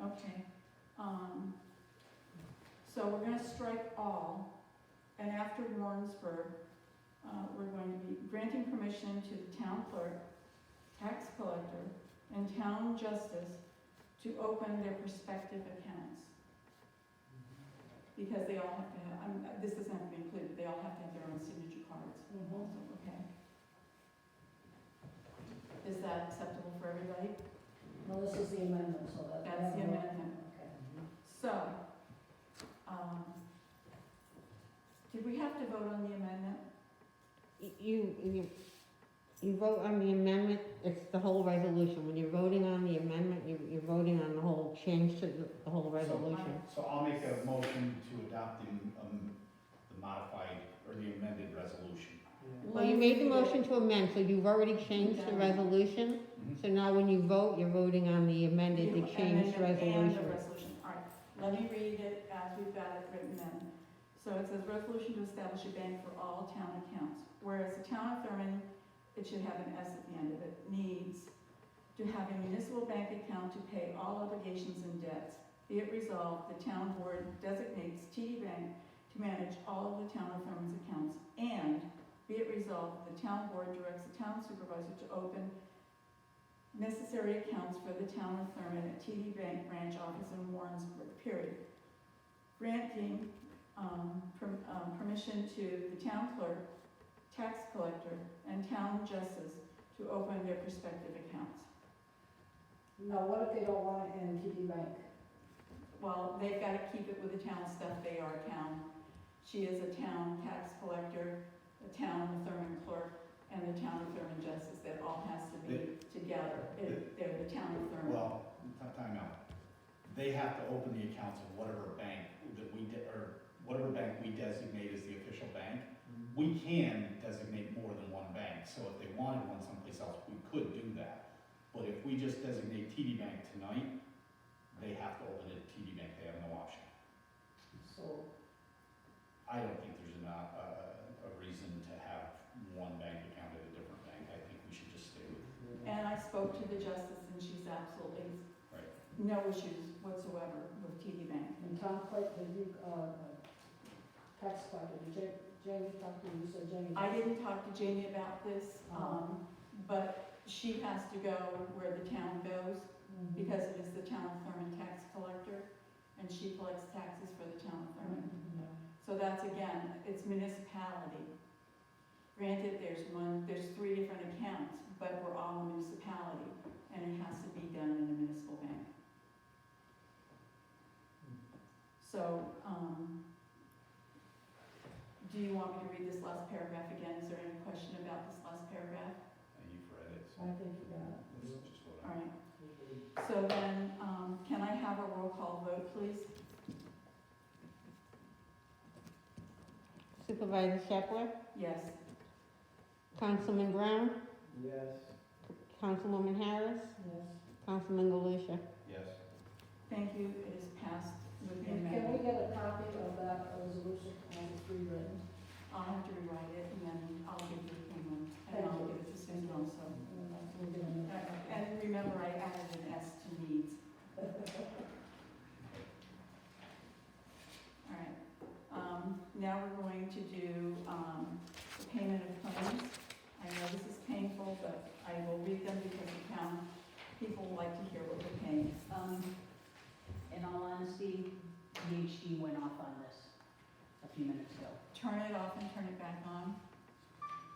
Speaker 4: Okay, so we're gonna strike all, and after Warrensburg, we're going to be granting permission to the town clerk, tax collector, and town justice to open their respective accounts. Because they all have to have, this doesn't have to be included, they all have to have their own signature cards also, okay? Is that acceptable for everybody?
Speaker 5: No, this is the amendment, so that.
Speaker 4: That's the amendment.
Speaker 5: Okay.
Speaker 4: So, did we have to vote on the amendment?
Speaker 1: You vote on the amendment, it's the whole resolution. When you're voting on the amendment, you're voting on the whole change to the whole resolution.
Speaker 7: So I'll make a motion to adopt the modified, or the amended resolution.
Speaker 3: Yeah.
Speaker 1: Well, you made the motion to amend, so you've already changed the resolution. So now when you vote, you're voting on the amended, the changed
Speaker 4: And the
Speaker 1: resolution.
Speaker 4: resolution, all right. Let me read it as we've got it written in. So it says, resolution to establish a bank for all town accounts. Whereas the town of Thurman, it should have an S at the end of it, needs to have a municipal bank account to pay all obligations and debts. Be it resolved, the town board designates TD Bank to manage all of the town of Thurman's accounts. And be it resolved, the town board directs the town supervisor to open necessary accounts for the town of Thurman at TD Bank branch office in Warrensburg, period. Granting permission to the town clerk, tax collector, and town justice to open their respective accounts.
Speaker 5: Now, what if they don't want it in TD Bank?
Speaker 4: Well, they've got to keep it with the town stuff, they are a town. She is a town tax collector, a town Thurman clerk, and the town of Thurman justice, that all has to be together. They're the town of Thurman.
Speaker 7: Well, time out. They have to open the accounts of whatever bank that we or whatever bank we designate as the official bank. We can designate more than one bank, so if they wanted one someplace else, we could do that. But if we just designate TD Bank tonight, they have to open it at TD Bank, they have no option.
Speaker 5: So,
Speaker 7: I don't think there's a reason to have one bank account at a different bank. I think we should just stay with.
Speaker 4: And I spoke to the justice, and she's absolutely
Speaker 7: Right.
Speaker 4: no issues whatsoever with TD Bank.
Speaker 5: and Tom Clayton, did you, tax collector, did Jamie talk to you? You said Jamie.
Speaker 4: I didn't talk to Jamie about this, but she has to go where the town goes,
Speaker 5: Mhm.
Speaker 4: because it is the town of Thurman tax collector, and she collects taxes for the town of Thurman.
Speaker 5: Mhm.
Speaker 4: So that's, again, it's municipality. Granted, there's 3 different accounts, but we're all a municipality, and it has to be done in a municipal bank. So, do you want me to read this last paragraph again? Is there any question about this last paragraph?
Speaker 7: And you've read it, so
Speaker 5: I think you got it.
Speaker 7: let's just vote
Speaker 4: All
Speaker 7: on it.
Speaker 4: right, so then, can I have a roll call vote, please?
Speaker 1: Supervisor Shepler,
Speaker 4: Yes.
Speaker 1: Councilman Brown,
Speaker 3: Yes.
Speaker 1: Councilwoman Harris,
Speaker 5: Yes.
Speaker 1: Councilman Galusha.
Speaker 7: Yes.
Speaker 4: Thank you, it is passed with the
Speaker 5: Can we
Speaker 4: amendment.
Speaker 5: get a copy of that resolution as it's rewritten?
Speaker 4: I'll have to rewrite it, and then I'll give you the clean one, and I'll give it to Susan also.
Speaker 5: And we'll get a new copy.
Speaker 4: And remember, I added an S to needs. All right, now we're going to do, the payment of claims. I know this is painful, but I will read them because the town people like to hear what we're paying.
Speaker 6: In all honesty, DHD went off on this a few minutes ago.
Speaker 4: Turn it off and turn it back on.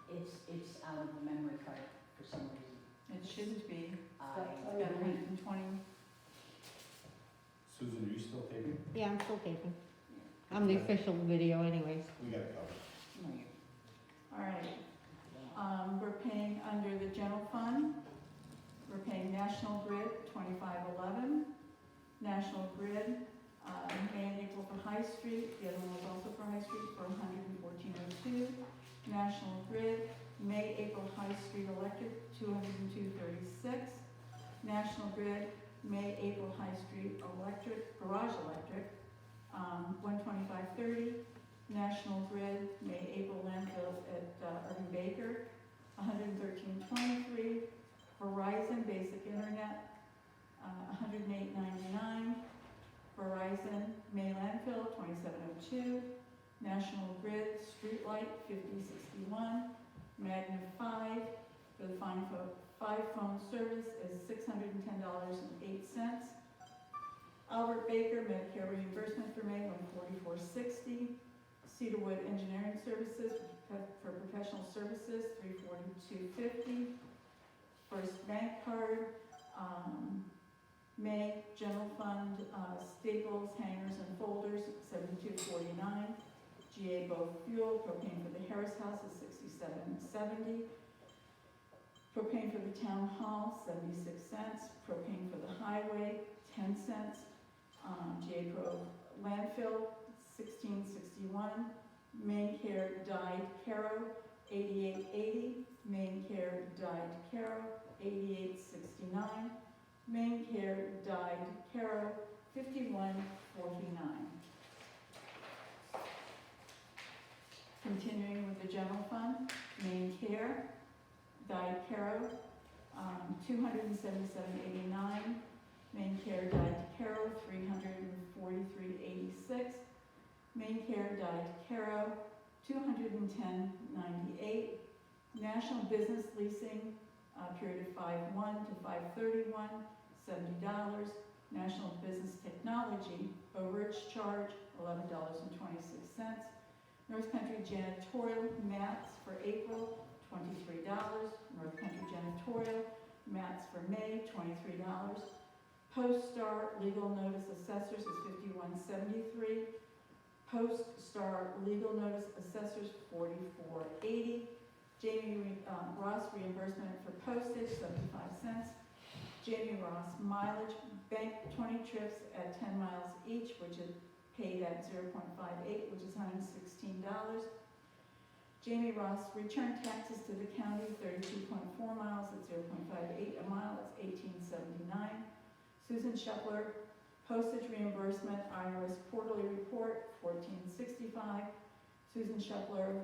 Speaker 6: It's out of the memory card for some reason.
Speaker 4: It shouldn't be.
Speaker 6: I,
Speaker 4: It's got 120.
Speaker 7: Susan, are you still taping?
Speaker 1: Yeah, I'm still taping. I'm the official video anyways.
Speaker 7: We got it covered.
Speaker 6: no, you
Speaker 4: All right, we're paying under the general fund. We're paying National Grid 2511. National Grid, May and April for High Street, the other one was also for High Street for 114.02. National Grid, May, April High Street Electric, 202.36. National Grid, May, April High Street Electric, Garage Electric, 125.30. National Grid, May, April landfill at Irving Baker, 113.23. Verizon Basic Internet, 108.99. Verizon May landfill, 2702. National Grid Streetlight, 5061. Magna 5 for the five phone service is $610.08. Albert Baker Medicare reimbursement for May, $144.60. Cedarwood Engineering Services for professional services, $342.50. First Bank Card, May General Fund, staples, hangers, and folders, $72.49. GA Bow Fuel, propane for the Harris House is $67.70. Propane for the Town Hall, 76 cents. Propane for the highway, 10 cents. GA Pro Landfill, $16.61. Main Care Dyed Caro, $88.80. Main Care Dyed Caro, $88.69. Main Care Dyed Caro, $51.49. Continuing with the general fund, Main Care Dyed Caro, $277.89. Main Care Dyed Caro, $343.86. Main Care Dyed Caro, $210.98. National Business Leasing, period of 5/1 to 5/31, $70. National Business Technology, overage charge, $11.26. North Country Janitorial Mats for April, $23. North Country Janitorial Mats for May, $23. Post Star Legal Notice Assessors is $51.73. Post Star Legal Notice Assessors, $44.80. Jamie Ross reimbursement for postage, 75 cents. Jamie Ross mileage, bank 20 trips at 10 miles each, which is paid at 0.58, which is $116. Jamie Ross return taxes to the county, 32.4 miles at 0.58 a mile, that's $18.79. Susan Shepler, postage reimbursement, IRS quarterly report, $14.65. Susan Shepler,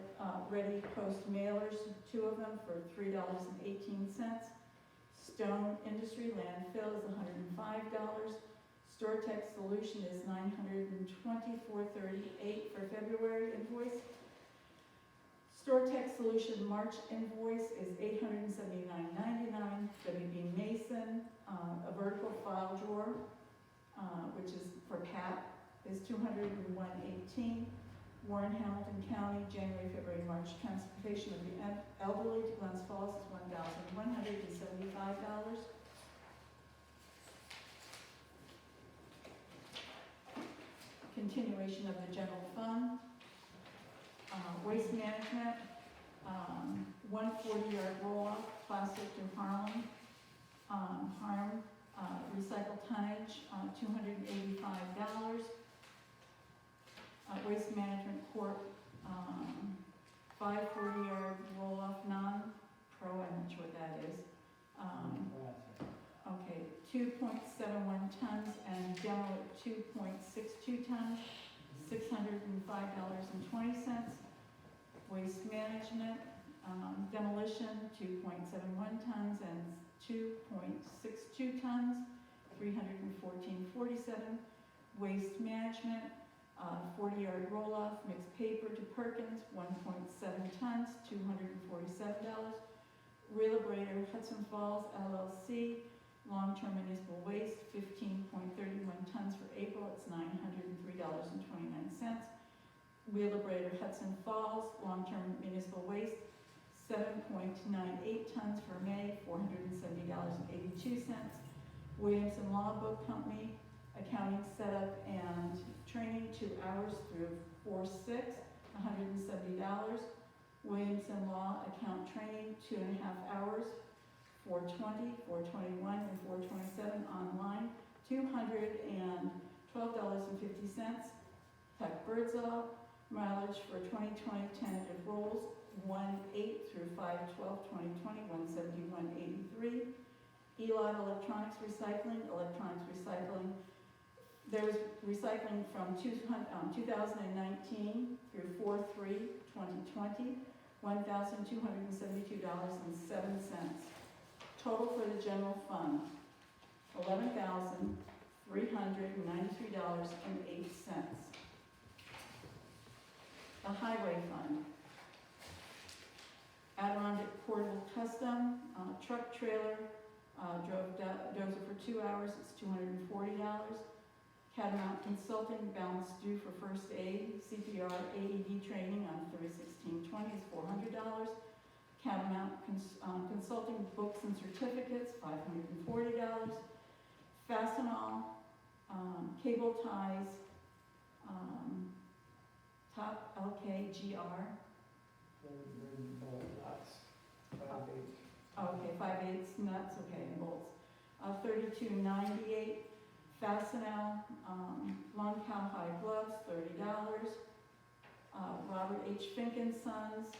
Speaker 4: ready post mailers, 2 of them for $3.18. Stone Industry landfill is $105. StoreTech Solution is $924.38 for February invoice. StoreTech Solution March invoice is $879.99. WB Mason, a vertical file drawer, which is for PAP, is $201.18. Warren Hamilton County, January, February, March transportation of the elderly to Glens Falls is $1,175. Continuation of the general fund. Waste management, 140-yard roll-off, plastic to Harlem. Harm, recycled tonnage, $285. Waste Management Corp., 540-yard roll-off non-pro, I'm not sure what that is. Okay, 2.71 tons and demo at 2.62 tons, $605.20. Waste management, demolition, 2.71 tons and 2.62 tons, $314.47. Waste management, 40-yard roll-off, mixed paper to Perkins, 1.7 tons, $247. Wheelabrator Hudson Falls LLC, long-term municipal waste, 15.31 tons for April, it's $903.29. Wheelabrator Hudson Falls, long-term municipal waste, 7.98 tons for May, $470.82. Williamson Law Book Company, accounting setup and training, 2 hours through 4/6, $170. Williamson Law account training, 2.5 hours, 420, 421, and 427 online, $212.50. Tuck Birdsall, mileage for 2020 tentative rolls, 1/8 through 5/12/2020, $171.83. Elon Electronics Recycling, there's recycling from 2019 through 4/3/2020, $1,272.07. Total for the general fund, $11,393.08. The highway fund, Adirondack Portable Custom, truck trailer, drove it for 2 hours, it's $240. Catamount Consulting, balance due for first aid, CPR, AED training on 3/16/20 is $400. Catamount Consulting books and certificates, $540. Fastenal, cable ties, Top LKGR,
Speaker 3: Lots, 5/8.
Speaker 4: okay, 5/8 nuts, okay, and bolts. $32.98. Fastenal, Long Cowhide gloves, $30. Robert H. Fink and Sons,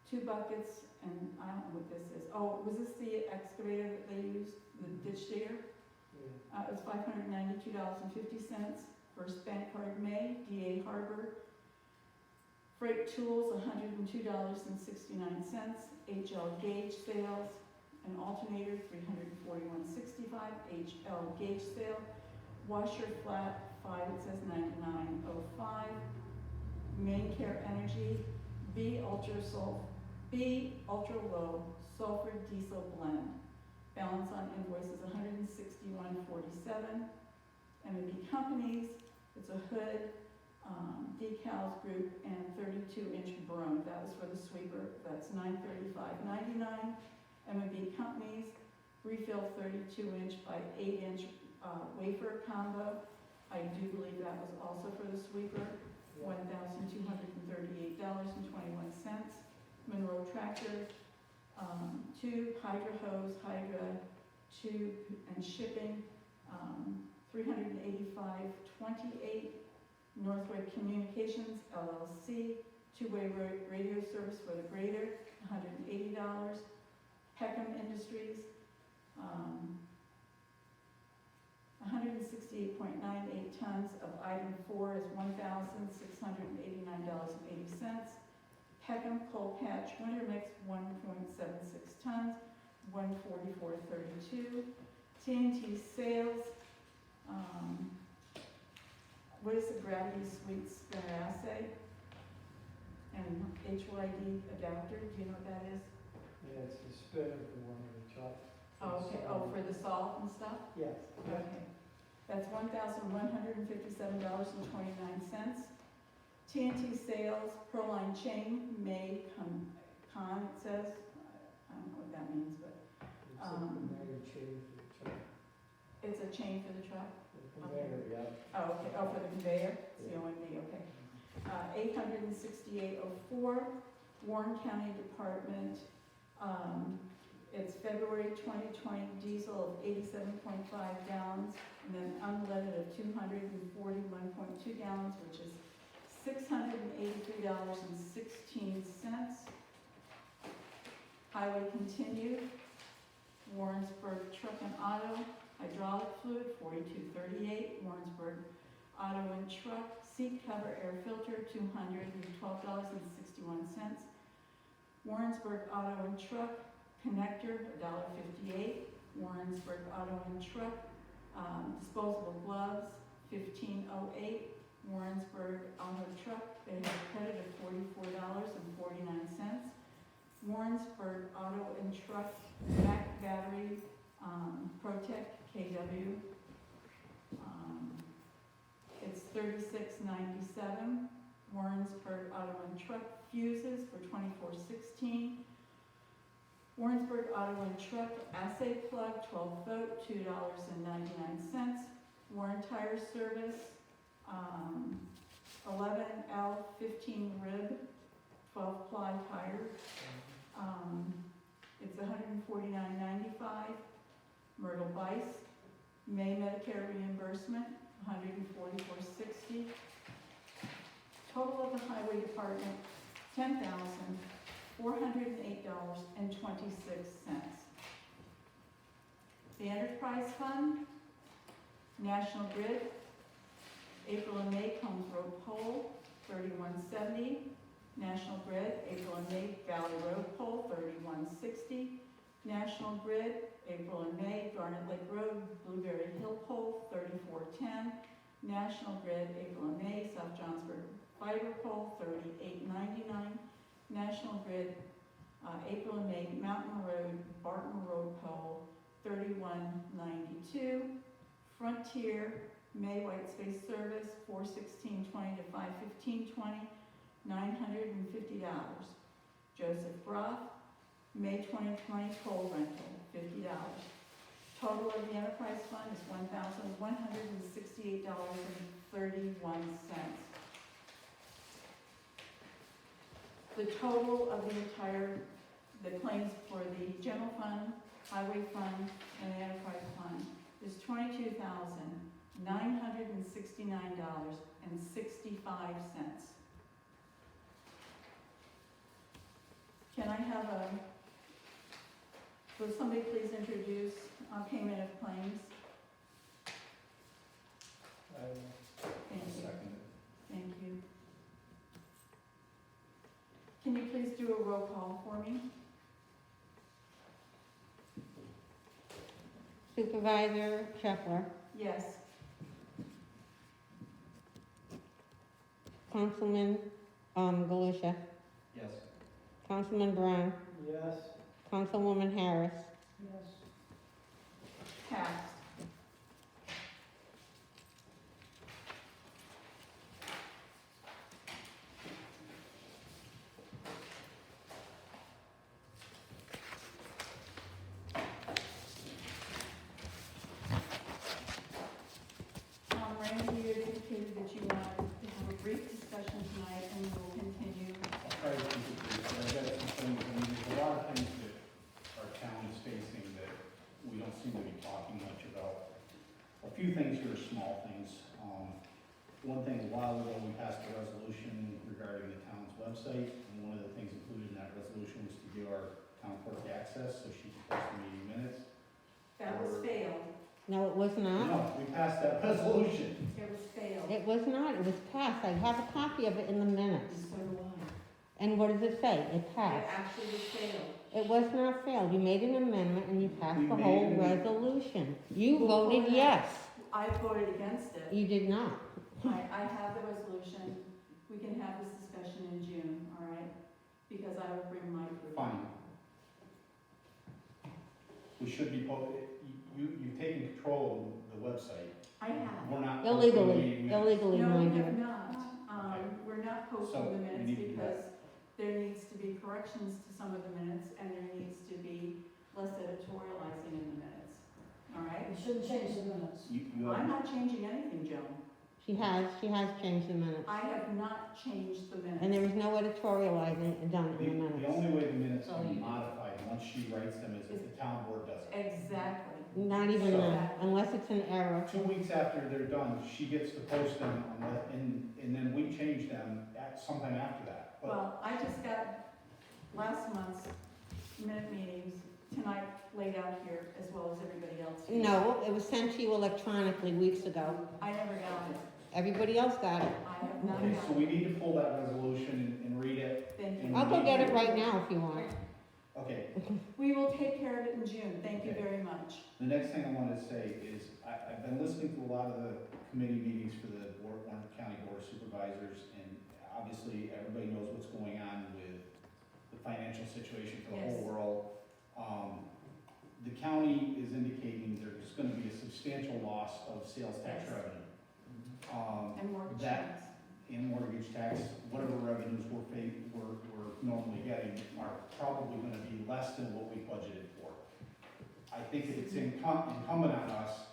Speaker 4: 2 buckets, and I don't know what this is. Oh, was this the excavator that they used, the ditch digger?
Speaker 3: Yeah.
Speaker 4: It was $592.50. First bank card May, DA Harbor. Freight tools, $102.69. HL Gauge sales, an alternator, $341.65. HL Gauge sale. Washer flat, 5, it says $99.05. Main Care Energy, B Ultra Low Sulfur Diesel Blend. Balance on invoice is $161.47. M&B Companies, it's a hood, decals group, and 32-inch broom. That was for the sweeper, that's $935.99. M&B Companies, refill 32-inch by 8-inch wafer combo. I do believe that was also for the sweeper, $1,238.21. Monroe Tractor, tube, Hydra hose, Hydra tube and shipping, $385.28. Northway Communications LLC, 2-way radio service for the grader, $180. Peckham Industries, 168.98 tons of item 4 is $1,689.80. Peckham Coal Patch Winter Mix, 1.76 tons, $144.32. TNT Sales, what is the Gravity Suite spinner assay? And HYD adapter, do you know what that is?
Speaker 3: Yeah, it's the spinner for one of the trucks.
Speaker 4: Oh, okay, oh, for the salt and stuff?
Speaker 3: Yes.
Speaker 4: Okay. That's $1,157.29. TNT Sales, Proline Chain, May Con, it says. I don't know what that means, but
Speaker 3: It's a conveyor chain for the truck.
Speaker 4: it's a chain for the truck?
Speaker 3: The conveyor, yeah.
Speaker 4: Oh, okay, oh, for the conveyor, CONV, okay. 868.04, Warren County Department, it's February 2020 diesel of 87.5 gallons, and then unleaded of 241.2 gallons, which is $683.16. Highway continued, Warrensburg Truck and Auto, hydraulic fluid, $42.38. Warrensburg Auto and Truck, seat cover, air filter, $212.61. Warrensburg Auto and Truck, connector, $1.58. Warrensburg Auto and Truck, disposable gloves, $15.08. Warrensburg Auto Truck, they have a credit of $44.49. Warrensburg Auto and Truck, back battery, Protect KW, it's $36.97. Warrensburg Auto and Truck fuses for $24.16. Warrensburg Auto and Truck assay plug, 12 volt, $2.99. Warren Tire Service, 11L15 rib, 12 ply tire. It's $149.95. Myrtle Bice, May Medicare reimbursement, $144.60. Total of the highway department, $10,408.26. The enterprise fund, National Grid, April and May Combs Road Pole, $31.70. National Grid, April and May Valley Road Pole, $31.60. National Grid, April and May Garnet Lake Road, Blueberry Hill Pole, $34.10. National Grid, April and May South Johnsburg Fiber Pole, $38.99. National Grid, April and May Mountain Road, Barton Road Pole, $31.92. Frontier, May White Space Service, 4/16/20 to 5/15/20, $950. Joseph Broth, May 2020 toll rental, $50. Total of the enterprise fund is $1,168.31. The total of the claims for the general fund, highway fund, and the enterprise fund is $22,969.65. Can I have will somebody please introduce payment of claims? Thank you.
Speaker 7: Second.
Speaker 4: Thank you. Can you please do a roll call for me?
Speaker 1: Supervisor Shepler,
Speaker 4: Yes.
Speaker 1: Councilman Galusha,
Speaker 7: Yes.
Speaker 1: Councilman Brown,
Speaker 3: Yes.
Speaker 1: Councilwoman Harris,
Speaker 5: Yes.
Speaker 4: Passed. Randy, you indicated that you wanted to have a brief discussion tonight, and we will continue.
Speaker 7: I'll try to keep it brief, but I got some things, I mean, there's a lot of things that our town is facing that we don't seem to be talking much about. A few things here are small things. One thing, a while ago, we passed a resolution regarding the town's website, and one of the things included in that resolution was to give our town clerk access so she could post the meeting minutes.
Speaker 4: That was failed.
Speaker 1: no, it was not.
Speaker 7: No, we passed that resolution.
Speaker 4: It was failed.
Speaker 1: It was not, it was passed, I have a copy of it in the minutes.
Speaker 4: So do I.
Speaker 1: And what does it say? It
Speaker 4: It
Speaker 1: passed.
Speaker 4: actually was failed.
Speaker 1: It was not failed, you made an amendment and you passed
Speaker 7: We
Speaker 1: the
Speaker 7: made
Speaker 1: whole
Speaker 7: an-
Speaker 1: resolution. You
Speaker 4: Who
Speaker 1: voted
Speaker 4: voted?
Speaker 1: yes,
Speaker 4: I voted against it.
Speaker 1: you did not.
Speaker 4: I have the resolution. We can have this discussion in June, all right? Because I will bring my proof.
Speaker 7: Fine. We should be, you've taken control of the website.
Speaker 4: I have.
Speaker 7: We're not. posting the
Speaker 1: Illegally,
Speaker 7: meeting minutes.
Speaker 1: illegally,
Speaker 4: No, we
Speaker 1: mind
Speaker 4: have
Speaker 1: you.
Speaker 4: not. We're not
Speaker 7: So,
Speaker 4: posting the
Speaker 7: we
Speaker 4: minutes
Speaker 7: need to do
Speaker 4: because there needs to be corrections to some of the minutes and there needs to be less editorializing in the minutes, all right?
Speaker 5: We shouldn't change the minutes.
Speaker 7: You
Speaker 4: I'm
Speaker 7: have,
Speaker 4: not changing anything, Joan.
Speaker 1: She has changed the minutes.
Speaker 4: I have not changed the minutes.
Speaker 1: And there was no editorializing done in the
Speaker 7: the
Speaker 1: minutes.
Speaker 7: only way the minutes
Speaker 6: So
Speaker 7: can be
Speaker 6: you-
Speaker 7: modified, once she writes them, is if the town board does it.
Speaker 4: Exactly.
Speaker 1: Not even
Speaker 7: So-
Speaker 1: that, unless it's an error.
Speaker 7: 2 weeks after they're done, she gets to post them, and then we change them at sometime after that. But
Speaker 4: Well, I just got last month's minute meetings tonight laid out here as well as everybody else? here?
Speaker 1: No, it was sent to you electronically weeks ago.
Speaker 4: I never got it.
Speaker 1: Everybody else got it.
Speaker 4: I have not
Speaker 7: Okay, so
Speaker 4: got
Speaker 7: we
Speaker 4: it.
Speaker 7: need to pull that resolution and read it.
Speaker 4: Thank you.
Speaker 1: I'll go get it right now if you want.
Speaker 7: Okay,
Speaker 4: We will take care of it in June. Thank you
Speaker 7: Okay.
Speaker 4: very much.
Speaker 7: the next thing I wanted to say is, I've been listening to a lot of the committee meetings for the Warren County Board of Supervisors, and obviously, everybody knows what's going on with the financial situation for the whole
Speaker 4: Yes.
Speaker 7: world. The county is indicating there's gonna be a substantial loss of sales tax
Speaker 4: Yes.
Speaker 7: revenue.
Speaker 4: And mortgage
Speaker 7: That-
Speaker 4: tax.
Speaker 7: And mortgage tax, whatever revenues we're normally getting are probably gonna be less than what we budgeted for. I think it's incumbent on us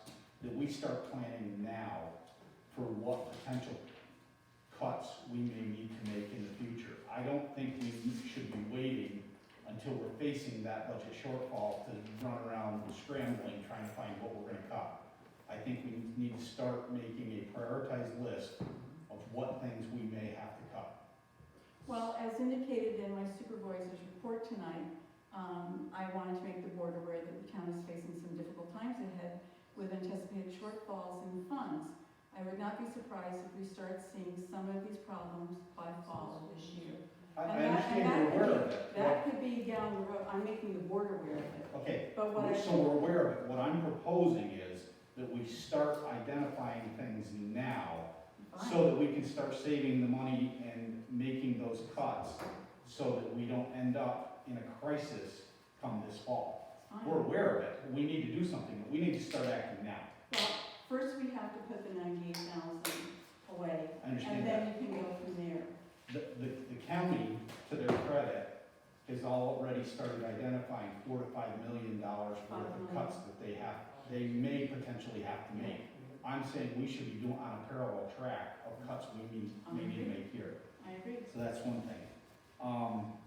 Speaker 7: that we start planning now for what potential cuts we may need to make in the future. I don't think we should be waiting until we're facing that budget shortfall to run around scrambling, trying to find what we're gonna cut. I think we need to start making a prioritized list of what things we may have to cut.
Speaker 4: Well, as indicated in my supervisor's report tonight, I wanted to make the board aware that the town is facing some difficult times ahead with anticipated shortfalls in funds. I would not be surprised if we start seeing some of these problems by fall of this year.
Speaker 7: I
Speaker 4: And that-
Speaker 7: understand
Speaker 4: and
Speaker 7: you're
Speaker 4: that
Speaker 7: aware
Speaker 4: could
Speaker 7: of it.
Speaker 4: That could be down the road. I'm making the board aware of it.
Speaker 7: Okay,
Speaker 4: But what I,
Speaker 7: so we're aware of it. What I'm proposing is that we start identifying things now so that we can start saving the money and making those cuts so that we don't end up in a crisis come this fall.
Speaker 4: fine.
Speaker 7: We're aware of it. We need to do something, but we need to start acting now.
Speaker 4: Well, first we have to put the 98,000 away,
Speaker 7: I understand
Speaker 4: and
Speaker 7: that.
Speaker 4: then you can go from there.
Speaker 7: The county, to their credit, has already started identifying $4 to $5 million worth of cuts that they may potentially have to make. I'm saying we should be doing on a parallel track of cuts we may need to make here.
Speaker 4: I agree.
Speaker 7: So that's one thing.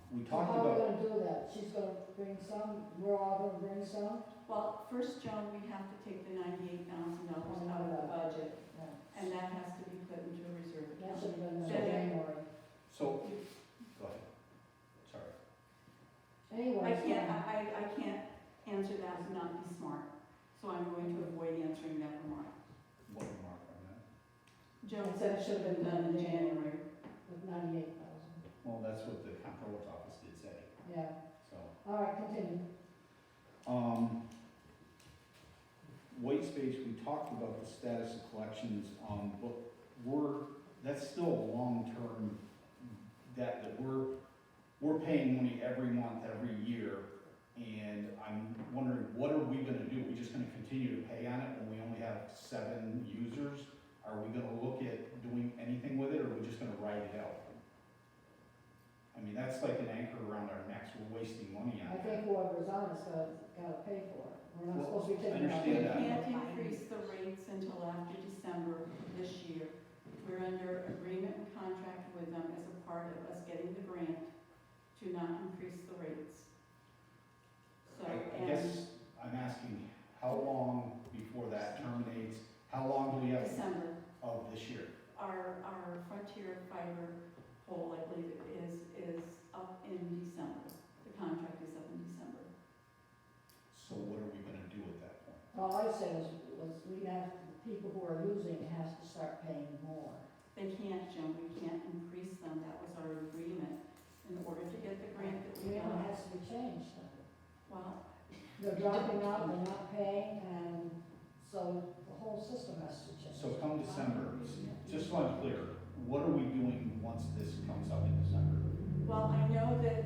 Speaker 7: We
Speaker 5: So
Speaker 7: talked
Speaker 5: how are we
Speaker 7: about,
Speaker 5: gonna do that? She's gonna bring some, we're all gonna bring some?
Speaker 4: Well, first, Joan, we have to take the $98,000 out of the budget,
Speaker 5: Yeah.
Speaker 4: and that has to be put into a reserve
Speaker 5: That
Speaker 4: account.
Speaker 5: should have been in
Speaker 4: So-
Speaker 5: January.
Speaker 7: so, go ahead. Sorry.
Speaker 5: Anyway.
Speaker 4: I can't answer that and not be smart, so I'm going to avoid answering that remark.
Speaker 7: What remark on that?
Speaker 4: Joan said it should have been done in January.
Speaker 5: With 98,000,
Speaker 7: Well, that's what the comptroller's office did say,
Speaker 5: yeah.
Speaker 7: so.
Speaker 5: All right, continue.
Speaker 7: White space, we talked about the status of collections, but that's still a long-term debt that we're paying money every month, every year, and I'm wondering, what are we gonna do? We just gonna continue to pay on it when we only have 7 users? Are we gonna look at doing anything with it, or are we just gonna ride it out? I mean, that's like an anchor around our necks, we're wasting money on
Speaker 5: I
Speaker 7: that.
Speaker 5: think whoever's on it's gotta pay for it. We're not
Speaker 7: Well,
Speaker 5: supposed to be
Speaker 7: I
Speaker 5: taking out.
Speaker 4: We
Speaker 7: understand that.
Speaker 4: can't increase the rates until after December this year. We're under agreement and contract with them as a part of us getting the grant to not increase the rates. So,
Speaker 7: I
Speaker 4: and
Speaker 7: guess I'm asking, how long before that terminates? How long do we have
Speaker 4: December,
Speaker 7: of this year?
Speaker 4: our Frontier Fiber pole, I believe it is up in December. The contract is up in December.
Speaker 7: So what are we gonna do at that point?
Speaker 5: All I said was we have, people who are losing has to start paying more.
Speaker 4: They can't, Jim, we can't increase them. That was our agreement. In order to get the grant that we
Speaker 5: Yeah,
Speaker 4: got.
Speaker 5: it has to be changed.
Speaker 4: Well,
Speaker 5: They're dropping out, they're not paying, and so the whole system has to change.
Speaker 7: So come December, just so I'm clear, what are we doing once this comes up in December?
Speaker 4: well, I know that,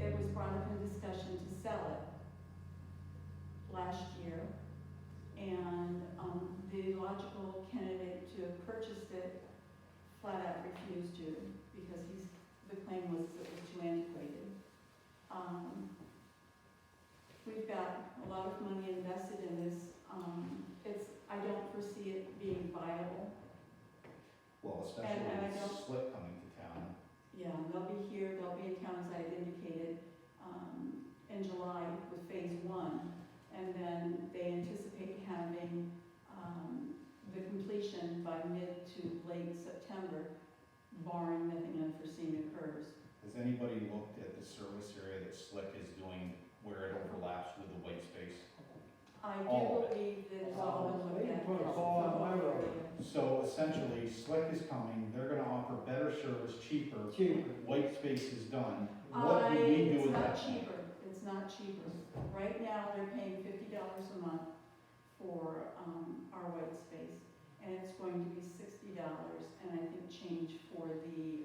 Speaker 4: it was brought up in discussion to sell it last year. And, the logical candidate to have purchased it flat out refused to because the claim was that it was too antiquated. We've got a lot of money invested in this. I don't foresee it being viable.
Speaker 7: Well, especially
Speaker 4: And I
Speaker 7: with
Speaker 4: don't-
Speaker 7: Slip coming to town.
Speaker 4: Yeah, they'll be here, they'll be in town, as I had indicated, in July with phase 1. And then they anticipate having, the completion by mid to late September, barring nothing unforeseen occurs.
Speaker 7: Has anybody looked at the service area that Slick is doing where it overlaps with the white space.
Speaker 4: I
Speaker 7: All
Speaker 4: do
Speaker 7: of it.
Speaker 4: believe that it's all been looked
Speaker 3: They
Speaker 4: at.
Speaker 3: put a
Speaker 4: yes,
Speaker 3: ball
Speaker 4: it's
Speaker 3: on my
Speaker 4: all
Speaker 3: road.
Speaker 4: area.
Speaker 7: So essentially, Slick is coming, they're gonna offer better service, cheaper,
Speaker 3: Cheaper.
Speaker 7: white space is done. What do we do
Speaker 4: It's
Speaker 7: with
Speaker 4: not
Speaker 7: that?
Speaker 4: cheaper, it's not cheaper. Right now, they're paying $50 a month for, our white space, and it's going to be $60, and I think change for the,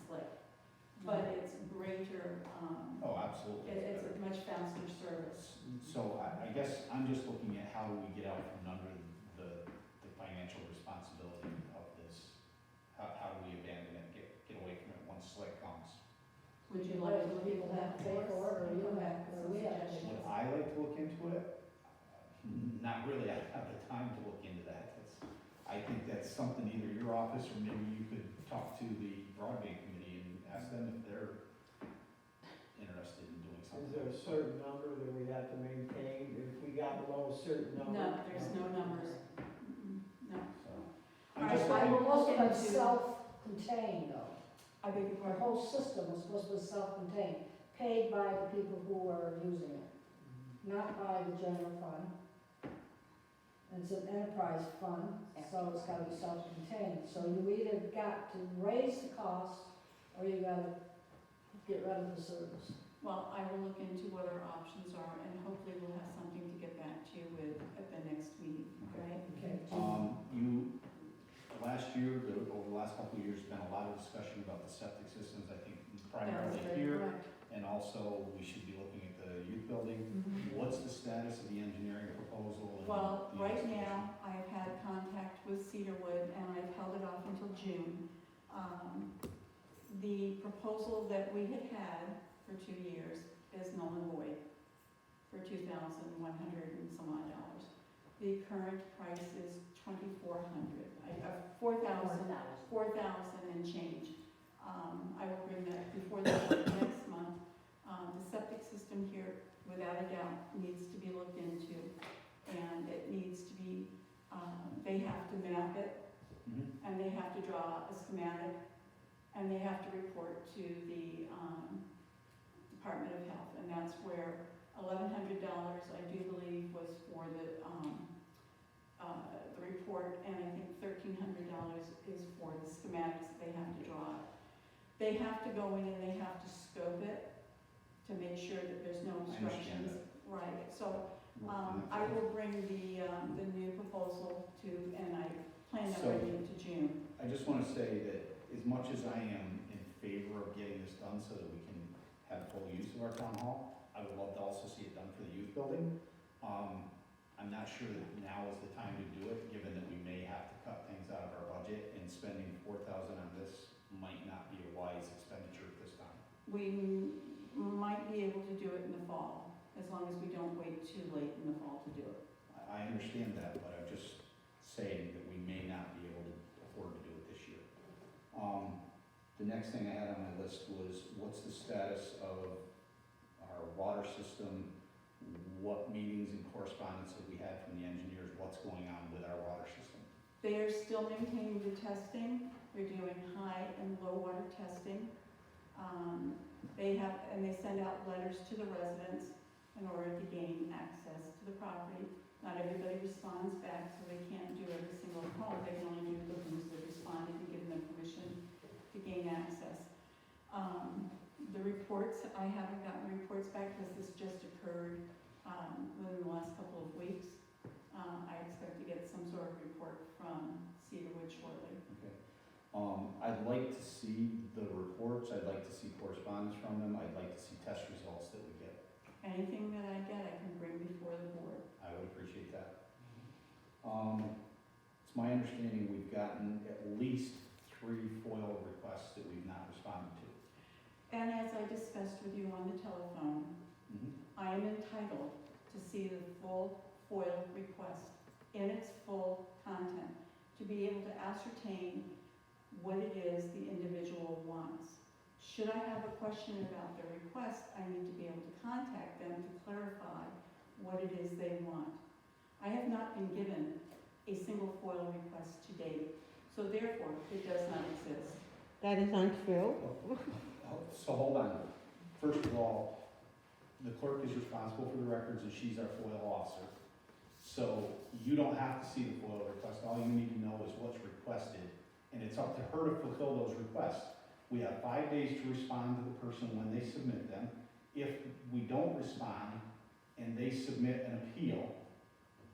Speaker 4: Slick. But it's greater,
Speaker 7: Oh, absolutely.
Speaker 4: it's a much faster service.
Speaker 7: So I guess I'm just looking at how do we get out from under the financial responsibility of this? How do we abandon it, get away from it once Slick comes?
Speaker 4: Would you like to look
Speaker 5: People
Speaker 4: into
Speaker 5: have
Speaker 4: that
Speaker 5: to pay for it, or you
Speaker 4: Come
Speaker 5: have,
Speaker 4: back with
Speaker 5: or
Speaker 4: some
Speaker 5: we have to pay
Speaker 4: suggestions.
Speaker 7: Would I like to look into it? Not really, I don't have the time to look into that. I think that's something either your office or maybe you could talk to the broadband committee and ask them if they're interested in doing
Speaker 3: Is
Speaker 7: something.
Speaker 3: there a certain number that we have to maintain if we got below a certain number?
Speaker 4: No, there's no numbers. No.
Speaker 7: So,
Speaker 4: All
Speaker 7: I'm
Speaker 4: right,
Speaker 7: just
Speaker 4: I
Speaker 7: looking,
Speaker 4: will
Speaker 5: Most
Speaker 4: look
Speaker 5: of it's
Speaker 4: into,
Speaker 5: self-contained though.
Speaker 4: I beg your
Speaker 5: Our
Speaker 4: pardon?
Speaker 5: whole system was supposed to be self-contained, paid by the people who are using it, not by the general fund. And it's an enterprise fund, so it's gotta be self-contained. So you either got to raise the cost, or you gotta get rid of the service.
Speaker 4: Well, I will look into what our options are, and hopefully we'll have something to get back to you with at the next meeting, okay?
Speaker 5: Okay.
Speaker 7: last year, over the last couple of years, been a lot of discussion about the septic systems, I think primarily
Speaker 4: That's very
Speaker 7: here.
Speaker 4: correct.
Speaker 7: And also, we should be looking at the youth building.
Speaker 4: Mhm.
Speaker 7: What's the status of the engineering proposal? and
Speaker 4: Well,
Speaker 7: the
Speaker 4: right
Speaker 7: execution?
Speaker 4: now, I've had contact with Cedarwood, and I've held it off until June. The proposal that we had for 2 years is null and void for $2,100 and some odd dollars. The current price is $2,400, $4,000 and change. I will bring that before the board next month. The septic system here, without a doubt, needs to be looked into, and it needs to be, they have to map it,
Speaker 7: Mhm.
Speaker 4: and they have to draw a schematic, and they have to report to the Department of Health, and that's where $1,100, I do believe, was for the report, and I think $1,300 is for the schematics that they have to draw. They have to go in and they have to scope it to make sure that there's no
Speaker 7: I understand
Speaker 4: obstructions.
Speaker 7: that.
Speaker 4: Right, so
Speaker 7: Working on
Speaker 4: I
Speaker 7: that.
Speaker 4: will bring the new proposal to, and I plan on
Speaker 7: So-
Speaker 4: bringing it to June.
Speaker 7: I just want to say that as much as I am in favor of getting this done so that we can have full use of our town hall, I would love to also see it done for the youth building. I'm not sure that now is the time to do it, given that we may have to cut things out of our budget, and spending $4,000 on this might not be a wise expenditure at this time.
Speaker 4: We might be able to do it in the fall, as long as we don't wait too late in the fall to do it.
Speaker 7: I understand that, but I'm just saying that we may not be able to afford to do it this year. The next thing I had on my list was, what's the status of our water system? What meetings and correspondence have we had from the engineers? What's going on with our water system?
Speaker 4: They are still maintaining the testing. They're doing high and low water testing. They send out letters to the residents in order to gain access to the property. Not everybody responds back, so they can't do every single call. They can only do the ones that responded and give them permission to gain access. The reports, I haven't gotten reports back because this just occurred within the last couple of weeks. I expect to get some sort of report from Cedarwood shortly.
Speaker 7: Okay. I'd like to see the reports, I'd like to see correspondence from them, I'd like to see test results that we get.
Speaker 4: Anything that I get, I can bring before the board.
Speaker 7: I would appreciate that. It's my understanding we've gotten at least 3 FOIL requests that we've not responded to.
Speaker 4: And as I discussed with you on the telephone, I am entitled to see the full FOIL request in its full content, to be able to ascertain what it is the individual wants. Should I have a question about the request, I need to be able to contact them to clarify what it is they want. I have not been given a single FOIL request to date, so therefore, it does not exist.
Speaker 1: That is untrue.
Speaker 7: So hold on. First of all, the clerk is responsible for the records and she's our FOIL officer. So you don't have to see the FOIL request, all you need to know is what's requested, and it's up to her to fulfill those requests. We have 5 days to respond to the person when they submit them. If we don't respond and they submit an appeal,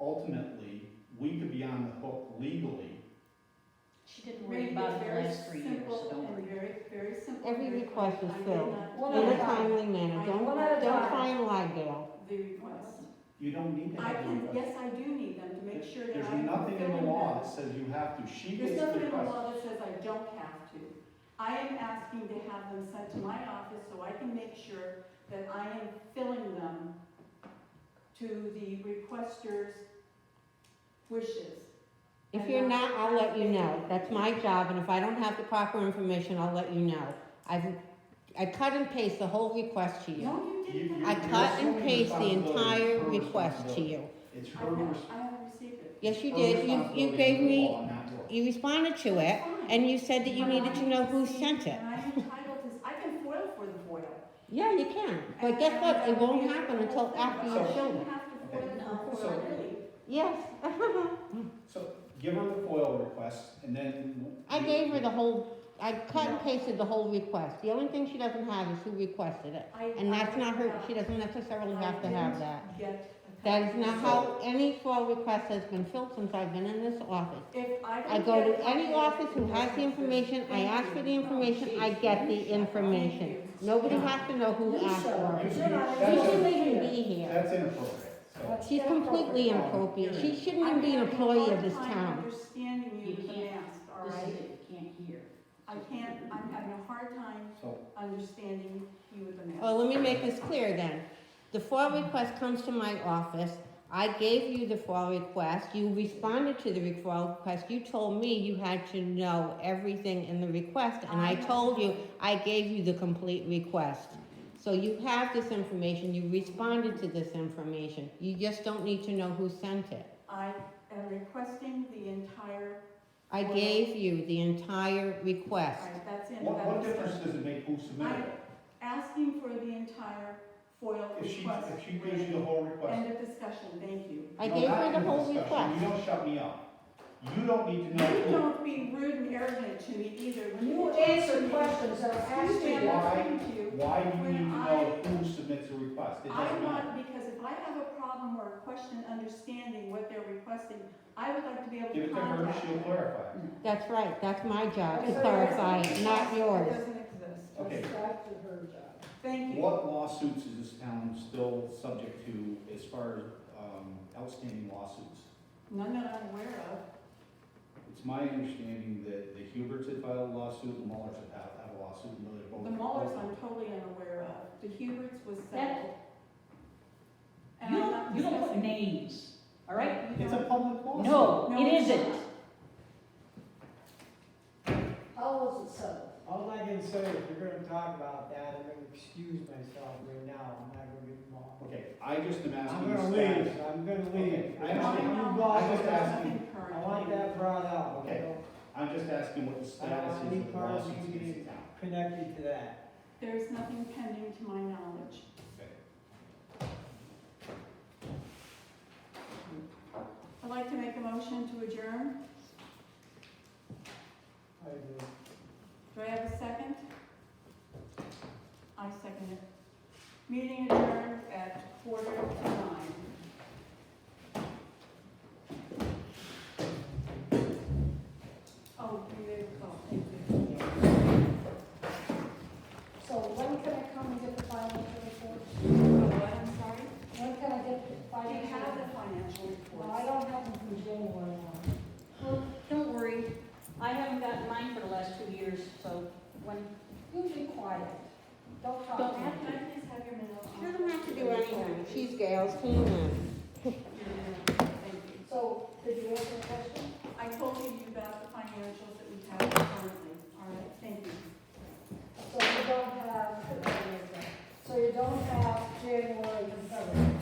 Speaker 7: ultimately, we could be on the hook legally.
Speaker 6: She didn't worry
Speaker 4: Maybe
Speaker 6: about it the
Speaker 4: very
Speaker 6: last 3 years,
Speaker 4: simple
Speaker 6: so don't
Speaker 4: and
Speaker 6: worry.
Speaker 4: very, very simple.
Speaker 1: Every
Speaker 4: very
Speaker 1: request
Speaker 4: quick.
Speaker 1: is
Speaker 4: I may
Speaker 1: filled.
Speaker 4: not
Speaker 5: One
Speaker 1: In
Speaker 5: at
Speaker 1: a
Speaker 5: a time.
Speaker 1: timely manner,
Speaker 5: One at a
Speaker 1: don't
Speaker 5: time.
Speaker 1: try and lie, Dale.
Speaker 4: The request.
Speaker 7: You don't need to
Speaker 4: I
Speaker 7: have the
Speaker 4: can,
Speaker 7: request.
Speaker 4: yes, I do need them to make sure that
Speaker 7: There's
Speaker 4: I'm
Speaker 7: nothing in the
Speaker 4: fulfilling
Speaker 7: law
Speaker 4: them.
Speaker 7: that says you have to. She
Speaker 4: There's
Speaker 7: gets the
Speaker 4: nothing in the
Speaker 7: request.
Speaker 4: law that says I don't have to. I am asking to have them sent to my office so I can make sure that I am filling them to the requester's wishes.
Speaker 1: If
Speaker 4: And
Speaker 1: you're
Speaker 4: not
Speaker 1: not, I'll let you know.
Speaker 4: asking.
Speaker 1: That's my job, and if I don't have the proper information, I'll let you know. I cut and paste the whole request to you.
Speaker 4: No, you didn't.
Speaker 1: I
Speaker 7: You're
Speaker 1: cut and
Speaker 7: assuming
Speaker 1: paste the
Speaker 7: responsibility is
Speaker 1: entire
Speaker 7: her
Speaker 1: request to
Speaker 7: responsibility.
Speaker 1: you.
Speaker 7: It's
Speaker 4: I
Speaker 7: her
Speaker 4: haven't
Speaker 7: responsibility.
Speaker 4: received it.
Speaker 1: Yes, you
Speaker 7: Her
Speaker 1: did. You
Speaker 7: responsibility
Speaker 1: gave
Speaker 7: under the
Speaker 1: me,
Speaker 7: law, not yours.
Speaker 1: you responded to it,
Speaker 4: That's fine.
Speaker 1: and you said that you
Speaker 4: But
Speaker 1: needed
Speaker 4: I
Speaker 1: to know who
Speaker 4: received-
Speaker 1: sent it.
Speaker 4: And I'm entitled to, I can foil for the FOIL.
Speaker 1: Yeah, you can, but guess what? It won't happen until after you
Speaker 7: So-
Speaker 1: show it.
Speaker 4: have to foil
Speaker 7: Okay.
Speaker 4: for
Speaker 7: So-
Speaker 4: FOIL, really.
Speaker 1: Yes.
Speaker 7: So give her the FOIL request and then.
Speaker 1: I gave her the whole, I cut and pasted the whole request. The only thing she doesn't have is who requested it. And that's not her, she doesn't necessarily have to have that. That is not how any FOIL request has been filled since I've been in this office.
Speaker 4: If I
Speaker 1: I
Speaker 4: don't
Speaker 1: go
Speaker 4: get
Speaker 1: to any
Speaker 4: it,
Speaker 1: office who has the information, I ask for the information, I get the information. Nobody has to know who asked for it.
Speaker 5: You're not
Speaker 1: She
Speaker 7: That's
Speaker 1: shouldn't
Speaker 7: a-
Speaker 1: even be here.
Speaker 7: That's inappropriate, so.
Speaker 5: That's
Speaker 1: She's completely inappropriate. She shouldn't even be an employee of this
Speaker 4: I'm
Speaker 1: town.
Speaker 4: understanding you
Speaker 6: You
Speaker 4: with the
Speaker 6: can't-
Speaker 4: mask, all
Speaker 6: This is
Speaker 4: right?
Speaker 6: it, you can't hear.
Speaker 4: I'm having a hard time
Speaker 7: So,
Speaker 4: understanding you with the mask.
Speaker 1: Well, let me make this clear then. The FOIL request comes to my office. I gave you the FOIL request. You responded to the FOIL request. You told me you had to know everything in the request, and I told you I gave you the complete request. So you have this information. You responded to this information. You just don't need to know who sent it.
Speaker 4: I am requesting the entire,
Speaker 1: I gave you the entire
Speaker 4: all
Speaker 1: request.
Speaker 4: right, that's in.
Speaker 7: what
Speaker 4: that's-
Speaker 7: difference does it make who submitted it?
Speaker 4: Asking for the entire FOIL
Speaker 7: If she
Speaker 4: request.
Speaker 7: gives you the whole request.
Speaker 4: End of discussion, thank you.
Speaker 1: I
Speaker 7: No,
Speaker 1: gave
Speaker 7: not
Speaker 1: her the
Speaker 7: in
Speaker 1: whole
Speaker 7: discussion.
Speaker 1: request.
Speaker 7: You don't shut me up. You don't need to know
Speaker 4: You
Speaker 7: who.
Speaker 4: don't be rude and arrogant to me either. When
Speaker 5: You
Speaker 4: talk
Speaker 5: answer
Speaker 4: to me-
Speaker 5: questions that are asked
Speaker 4: Excuse me,
Speaker 5: to
Speaker 4: I'm
Speaker 5: you.
Speaker 4: not
Speaker 7: Why-
Speaker 4: speaking to you.
Speaker 7: Why do you
Speaker 4: When
Speaker 7: need to
Speaker 4: I-
Speaker 7: know who submits a request? It
Speaker 4: I
Speaker 7: doesn't matter.
Speaker 4: want, because if I have a problem or a question understanding what they're requesting, I would like to be able
Speaker 7: Give
Speaker 4: to
Speaker 7: it to her,
Speaker 4: contact
Speaker 7: she'll
Speaker 4: them.
Speaker 7: clarify.
Speaker 1: That's right. That's my job to
Speaker 5: Okay, so
Speaker 1: clarify
Speaker 5: it's-
Speaker 1: it, not yours.
Speaker 4: It doesn't exist.
Speaker 7: Okay.
Speaker 5: That's her job.
Speaker 4: Thank you.
Speaker 7: What lawsuits is this town still subject to as far as outstanding lawsuits?
Speaker 4: None that I'm aware of.
Speaker 7: It's my understanding that the Huberts had filed a lawsuit, the Mullers had a lawsuit, and they're both.
Speaker 4: The Mullers I'm totally unaware of. The Huberts was
Speaker 6: That-
Speaker 4: settled.
Speaker 6: You
Speaker 4: And I'm not
Speaker 6: don't put
Speaker 4: discussing.
Speaker 6: names, all right?
Speaker 4: You
Speaker 7: It's a
Speaker 4: don't-
Speaker 7: public lawsuit.
Speaker 6: No,
Speaker 4: No,
Speaker 6: it
Speaker 4: it's
Speaker 6: isn't.
Speaker 4: not.
Speaker 5: How was it settled?
Speaker 3: All I can say is, if you're gonna talk about that, I'm gonna excuse myself right now, I'm not gonna get involved.
Speaker 7: Okay, I just am
Speaker 3: I'm
Speaker 7: asking
Speaker 3: gonna
Speaker 7: the
Speaker 3: leave,
Speaker 7: status.
Speaker 3: I'm gonna leave.
Speaker 7: Okay, I
Speaker 4: I
Speaker 7: understand.
Speaker 4: know,
Speaker 3: You brought
Speaker 7: I just
Speaker 3: it
Speaker 7: asked
Speaker 3: up.
Speaker 4: nothing
Speaker 3: I
Speaker 4: current.
Speaker 3: want that brought out,
Speaker 7: Okay.
Speaker 3: you know,
Speaker 7: I'm just asking what the status is
Speaker 3: any
Speaker 7: of the
Speaker 3: part of
Speaker 7: lawsuits
Speaker 3: you
Speaker 7: against the
Speaker 3: being
Speaker 7: town.
Speaker 3: connected to that.
Speaker 4: There's nothing pending to my knowledge.
Speaker 7: Okay.
Speaker 4: I'd like to make a motion to adjourn.
Speaker 3: I do.
Speaker 4: Do I have a second? I second it. Meeting adjourned at 8:45. Oh, you may recall, thank you.
Speaker 5: So when can I come and get the financial reports?
Speaker 4: Oh, what, I'm sorry?
Speaker 5: When can I get the
Speaker 4: Do you
Speaker 5: financial?
Speaker 4: have the financial
Speaker 5: No, I
Speaker 4: reports?
Speaker 5: don't have them from January on.
Speaker 6: Well, don't worry, I haven't gotten mine for the last 2 years, so when,
Speaker 5: You be quiet. Don't talk
Speaker 6: Don't
Speaker 5: to
Speaker 4: Can
Speaker 5: me.
Speaker 4: I please have your minutes?
Speaker 1: She doesn't have to do anything. She's Gail's team and.
Speaker 4: Thank you.
Speaker 5: So, did you answer the question?
Speaker 4: I told you about the financials that we have currently. All right, thank you.
Speaker 5: So you don't have, so you don't have January and February?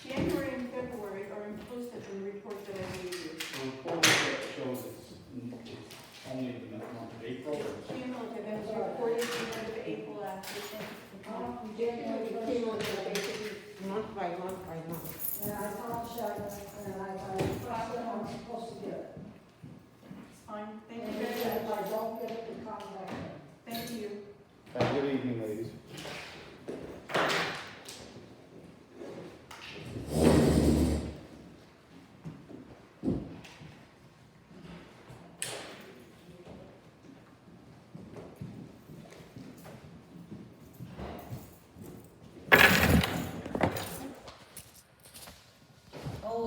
Speaker 4: January and February are inclusive in the report that I gave you.
Speaker 7: The report shows it's only the month of April.
Speaker 4: Cumulative, and it's reported at the end of April after.
Speaker 5: January first.
Speaker 1: Cumulative, basically
Speaker 5: get it to contact him.
Speaker 4: Thank you.
Speaker 8: Have a good evening, ladies.